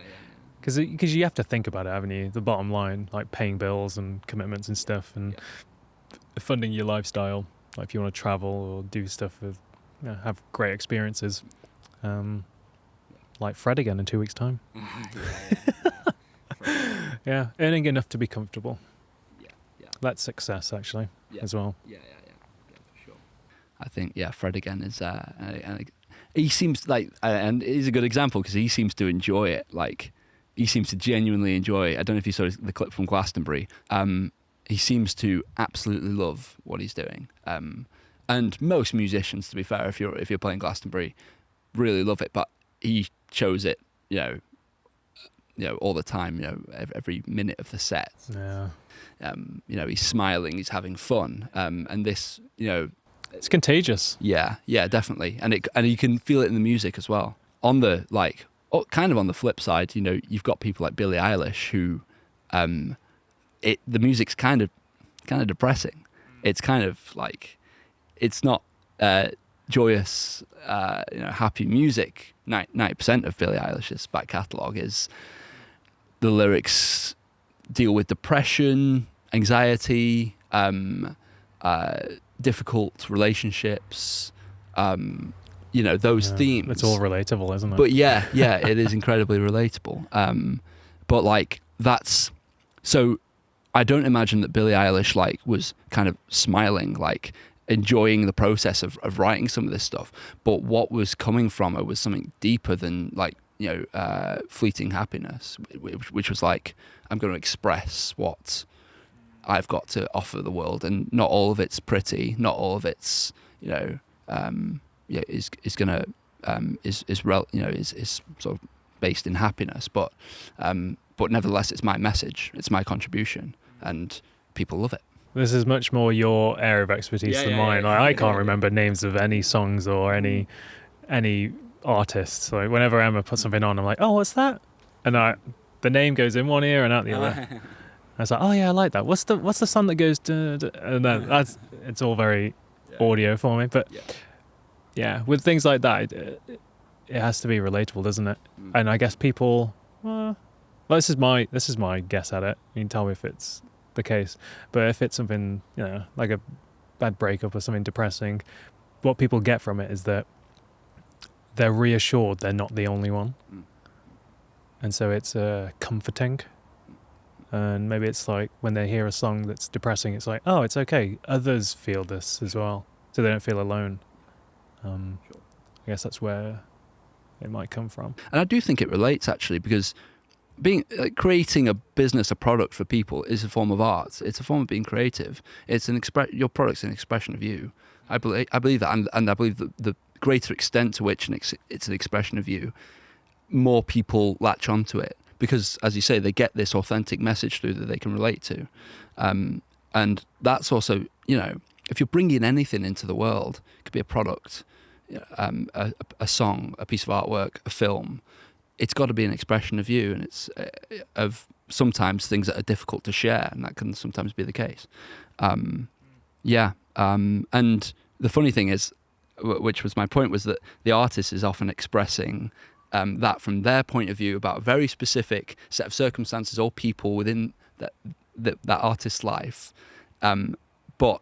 because you have to think about it, haven't you? The bottom line, like paying bills and commitments and stuff, and funding your lifestyle. Like if you want to travel or do stuff with, have great experiences, like Fred again in 2 weeks' time. Earning enough to be comfortable. That's success, actually, as well. For sure. I think, Fred again is, he seems like, and he's a good example because he seems to enjoy it. Like, he seems to genuinely enjoy. I don't know if you saw the clip from Glastonbury. He seems to absolutely love what he's doing. And most musicians, to be fair, if you're playing Glastonbury, really love it. But he shows it, all the time. Every minute of the set. Yeah. He's smiling, he's having fun, and this, it's contagious. Yeah, definitely, and you can feel it in the music as well. On the kind of on the flip side, you've got people like Billie Eilish who, the music's kind of depressing. It's kind of like, it's not joyous, happy music. 90% of Billie Eilish's back catalogue is the lyrics deal with depression, anxiety, difficult relationships, those themes. It's all relatable, isn't it? But yeah, it is incredibly relatable. But that's so. I don't imagine that Billie Eilish was kind of smiling, enjoying the process of writing some of this stuff. But what was coming from her was something deeper than fleeting happiness, which was I'm going to express what I've got to offer the world, and not all of it's pretty, not all of it's is sort of based in happiness, but nevertheless it's my message, it's my contribution, and people love it. This is much more your area of expertise than mine. I can't remember names of any songs or any artists. Whenever Emma puts something on, I'm like, oh, what's that? And the name goes in one ear and out the other. I was like, oh yeah, I like that. What's the song that goes duh, duh? And then it's all very audio for me. But yeah, with things like that, it has to be relatable, doesn't it? And I guess people, this is my guess at it. You can tell me if it's the case. But if it's something, like a bad breakup or something depressing, what people get from it is that they're reassured they're not the only one. And so it's comforting. And maybe it's when they hear a song that's depressing, it's oh, it's okay. Others feel this as well, so they don't feel alone. I guess that's where it might come from. And I do think it relates, actually, because creating a business, a product for people is a form of art. It's a form of being creative. It's your product's an expression of you. I believe that, and I believe that the greater extent to which it's an expression of you, more people latch onto it. Because, as you say, they get this authentic message through that they can relate to. And that's also, if you're bringing anything into the world, it could be a product, a song, a piece of artwork, a film, it's got to be an expression of you, and it's of sometimes things that are difficult to share, and that can sometimes be the case. And the funny thing is, which was my point, was that the artist is often expressing that from their point of view about a very specific set of circumstances or people within that artist's life. But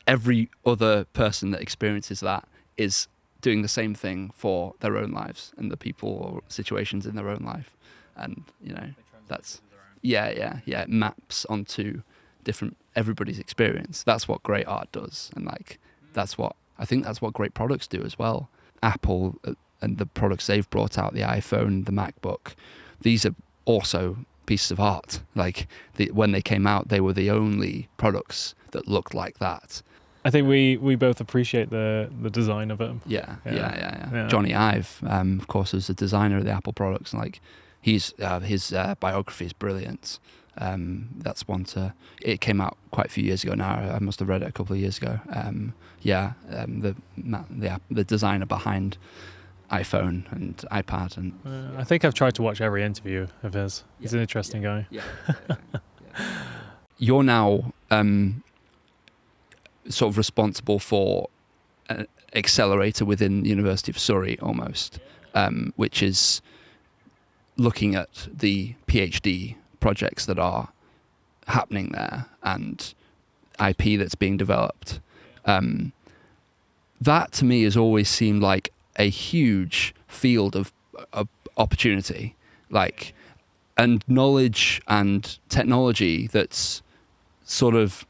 every other person that experiences that is doing the same thing for their own lives and the people or situations in their own life. And, that's, it maps onto everybody's experience. That's what great art does. And I think that's what great products do as well. Apple and the products they've brought out, the iPhone, the MacBook, these are also pieces of art. When they came out, they were the only products that looked like that. I think we both appreciate the design of it. Yeah. Johnny Ive, of course, is the designer of the Apple products. His biography is brilliant. That's one it came out quite a few years ago now. I must have read it a couple of years ago. The designer behind iPhone and iPad, and I think I've tried to watch every interview of his. He's an interesting guy. You're now sort of responsible for an accelerator within the University of Surrey, almost, which is looking at the PhD projects that are happening there and IP that's being developed. That to me has always seemed like a huge field of opportunity, and knowledge and technology that's sort of,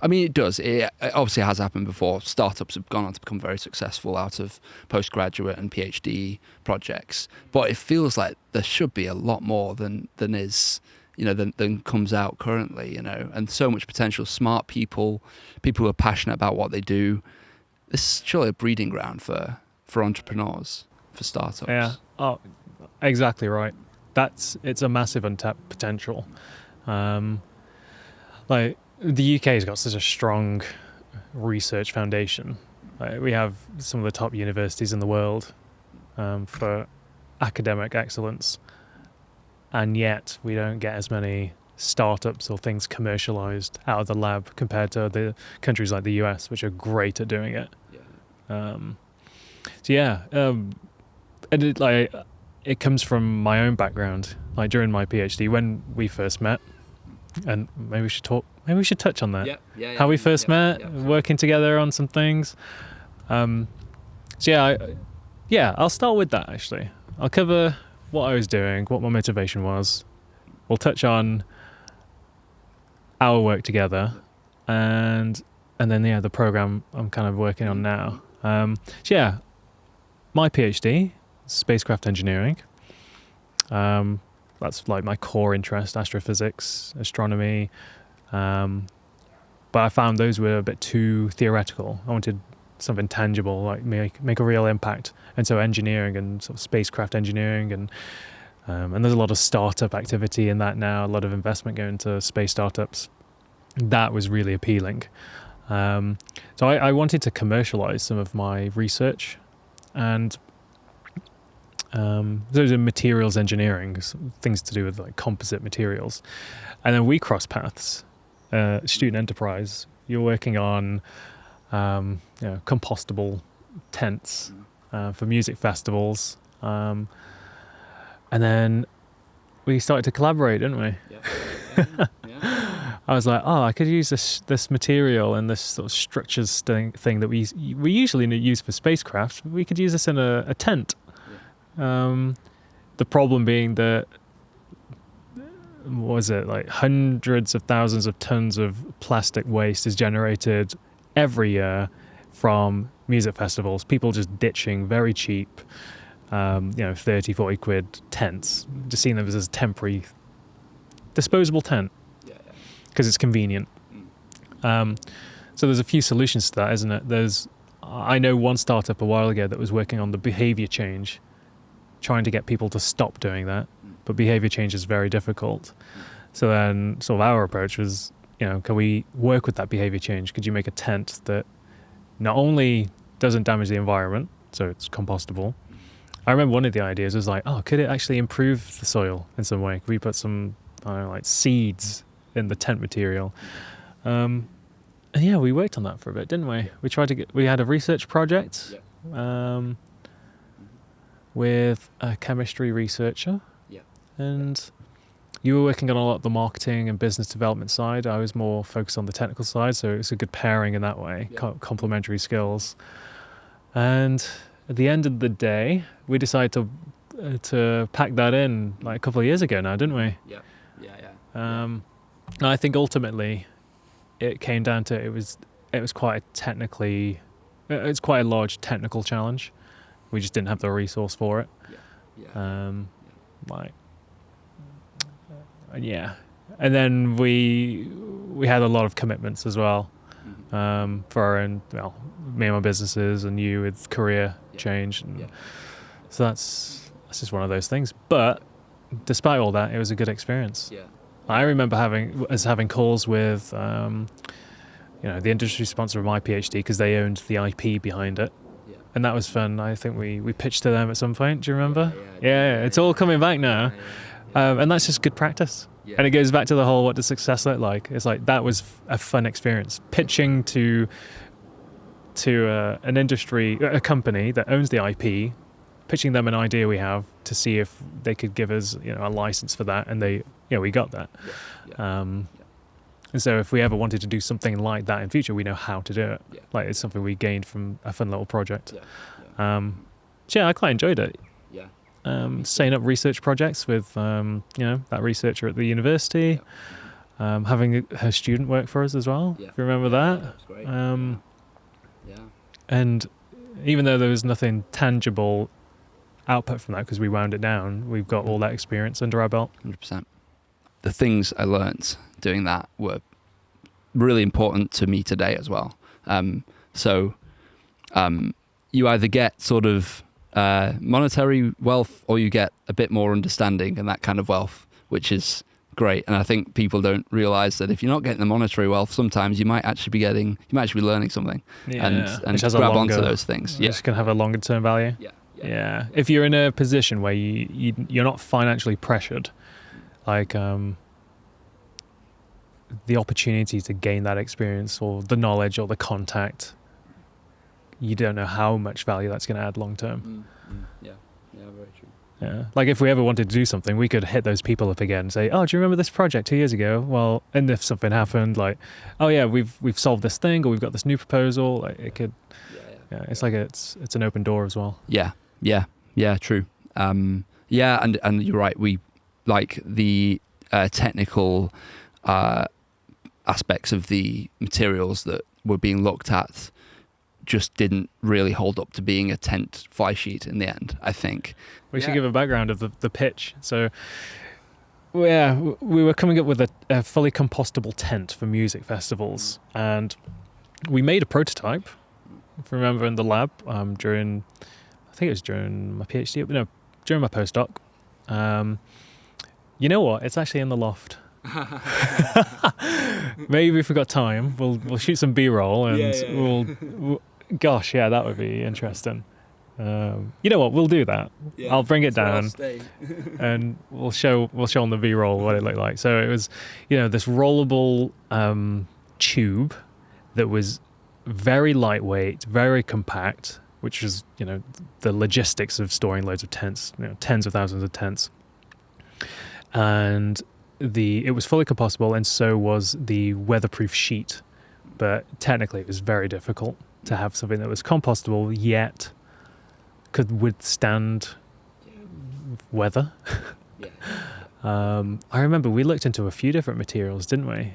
I mean, it does. It obviously has happened before. Startups have gone on to become very successful out of postgraduate and PhD projects. But it feels like there should be a lot more than is, than comes out currently, and so much potential. Smart people who are passionate about what they do. This is surely a breeding ground for entrepreneurs, for startups. Yeah. Oh, exactly right. It's a massive untapped potential. Like the UK has got such a strong research foundation. Like, we have some of the top universities in the world for academic excellence, and yet we don't get as many startups or things commercialized out of the lab compared to the countries like the US, which are great at doing it. And it comes from my own background. Like during my PhD, when we first met, and maybe we should touch on that. How we first met, working together on some things. I'll start with that actually. I'll cover what I was doing, what my motivation was. We'll touch on our work together, and then the program I'm kind of working on now. My PhD, spacecraft engineering. That's like my core interest, astrophysics, astronomy. But I found those were a bit too theoretical. I wanted something tangible, like make a real impact. And so engineering and sort of spacecraft engineering and there's a lot of startup activity in that now, a lot of investment going into space startups. That was really appealing. So I wanted to commercialize some of my research, and those are materials engineering, things to do with like composite materials. And then we cross paths. Student enterprise, you're working on compostable tents for music festivals, and then we started to collaborate, didn't we? Yeah. I was like, I could use this material and this sort of structures thing that we usually use for spacecraft. We could use this in a tent. The problem being that, like hundreds of thousands of tons of plastic waste is generated every year from music festivals. People just ditching very cheap, 30, 40 quid tents, just seeing them as a temporary disposable tent because it's convenient. So there's a few solutions to that, isn't it? I know one startup a while ago that was working on the behavior change, trying to get people to stop doing that, but behavior change is very difficult. So then sort of our approach was, can we work with that behavior change? Could you make a tent that not only doesn't damage the environment, so it's compostable? I remember one of the ideas was like, could it actually improve the soil in some way? Could we put some, like seeds in the tent material? And we worked on that for a bit, didn't we? We had a research project with a chemistry researcher, and you were working on a lot of the marketing and business development side. I was more focused on the technical side, so it's a good pairing in that way, complementary skills. And at the end of the day, we decided to pack that in like a couple of years ago now, didn't we? And I think ultimately it came down to it was quite a large technical challenge. We just didn't have the resource for it. And then we had a lot of commitments as well, for our own, me and my businesses, and you with career change. And so that's just one of those things. But despite all that, it was a good experience. I remember having calls with the industry sponsor of my PhD, because they owned the IP behind it. And that was fun. I think we pitched to them at some point. Do you remember? Yeah, it's all coming back now. And that's just good practice. And it goes back to the whole, what does success look like? It's like, that was a fun experience. Pitching to an industry, a company that owns the IP, pitching them an idea we have to see if they could give us a license for that. And we got that. And so if we ever wanted to do something like that in future, we know how to do it. Like, it's something we gained from a fun little project. I quite enjoyed it. Setting up research projects with that researcher at the university. having her student work for us as well. Yeah. If you remember that. That was great. Yeah. And even though there was nothing tangible output from that because we wound it down, we've got all that experience under our belt. 100%. The things I learnt doing that were really important to me today as well. So you either get sort of monetary wealth or you get a bit more understanding and that kind of wealth, which is great. And I think people don't realize that if you're not getting the monetary wealth, sometimes you might actually be learning something and grab onto those things. Which can have a longer term value. Yeah. If you're in a position where you're not financially pressured, like the opportunity to gain that experience or the knowledge or the contact, you don't know how much value that's going to add long term. Yeah, very true. Yeah, like if we ever wanted to do something, we could hit those people up again and say, "Oh, do you remember this project 2 years ago?" Well, and if something happened, like, "Oh yeah, we've solved this thing, or we've got this new proposal," like it could. Yeah, it's like it's an open door as well. Yeah, true. And you're right. We like the technical aspects of the materials that were being looked at just didn't really hold up to being a tent fly sheet in the end, I think. We should give a background of the pitch. So, we were coming up with a fully compostable tent for music festivals, and we made a prototype, if you remember, in the lab during my PhD, during my postdoc. You know what? It's actually in the loft. Maybe if we've got time, we'll shoot some B-roll and we'll gosh, yeah, that would be interesting. You know what? We'll do that. Yeah, I'll bring it down, and we'll show on the B-roll what it looked like. So it was, this rollable tube that was very lightweight, very compact, which was, the logistics of storing loads of tents, tens of thousands of tents, and it was fully compostable, and so was the weatherproof sheet. But technically, it was very difficult to have something that was compostable yet could withstand weather. I remember we looked into a few different materials, didn't we?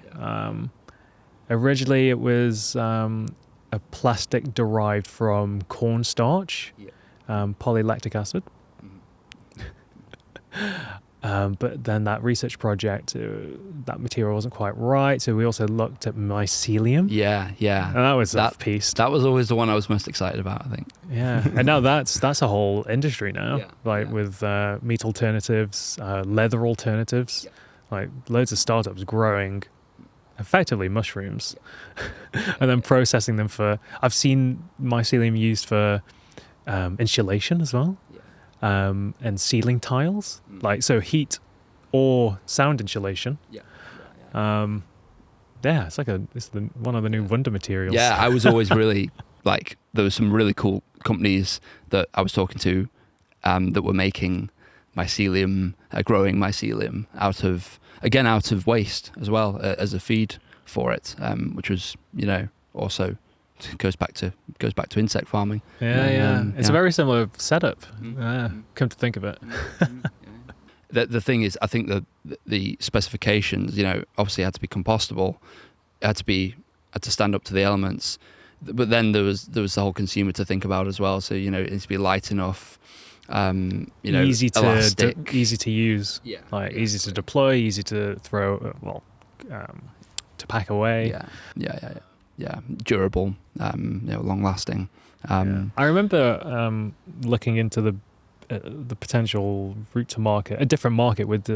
Originally, it was a plastic derived from cornstarch, polylactic acid. But then that research project, that material wasn't quite right. So we also looked at mycelium. Yeah. And that was a piece. That was always the one I was most excited about, I think. Yeah. And now that's a whole industry now, with meat alternatives, leather alternatives, like loads of startups growing effectively mushrooms and then processing them I've seen mycelium used for insulation as well. And ceiling tiles, so heat or sound insulation. It's one of the new wonder materials. Yeah, I was always really there was some really cool companies that I was talking to that were making mycelium, growing mycelium out of waste as well as a feed for it, which was also goes back to insect farming. It's a very similar setup. Come to think of it. The thing is, I think the specifications, obviously had to be compostable, had to stand up to the elements, but then there was the whole consumer to think about as well. So it needs to be light enough, easy elastic, easy to use, easy to deploy, easy to throw, to pack away. Yeah, durable, long lasting. I remember looking into the potential route to market, a different market with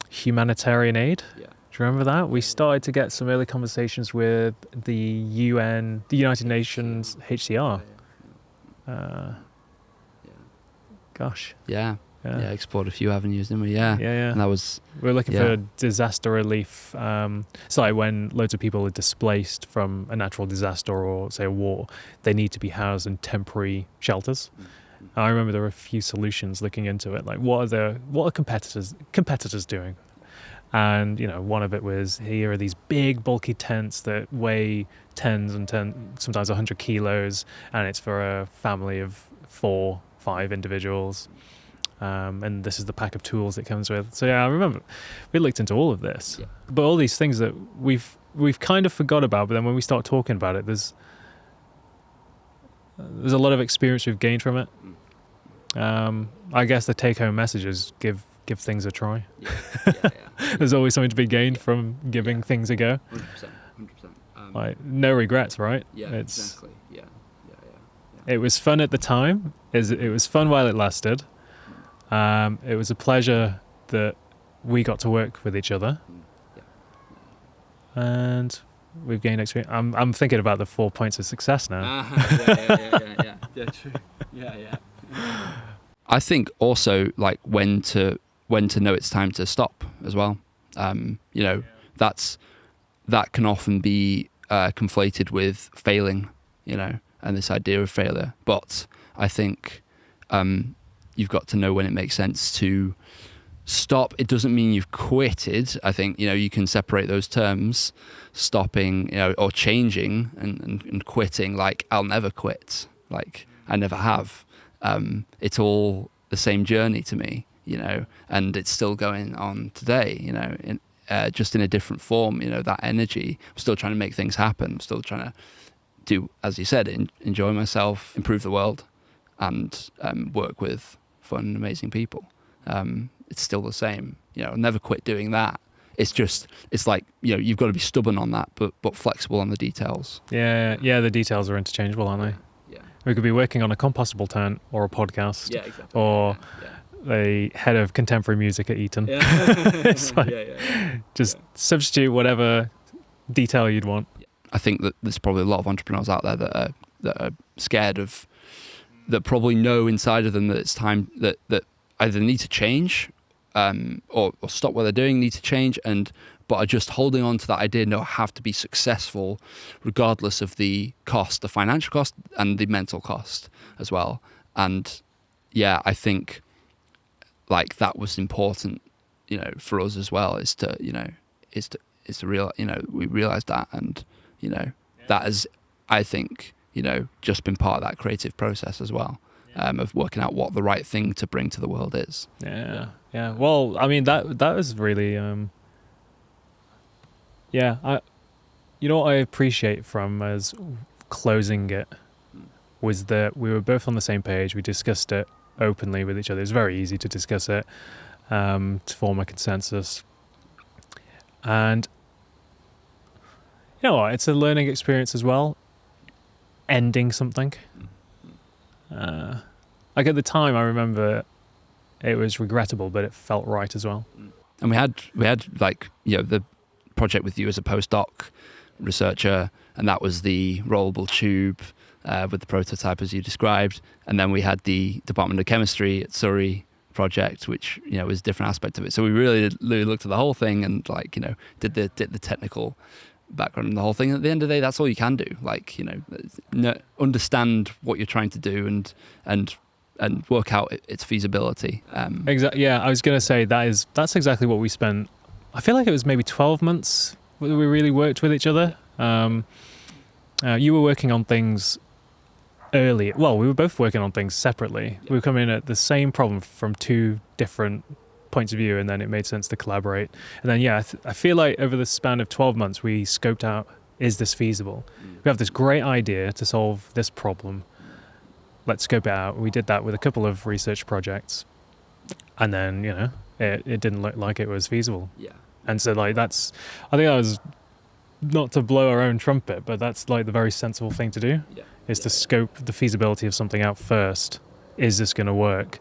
humanitarian aid. Do you remember that? We started to get some early conversations with the UN, the United Nations, HCR. Gosh. Yeah, explored a few avenues, didn't we? Yeah. And that was... We're looking for disaster relief. So like when loads of people are displaced from a natural disaster or, say, a war, they need to be housed in temporary shelters. I remember there were a few solutions looking into it, like what are competitors doing? And, one of it was, here are these big, bulky tents that weigh sometimes 100 kilos, and it's for a family of 4-5 individuals. and this is the pack of tools it comes with. So yeah, I remember we looked into all of this, but all these things that we've kind of forgot about. But then when we start talking about it, there's a lot of experience we've gained from it. I guess the take-home message is give things a try. There's always something to be gained from giving things a go. 100%. Like, no regrets, right? Exactly. It was fun at the time. It was fun while it lasted. It was a pleasure that we got to work with each other, and we've gained experience. I'm thinking about the 4 points of success now. Yeah, true. Yeah. I think also like when to know it's time to stop as well. That can often be conflated with failing, and this idea of failure. But I think you've got to know when it makes sense to stop. It doesn't mean you've quitted. I think, you can separate those terms, stopping, or changing and quitting. Like, I'll never quit. Like, I never have. It's all the same journey to me, and it's still going on today, just in a different form, that energy. I'm still trying to make things happen. I'm still trying to do, as you said, enjoy myself, improve the world, and work with fun, amazing people. It's still the same, I'll never quit doing that. It's like, you've got to be stubborn on that, but flexible on the details. Yeah, the details are interchangeable, aren't they? We could be working on a compostable tent or a podcast, exactly. or the head of contemporary music at Eton. It's like, just substitute whatever detail you'd want. I think that there's probably a lot of entrepreneurs out there that are scared of, that probably know inside of them that it's time that either need to change, or stop what they're doing, need to change, but are just holding on to that idea, no, I have to be successful regardless of the cost, the financial cost and the mental cost as well. And I think like that was important, for us as well, is to real, we realized that, and, that has, I think, just been part of that creative process as well, of working out what the right thing to bring to the world is. Yeah. Well, I mean, that was really, what I appreciate from us closing it was that we were both on the same page. We discussed it openly with each other. It was very easy to discuss it, to form a consensus. And it's a learning experience as well, ending something. Like at the time, I remember it was regrettable, but it felt right as well. And we had like, the project with you as a postdoc researcher, and that was the rollable tube with the prototype as you described. And then we had the Department of Chemistry at Surrey project, which was a different aspect of it. So we really looked at the whole thing and did the technical background and the whole thing. And at the end of the day, that's all you can do. Like understand what you're trying to do and work out its feasibility. Exactly. Yeah, I was going to say that's exactly what we spent. I feel like it was maybe 12 months that we really worked with each other. You were working on things early. Well, we were both working on things separately. We were coming at the same problem from two different points of view, and then it made sense to collaborate. And then, I feel like over the span of 12 months, we scoped out, is this feasible? We have this great idea to solve this problem. Let's scope it out. We did that with a couple of research projects. And then, it didn't look like it was feasible. Yeah. And so, I think that was, not to blow our own trumpet, but that's like the very sensible thing to do, is to scope the feasibility of something out first. Is this going to work?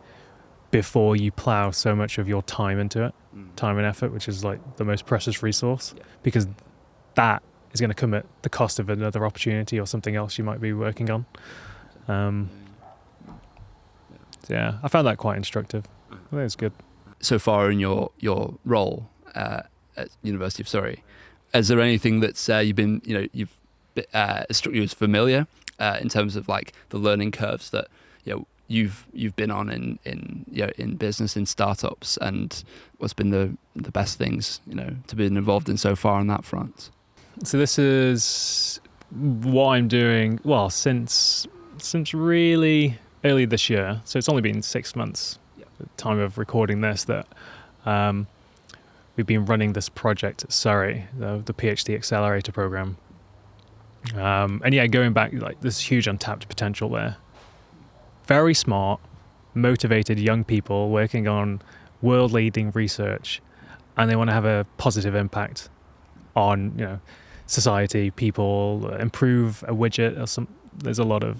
Before you plow so much of your time into it, time and effort, which is like the most precious resource, because that is going to come at the cost of another opportunity or something else you might be working on. I found that quite instructive. I think it's good. So far in your role at University of Surrey, is there anything that's you've been, you've struck you as familiar in terms of like the learning curves that you've been on in business, in startups, and what's been the best things to be involved in so far on that front? So this is what I'm doing. Well, since really early this year. So it's only been 6 months the time of recording this, that we've been running this project at Surrey, the PhD Accelerator program. And yeah, going back, like, there's huge untapped potential there. Very smart, motivated young people working on world-leading research, and they want to have a positive impact on, you know, society, people, improve a widget or some. There's a lot of,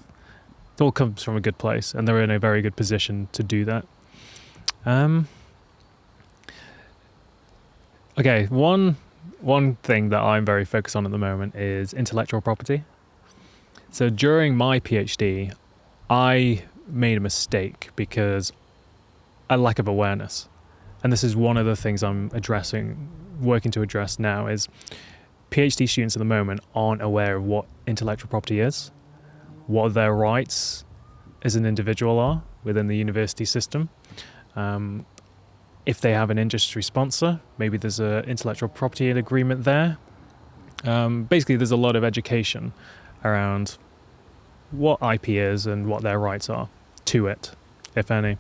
it all comes from a good place, and they're in a very good position to do that. Okay, one thing that I'm very focused on at the moment is intellectual property. So during my PhD, I made a mistake because a lack of awareness. And this is one of the things I'm working to address now, is PhD students at the moment aren't aware of what intellectual property is, what their rights as an individual are within the university system. If they have an industry sponsor, maybe there's an intellectual property agreement there. Basically, there's a lot of education around what IP is and what their rights are to it, if any.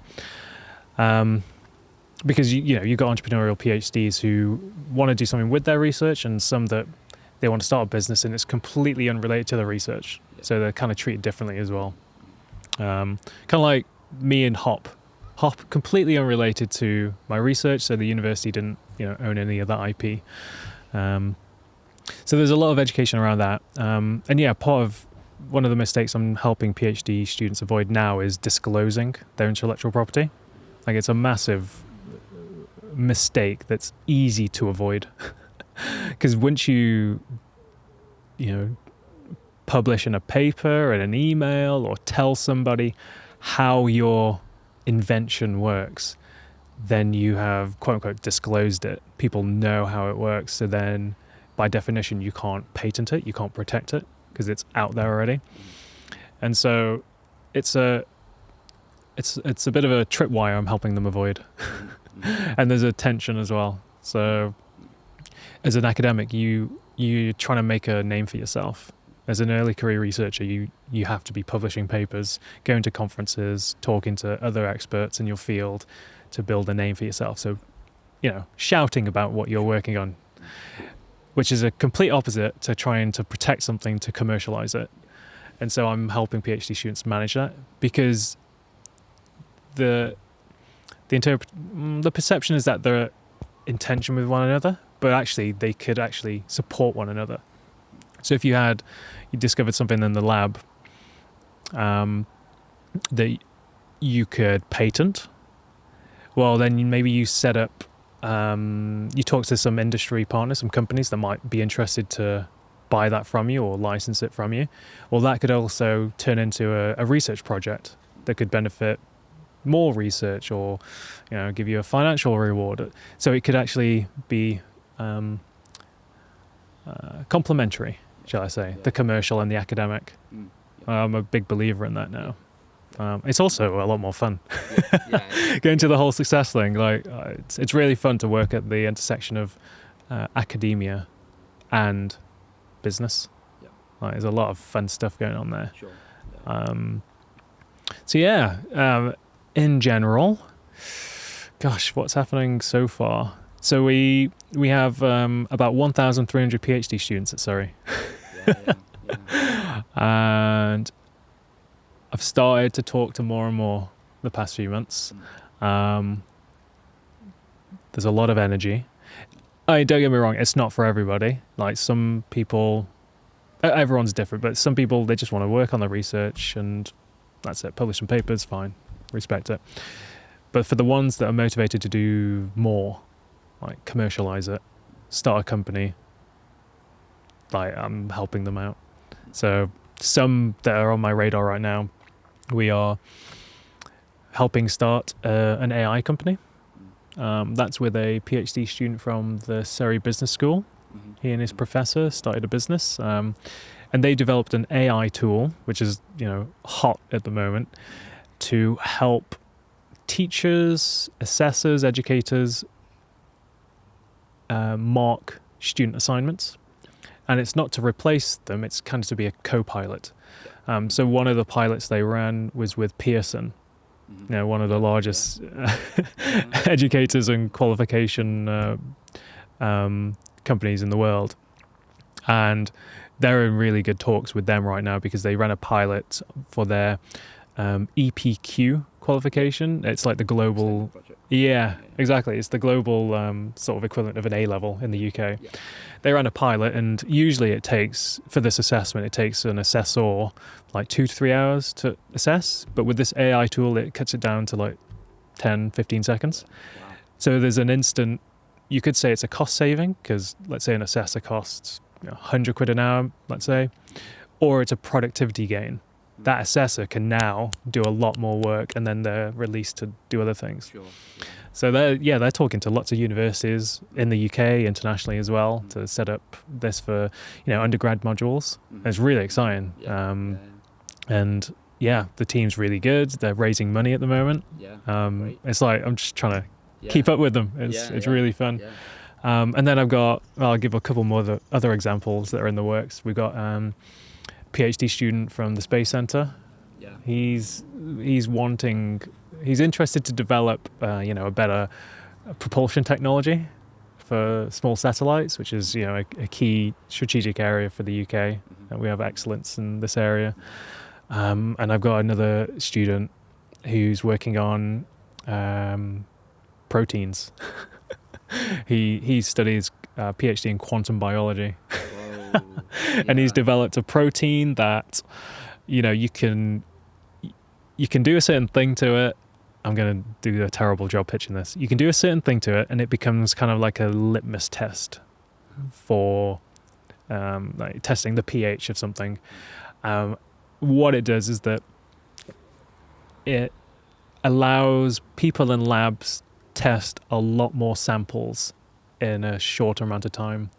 Because you've got entrepreneurial PhDs who want to do something with their research, and some that they want to start a business and it's completely unrelated to the research. So they're kind of treated differently as well. Kind of like me and Hop, completely unrelated to my research, so the university didn't, own any of that IP. So there's a lot of education around that. And yeah, part of one of the mistakes I'm helping PhD students avoid now is disclosing their intellectual property. Like, it's a massive mistake that's easy to avoid. Because once you publish in a paper, in an email, or tell somebody how your invention works, then you have, quote unquote, disclosed it. People know how it works. So then, by definition, you can't patent it, you can't protect it, because it's out there already. And so it's a bit of a tripwire I'm helping them avoid. And there's a tension as well. So as an academic, you're trying to make a name for yourself. As an early career researcher, you have to be publishing papers, going to conferences, talking to other experts in your field to build a name for yourself. So, shouting about what you're working on, which is a complete opposite to trying to protect something to commercialize it. And so I'm helping PhD students manage that, because the perception is that they're in tension with one another, but actually they could actually support one another. So if you discovered something in the lab that you could patent, well, then maybe you set up, you talk to some industry partners, some companies that might be interested to buy that from you or license it from you. Well, that could also turn into a research project that could benefit more research, or give you a financial reward. So it could actually be complementary, shall I say, the commercial and the academic. I'm a big believer in that now. It's also a lot more fun. Going to the whole success thing, it's really fun to work at the intersection of academia and business. There's a lot of fun stuff going on there. So in general, gosh, what's happening so far? So we have about 1,300 PhD students at Surrey. And I've started to talk to more and more the past few months. There's a lot of energy. Don't get me wrong, it's not for everybody. Like, some people, everyone's different, but some people, they just want to work on the research and that's it. Publish some papers, fine, respect it. But for the ones that are motivated to do more, like commercialize it, start a company, I'm helping them out. So some that are on my radar right now, we are helping start an AI company. That's with a PhD student from the Surrey Business School. He and his professor started a business, and they developed an AI tool, which is hot at the moment, to help teachers, assessors, educators mark student assignments. And it's not to replace them, it's kind of to be a co-pilot. So one of the pilots they ran was with Pearson, one of the largest educators and qualification companies in the world. And they're in really good talks with them right now because they ran a pilot for their EPQ qualification. It's like the global... Yeah, exactly. It's the global sort of equivalent of an A-level in the UK. Yeah. They ran a pilot, and usually it takes, for this assessment, it takes an assessor like 2 to 3 hours to assess. But with this AI tool, it cuts it down to like 10, 15 seconds. Wow. So there's an instant, you could say it's a cost saving, because let's say an assessor costs 100 quid an hour, let's say, or it's a productivity gain. That assessor can now do a lot more work, and then they're released to do other things. Sure. So they're talking to lots of universities in the UK, internationally as well, to set up this for undergrad modules. It's really exciting. And the team's really good. They're raising money at the moment. It's like I'm just trying to keep up with them. It's really fun. And then I'll give a couple more other examples that are in the works. We've got PhD student from the Space Center. Yeah. He's interested to develop a better propulsion technology for small satellites, which is a key strategic area for the UK. And we have excellence in this area. And I've got another student who's working on proteins. He studies PhD in quantum biology. And he's developed a protein that you can do a certain thing to it. I'm going to do a terrible job pitching this. You can do a certain thing to it, and it becomes kind of like a litmus test for like testing the pH of something. What it does is that it allows people in labs test a lot more samples in a shorter amount of time.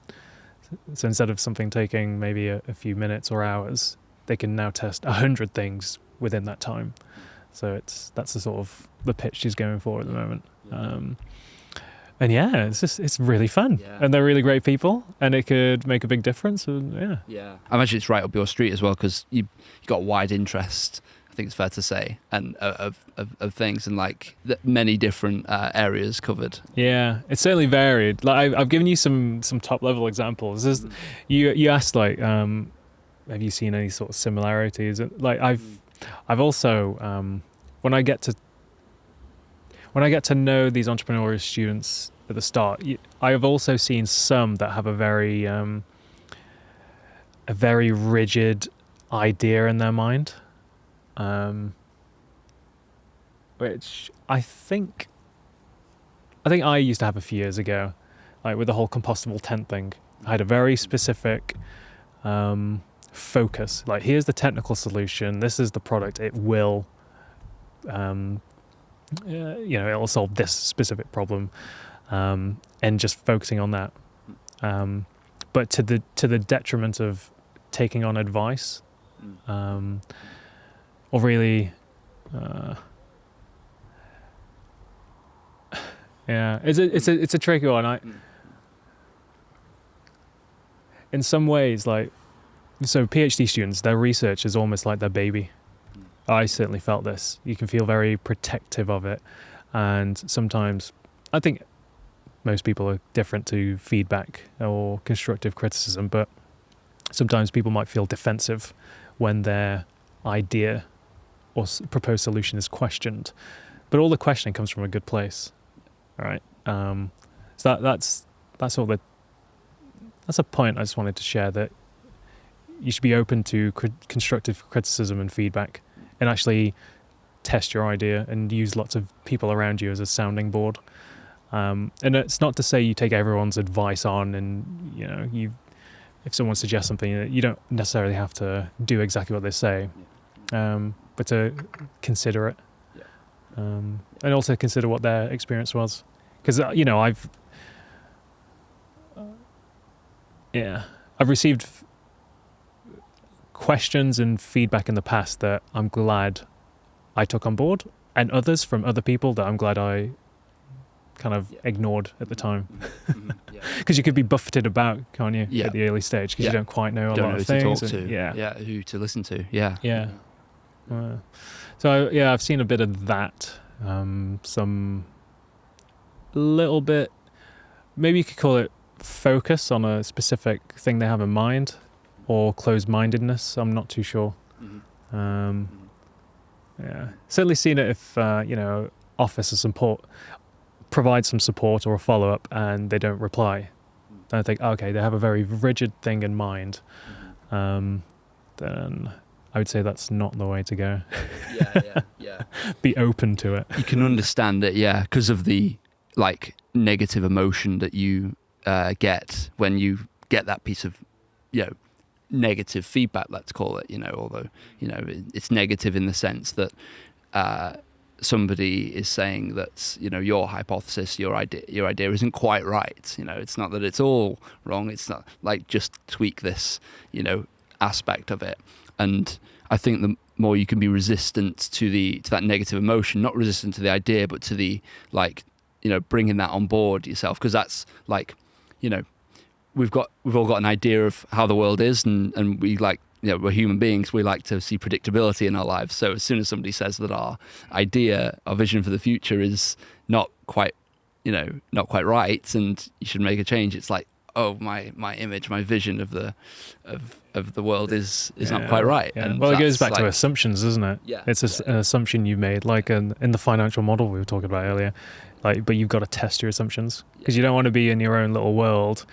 So instead of something taking maybe a few minutes or hours, they can now test 100 things within that time. So that's the sort of the pitch she's going for at the moment. And it's really fun, and they're really great people, and it could make a big difference. And I imagine it's right up your street as well, because you got a wide interest, I think it's fair to say, and of things, and like many different areas covered. Yeah, it's certainly varied. Like I've given you some top level examples. You asked like, have you seen any sort of similarities? Like I've also when I get to know these entrepreneurial students at the start, I have also seen some that have a very rigid idea in their mind. Which I think I used to have a few years ago, like with the whole compostable tent thing. I had a very specific focus. Like, here's the technical solution. This is the product. It will, it'll solve this specific problem, and just focusing on that. But to the detriment of taking on advice, or really, it's a tricky one. In some ways, like, so PhD students, their research is almost like their baby. I certainly felt this. You can feel very protective of it, and sometimes, I think most people are different to feedback or constructive criticism, but sometimes people might feel defensive when their idea or proposed solution is questioned, but all the questioning comes from a good place. All right. So that's all. That's a point I just wanted to share, that you should be open to constructive criticism and feedback, and actually test your idea and use lots of people around you as a sounding board. And it's not to say you take everyone's advice on, and if someone suggests something, you don't necessarily have to do exactly what they say, but to consider it, and also consider what their experience was. Because I've received questions and feedback in the past that I'm glad I took on board, and others from other people that I'm glad I kind of ignored at the time. Because you could be buffeted about, can't you, at the early stage, because you don't quite know a lot of things. Who to talk to, who to listen to. So yeah, I've seen a bit of that. Some little bit, maybe you could call it focus on a specific thing they have in mind, or closed-mindedness. I'm not too sure. Yeah, certainly seen it if office or support provide some support or a follow-up and they don't reply. Then I think, okay, they have a very rigid thing in mind. Then I would say that's not the way to go. Yeah. Be open to it. You can understand it, yeah, because of the negative emotion that you get when you get that piece of, negative feedback, let's call it, although, it's negative in the sense that somebody is saying that, your hypothesis, your idea isn't quite right. It's not that it's all wrong. It's not like just tweak this, aspect of it. And I think the more you can be resistant to that negative emotion, not resistant to the idea, but to the bringing that on board yourself, because that's we've all got an idea of how the world is, and we we're human beings. We like to see predictability in our lives. So as soon as somebody says that our idea, our vision for the future is not quite right, and you should make a change, it's like, oh, my image, my vision of the world is not quite right. Yeah. And well, it goes back to assumptions, doesn't it? Yeah. It's an assumption you made, like in the financial model we were talking about earlier. But you've got to test your assumptions, because you don't want to be in your own little world,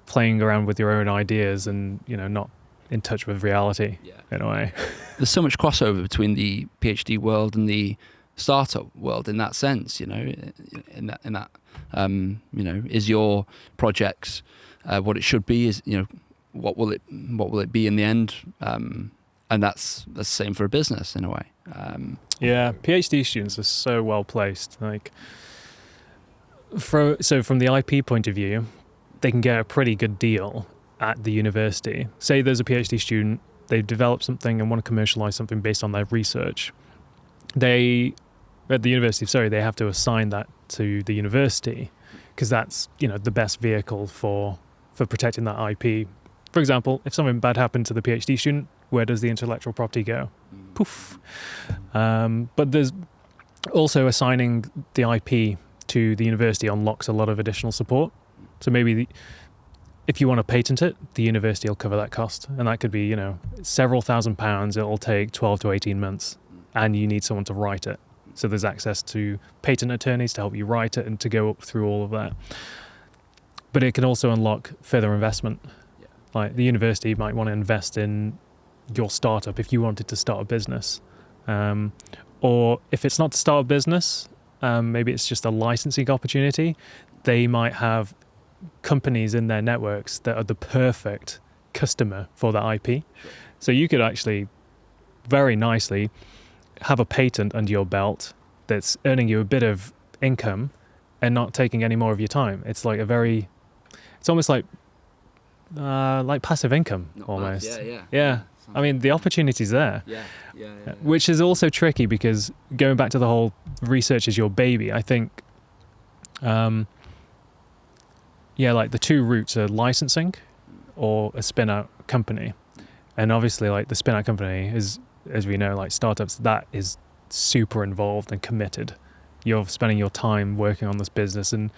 playing around with your own ideas and not in touch with reality in a way. There's so much crossover between the PhD world and the startup world in that sense. In that is your project what it should be? Is what will it be in the end? And that's the same for a business in a way. PhD students are so well placed. From the IP point of view, they can get a pretty good deal at the university. Say there's a PhD student, they've developed something and want to commercialize something based on their research. At the University of Surrey, they have to assign that to the university, because that's the best vehicle for protecting that IP. For example, if something bad happened to the PhD student, where does the intellectual property go? Poof. But there's also assigning the IP to the university unlocks a lot of additional support. So maybe if you want to patent it, the university will cover that cost. And that could be, several £1,000s. It'll take 12 to 18 months. And you need someone to write it. So there's access to patent attorneys to help you write it and to go up through all of that. But it can also unlock further investment. Like the university might want to invest in your startup if you wanted to start a business. Or if it's not to start a business, maybe it's just a licensing opportunity. They might have companies in their networks that are the perfect customer for that IP. Sure. So you could actually very nicely have a patent under your belt that's earning you a bit of income and not taking any more of your time. It's almost like passive income. Not almost. Bad. Yeah. I mean, the opportunity's there. Yeah. Which is also tricky, because going back to the whole research is your baby, I think, the two routes are licensing or a spin-out company. And obviously, the spin-out company is, as we know, startups, that is super involved and committed. You're spending your time working on this business and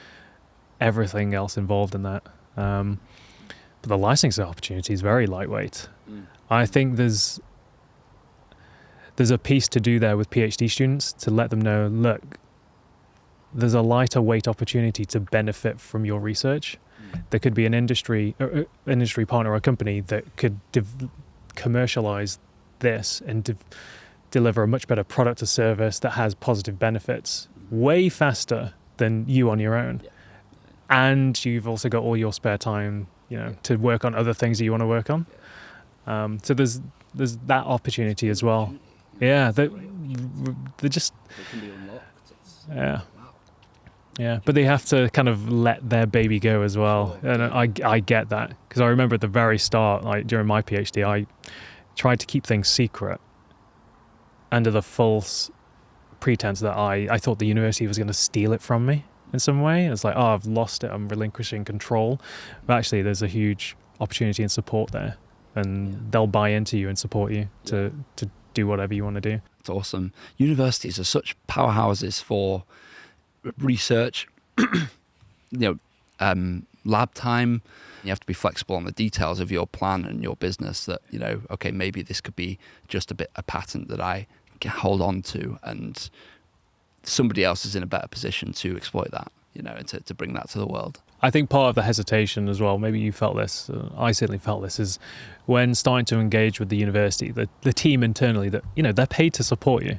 everything else involved in that. But the licensing opportunity is very lightweight. I think there's a piece to do there with PhD students to let them know, look, there's a lighter weight opportunity to benefit from your research. There could be an industry partner or a company that could commercialize this and deliver a much better product or service that has positive benefits way faster than you on your own. And you've also got all your spare time, to work on other things that you want to work on. So there's that opportunity as well. Yeah, they're just. It can be unlocked. Yeah. Yeah, but they have to kind of let their baby go as well. Sure. And I get that, because I remember at the very start, during my PhD, I tried to keep things secret under the false pretense that I thought the university was going to steal it from me in some way. It's like, I've lost it, I'm relinquishing control. But actually, there's a huge opportunity and support there, and they'll buy into you and support you to do whatever you want to do. It's awesome. Universities are such powerhouses for research, lab time. You have to be flexible on the details of your plan and your business that, okay, maybe this could be just a patent that I can hold on to, and somebody else is in a better position to exploit that, and to bring that to the world. I think part of the hesitation as well, maybe you felt this, I certainly felt this, is when starting to engage with the university, the team internally that, they're paid to support you.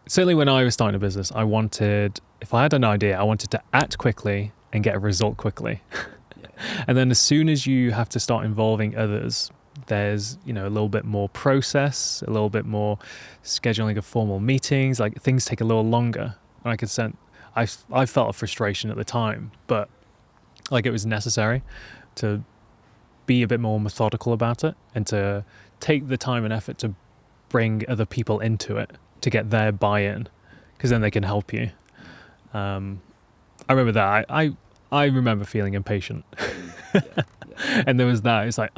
Certainly when I was starting a business, if I had an idea, I wanted to act quickly and get a result quickly. And then as soon as you have to start involving others, there's, a little bit more process, a little bit more scheduling of formal meetings, like things take a little longer. And I felt a frustration at the time, but like it was necessary to be a bit more methodical about it and to take the time and effort to bring other people into it to get their buy-in, because then they can help you. I remember that. I remember feeling impatient. And there was that. It's like,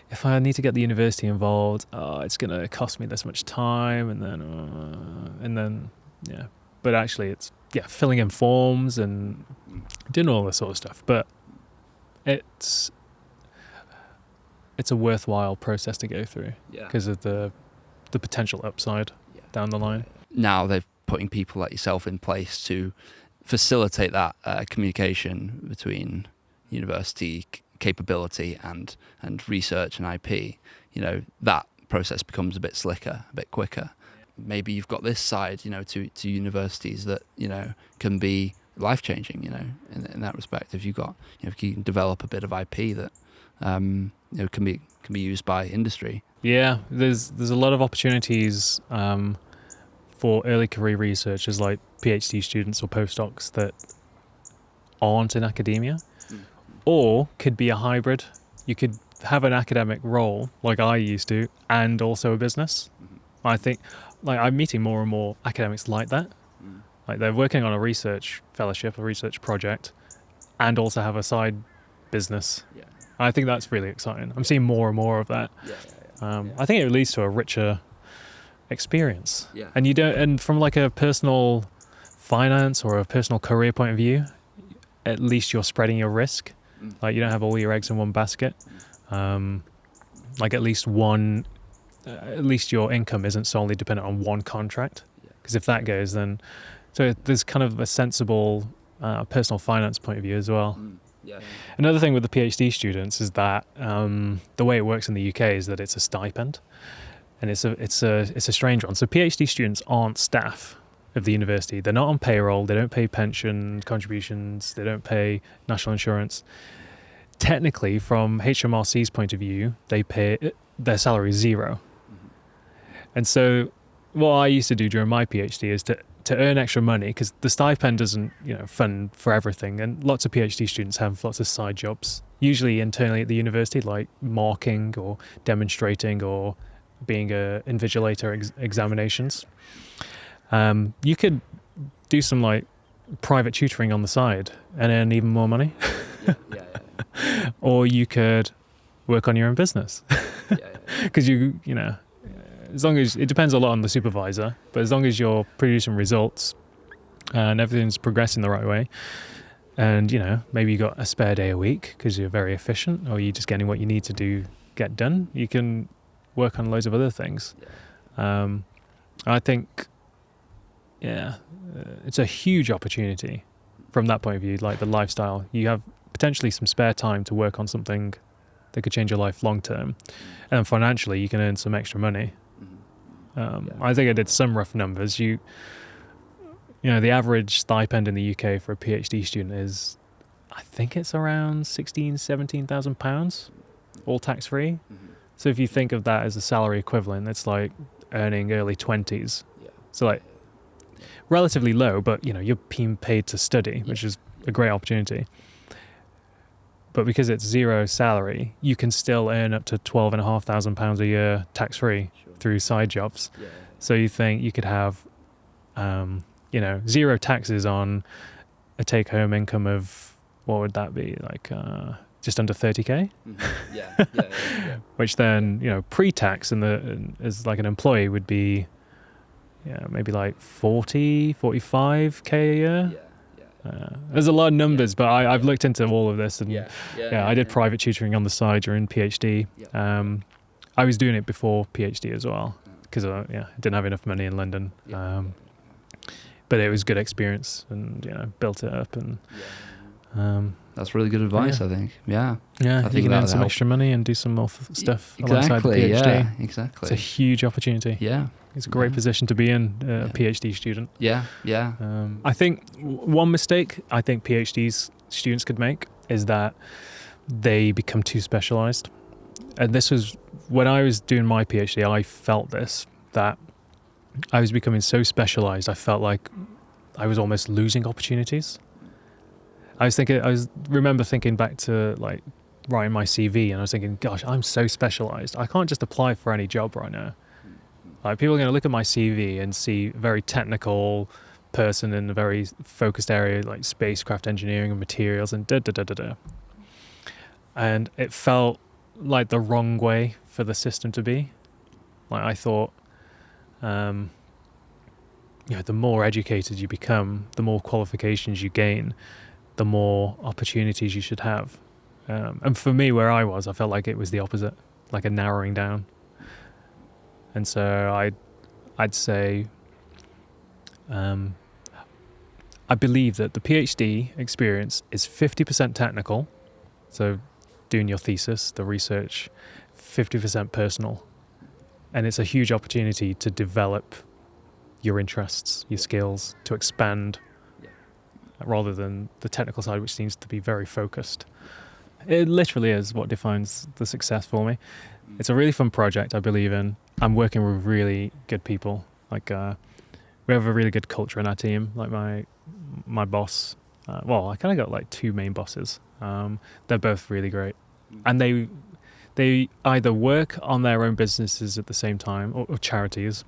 if I need to get the university involved, it's going to cost me this much time, and then, But actually, it's filling in forms and doing all this sort of stuff. But it's a worthwhile process to go through because of the potential upside down the line. Now they're putting people like yourself in place to facilitate that communication between university capability and research and IP. That process becomes a bit slicker, a bit quicker. Maybe you've got this side, to universities that, can be life-changing, in that respect. If you can develop a bit of IP that, can be used by industry. Yeah, there's a lot of opportunities for early career researchers like PhD students or postdocs that aren't in academia, or could be a hybrid. You could have an academic role like I used to, and also a business. I think, I'm meeting more and more academics like that. Like they're working on a research fellowship, a research project, and also have a side business. I think that's really exciting. I'm seeing more and more of that. I think it leads to a richer experience. And from like a personal finance or a personal career point of view, at least you're spreading your risk. Like you don't have all your eggs in one basket. Like at least your income isn't solely dependent on one contract. Because if that goes, then so there's kind of a sensible personal finance point of view as well. Another thing with the PhD students is that the way it works in the UK is that it's a stipend, and it's a strange one. So PhD students aren't staff of the university. They're not on payroll. They don't pay pension contributions. They don't pay national insurance. Technically, from HMRC's point of view, they pay their salary zero. And so what I used to do during my PhD is to earn extra money, because the stipend doesn't fund for everything, and lots of PhD students have lots of side jobs, usually internally at the university, like marking or demonstrating or being a invigilator examinations. You could do some like private tutoring on the side and earn even more money. Or you could work on your own business, because as long as it depends a lot on the supervisor, but as long as you're producing results and everything's progressing the right way, and maybe you got a spare day a week because you're very efficient, or you're just getting what you need to get done, you can work on loads of other things. I think it's a huge opportunity from that point of view. Like the lifestyle, you have potentially some spare time to work on something that could change your life long term, and financially you can earn some extra money. I think I did some rough numbers. The average stipend in the UK for a PhD student is, I think it's around £17,000, all tax free. So if you think of that as a salary equivalent, it's like earning early 20s. So like relatively low, but you're being paid to study, which is a great opportunity. But because it's zero salary, you can still earn up to £12,500 a year tax free through side jobs. So you think you could have, zero taxes on a take home income of, what would that be? Like just under 30k, which then, pre-tax as like an employee would be, maybe like 45k a year. There's a lot of numbers, but I've looked into all of this, and I did private tutoring on the side during PhD. I was doing it before PhD as well, because I didn't have enough money in London. But it was good experience, and built it up, and that's really good advice. I think. I think you can earn some extra money and do some more stuff alongside the PhD. Exactly. It's a huge opportunity. It's a great position to be in, a PhD student. I think one mistake I think PhD students could make is that they become too specialised. And this was, when I was doing my PhD, I felt this, that I was becoming so specialised, I felt like I was almost losing opportunities. I remember thinking back to like writing my CV, and I was thinking, gosh, I'm so specialised. I can't just apply for any job right now. Like, people are going to look at my CV and see a very technical person in a very focused area like spacecraft engineering and materials and da-da-da-da-da. And it felt like the wrong way for the system to be. Like, I thought, the more educated you become, the more qualifications you gain, the more opportunities you should have. And for me, where I was, I felt like it was the opposite, like a narrowing down. And so I'd say, I believe that the PhD experience is 50% technical, so doing your thesis, the research, 50% personal. And it's a huge opportunity to develop your interests, your skills, to expand, rather than the technical side, which seems to be very focused. It literally is what defines the success for me. It's a really fun project I believe in. I'm working with really good people. Like, we have a really good culture in our team. Like my boss, I kind of got like two main bosses. They're both really great. And they either work on their own businesses at the same time, or charities,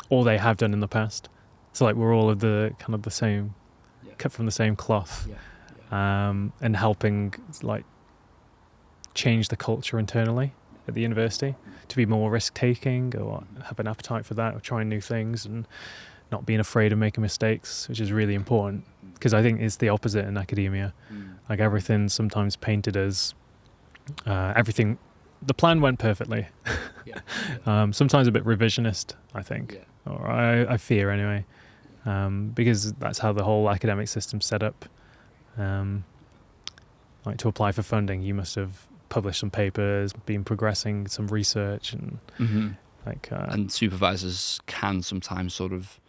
or they have done in the past. So like, we're all of the kind of the same, cut from the same cloth, and helping like change the culture internally at the university to be more risk-taking, or have an appetite for that, or trying new things, and not being afraid of making mistakes, which is really important, because I think it's the opposite in academia. Like, everything's sometimes painted as everything, the plan went perfectly. Sometimes a bit revisionist, I think, or I fear anyway, because that's how the whole academic system's set up. Like, to apply for funding, you must have published some papers, been progressing some research, and and supervisors can sometimes sort of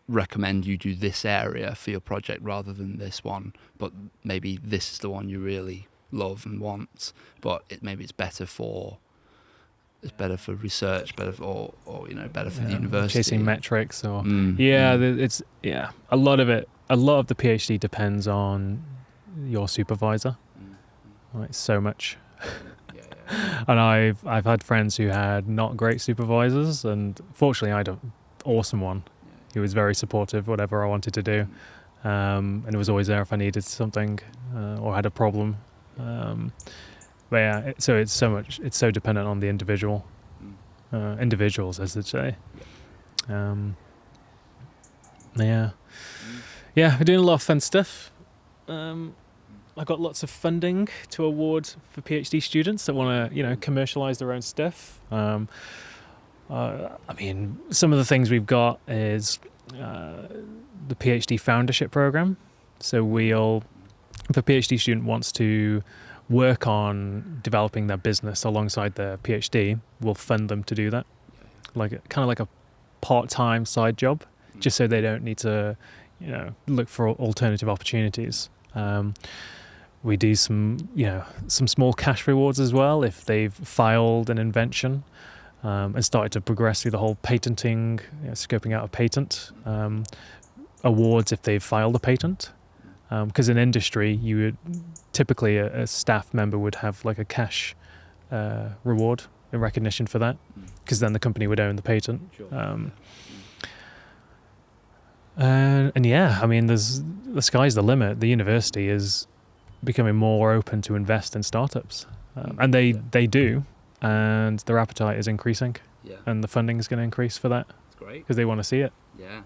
recommend you do this area for your project rather than this one, but maybe this is the one you really love and want, but maybe it's better for research, better for the university. Chasing metrics, or a lot of the PhD depends on your supervisor. Like, so much. And I've had friends who had not great supervisors, and fortunately I had an awesome one. He was very supportive, whatever I wanted to do, and he was always there if I needed something or had a problem. So it's so dependent on the individuals, as they say. We're doing a lot of fun stuff. I got lots of funding to award for PhD students that want to, commercialize their own stuff. Some of the things we've got is the PhD foundership program. So if a PhD student wants to work on developing their business alongside their PhD, we'll fund them to do that. Kind of like a part-time side job, just so they don't need to, look for alternative opportunities. We do some small cash rewards as well if they've filed an invention and started to progress through the whole patenting, scoping out a patent. Awards if they've filed a patent. Because in industry, you would typically a staff member would have like a cash reward in recognition for that, because then the company would own the patent. There's the sky's the limit. The university is becoming more open to invest in startups, and they do, and their appetite is increasing, and the funding is going to increase for that. That's great because they want to see it. Yeah.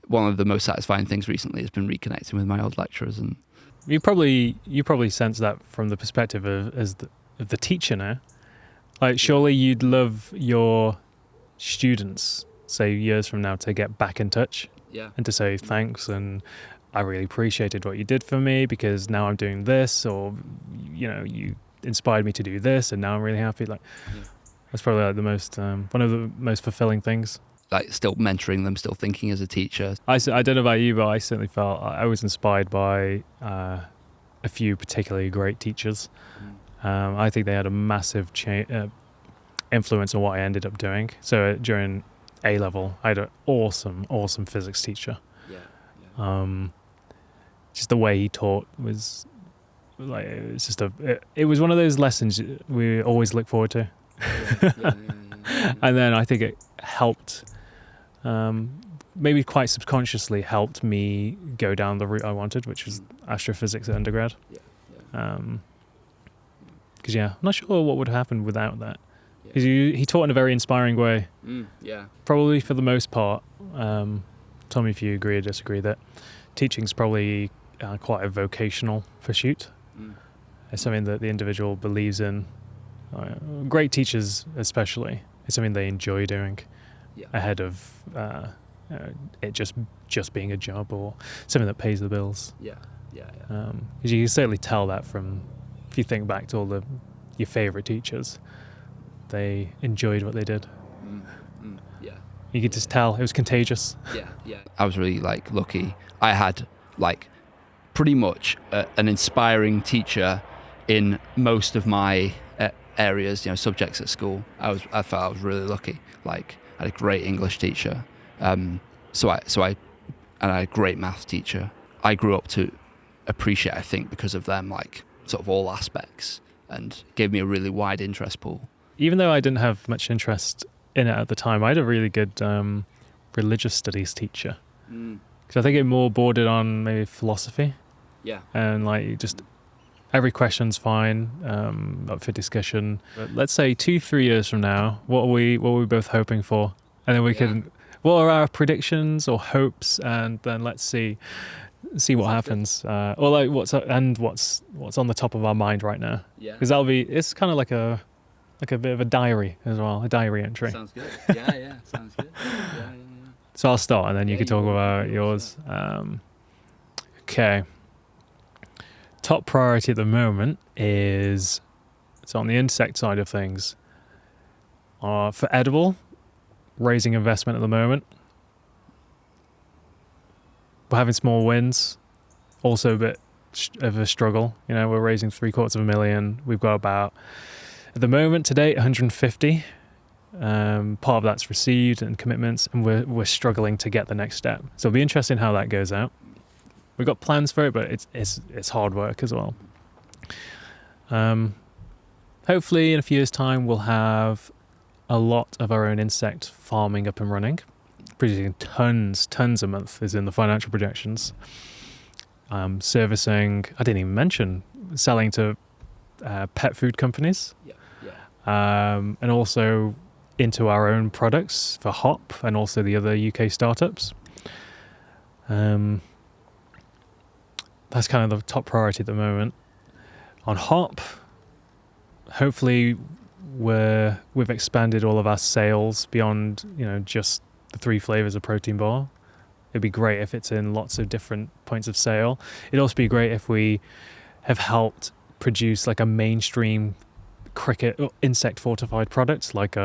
One of the most satisfying things recently has been reconnecting with my old lecturers, and you probably sense that from the perspective of the teacher now. Like, surely you'd love your students, say years from now, to get back in touch and to say thanks, and I really appreciated what you did for me because now I'm doing this, or you inspired me to do this, and now I'm really happy. Like, that's probably like the most one of the most fulfilling things. Like, still mentoring them, still thinking as a teacher. I don't know about you, but I certainly felt I was inspired by a few particularly great teachers. I think they had a massive influence on what I ended up doing. So during A level, I had an awesome physics teacher. Just the way he taught was like, it was one of those lessons we always look forward to. And then I think it helped, maybe quite subconsciously helped me go down the route I wanted, which was astrophysics at undergrad. Because I'm not sure what would happen without that. Because he taught in a very inspiring way. Probably for the most part, tell me if you agree or disagree, that teaching's probably quite a vocational pursuit. It's something that the individual believes in. Great teachers especially, it's something they enjoy doing ahead of it just being a job or something that pays the bills. Because you can certainly tell that from, if you think back to all your favourite teachers, they enjoyed what they did. You could just tell it was contagious. I was really lucky. I had pretty much an inspiring teacher in most of my areas, subjects at school. I felt I was really lucky. I had a great English teacher, and I had a great maths teacher. I grew up to appreciate, I think, because of them, sort of all aspects, and gave me a really wide interest pool. Even though I didn't have much interest in it at the time, I had a really good religious studies teacher. Because I think it more bordered on maybe philosophy. And just every question's fine, up for discussion. But let's say 2-3 years from now, what are we both hoping for? And then we can, what are our predictions or hopes? And then let's see what happens. Or what's on the top of our mind right now. Because it's kind of like a bit of a diary as well, a diary entry. Sounds good. Sounds good. So I'll start, and then you can talk about yours. Okay. Top priority at the moment is, it's on the insect side of things. For edibl, raising investment at the moment. We're having small wins, also a bit of a struggle. We're raising $750,000. We've got about, at the moment, to date, 150. Part of that's received and commitments, and we're struggling to get the next step. So it'll be interesting how that goes out. We've got plans for it, but it's hard work as well. Hopefully in a few years' time we'll have a lot of our own insect farming up and running. Producing tons a month is in the financial projections. Servicing, I didn't even mention, selling to pet food companies. And also into our own products for hop and also the other UK startups. That's kind of the top priority at the moment. On hop, hopefully we've expanded all of our sales beyond just the 3 flavors of protein bar. It'd be great if it's in lots of different points of sale. It'd also be great if we have helped produce a mainstream cricket insect fortified products like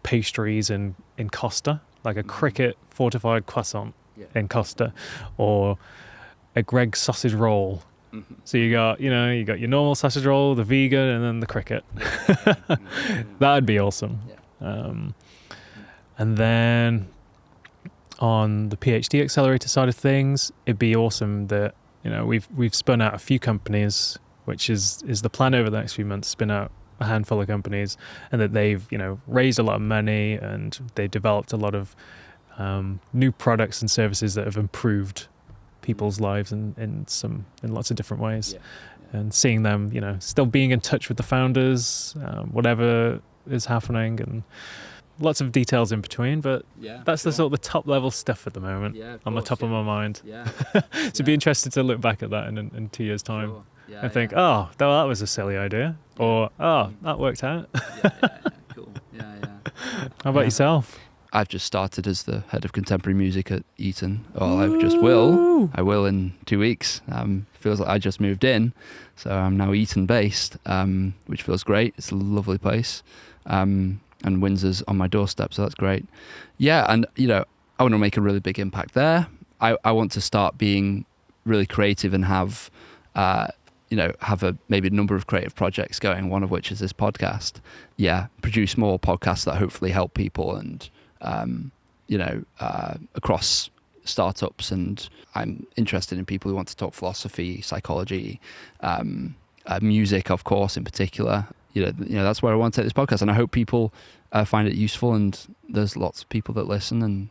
pastries in Costa, like a cricket fortified croissant in Costa, or a Greggs sausage roll. So you got your normal sausage roll, the vegan, and then the cricket. That'd be awesome. And then on the PhD Accelerator side of things, it'd be awesome that we've spun out a few companies, which is the plan over the next few months, spin out a handful of companies, and that they've raised a lot of money and they've developed a lot of new products and services that have improved people's lives in lots of different ways, and seeing them, still being in touch with the founders, whatever is happening, and lots of details in between, but that's the sort of the top level stuff at the moment on the top of my mind. So be interested to look back at that in 2 years' time and think, oh, that was a silly idea, or that worked out. Cool. How about yourself? I've just started as the head of contemporary music at Eton. Well, I will in 2 weeks. Feels like I just moved in, so I'm now Eton based, which feels great. It's a lovely place. And Windsor's on my doorstep, so that's great. Yeah, and I want to make a really big impact there. I want to start being really creative and have maybe a number of creative projects going, one of which is this podcast. Yeah, produce more podcasts that hopefully help people and across startups, and I'm interested in people who want to talk philosophy, psychology, music, of course, in particular. That's where I want to take this podcast, and I hope people find it useful, and there's lots of people that listen, and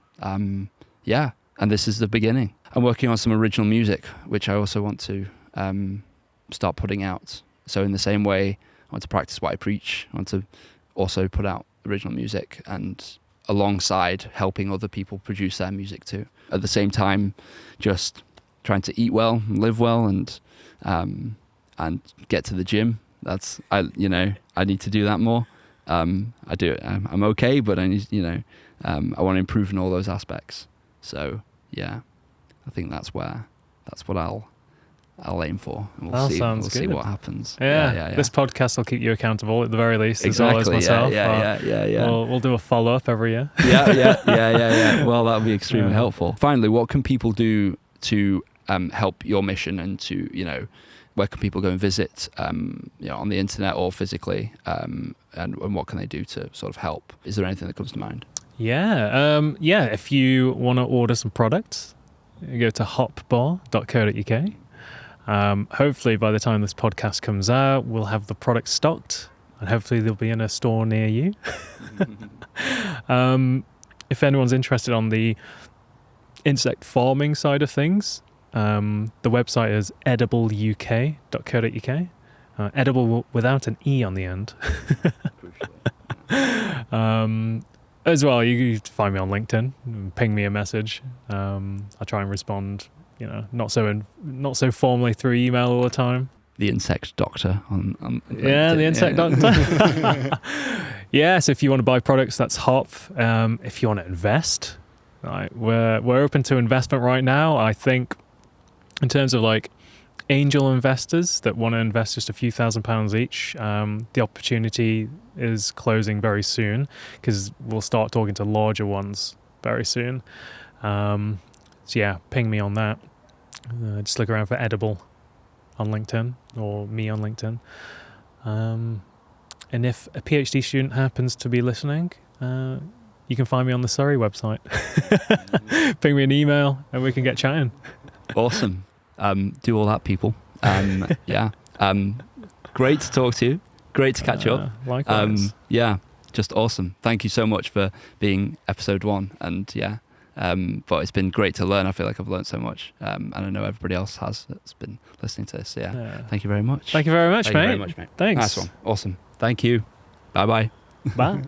and this is the beginning. I'm working on some original music, which I also want to start putting out. So in the same way, I want to practice what I preach. I want to also put out original music, and alongside helping other people produce their music too. At the same time, just trying to eat well, and live well, and get to the gym. I need to do that more. I do it. I'm okay, but I need, I want to improve in all those aspects. So I think that's what I'll aim for, and we'll see what happens. Yeah. This podcast will keep you accountable at the very least, exactly, as well as myself. Yeah. We'll do a follow-up every year. Yeah. Well, that would be extremely helpful. Finally, what can people do to help your mission, and to, where can people go and visit, on the internet or physically, and what can they do to sort of help? Is there anything that comes to mind? If you want to order some products, you go to hopbar.co.uk. Hopefully by the time this podcast comes out, we'll have the product stocked, and hopefully they'll be in a store near you. If anyone's interested on the insect farming side of things, the website is edibl.uk.co.uk. Edible without an E on the end. As well, you can find me on LinkedIn, ping me a message. I'll try and respond, not so formally through email all the time. The insect doctor on LinkedIn. The insect doctor. So if you want to buy products, that's Hop. If you want to invest, right, we're open to investment right now. I think in terms of like angel investors that want to invest just a few £1,000s each, the opportunity is closing very soon, because we'll start talking to larger ones very soon. Ping me on that. Just look around for Edible on LinkedIn, or me on LinkedIn. And if a PhD student happens to be listening, you can find me on the Surrey website. Ping me an email and we can get chatting. Awesome. Do all that, people. Great to talk to you. Great to catch up. Likewise. Just awesome. Thank you so much for being episode 1. And but it's been great to learn. I feel like I've learned so much. And I know everybody else has that's been listening to this. Thank you very much. Thank you very much, mate. Thank you very much, mate. Thanks. Nice one. Awesome. Thank you. Bye-bye. Bye.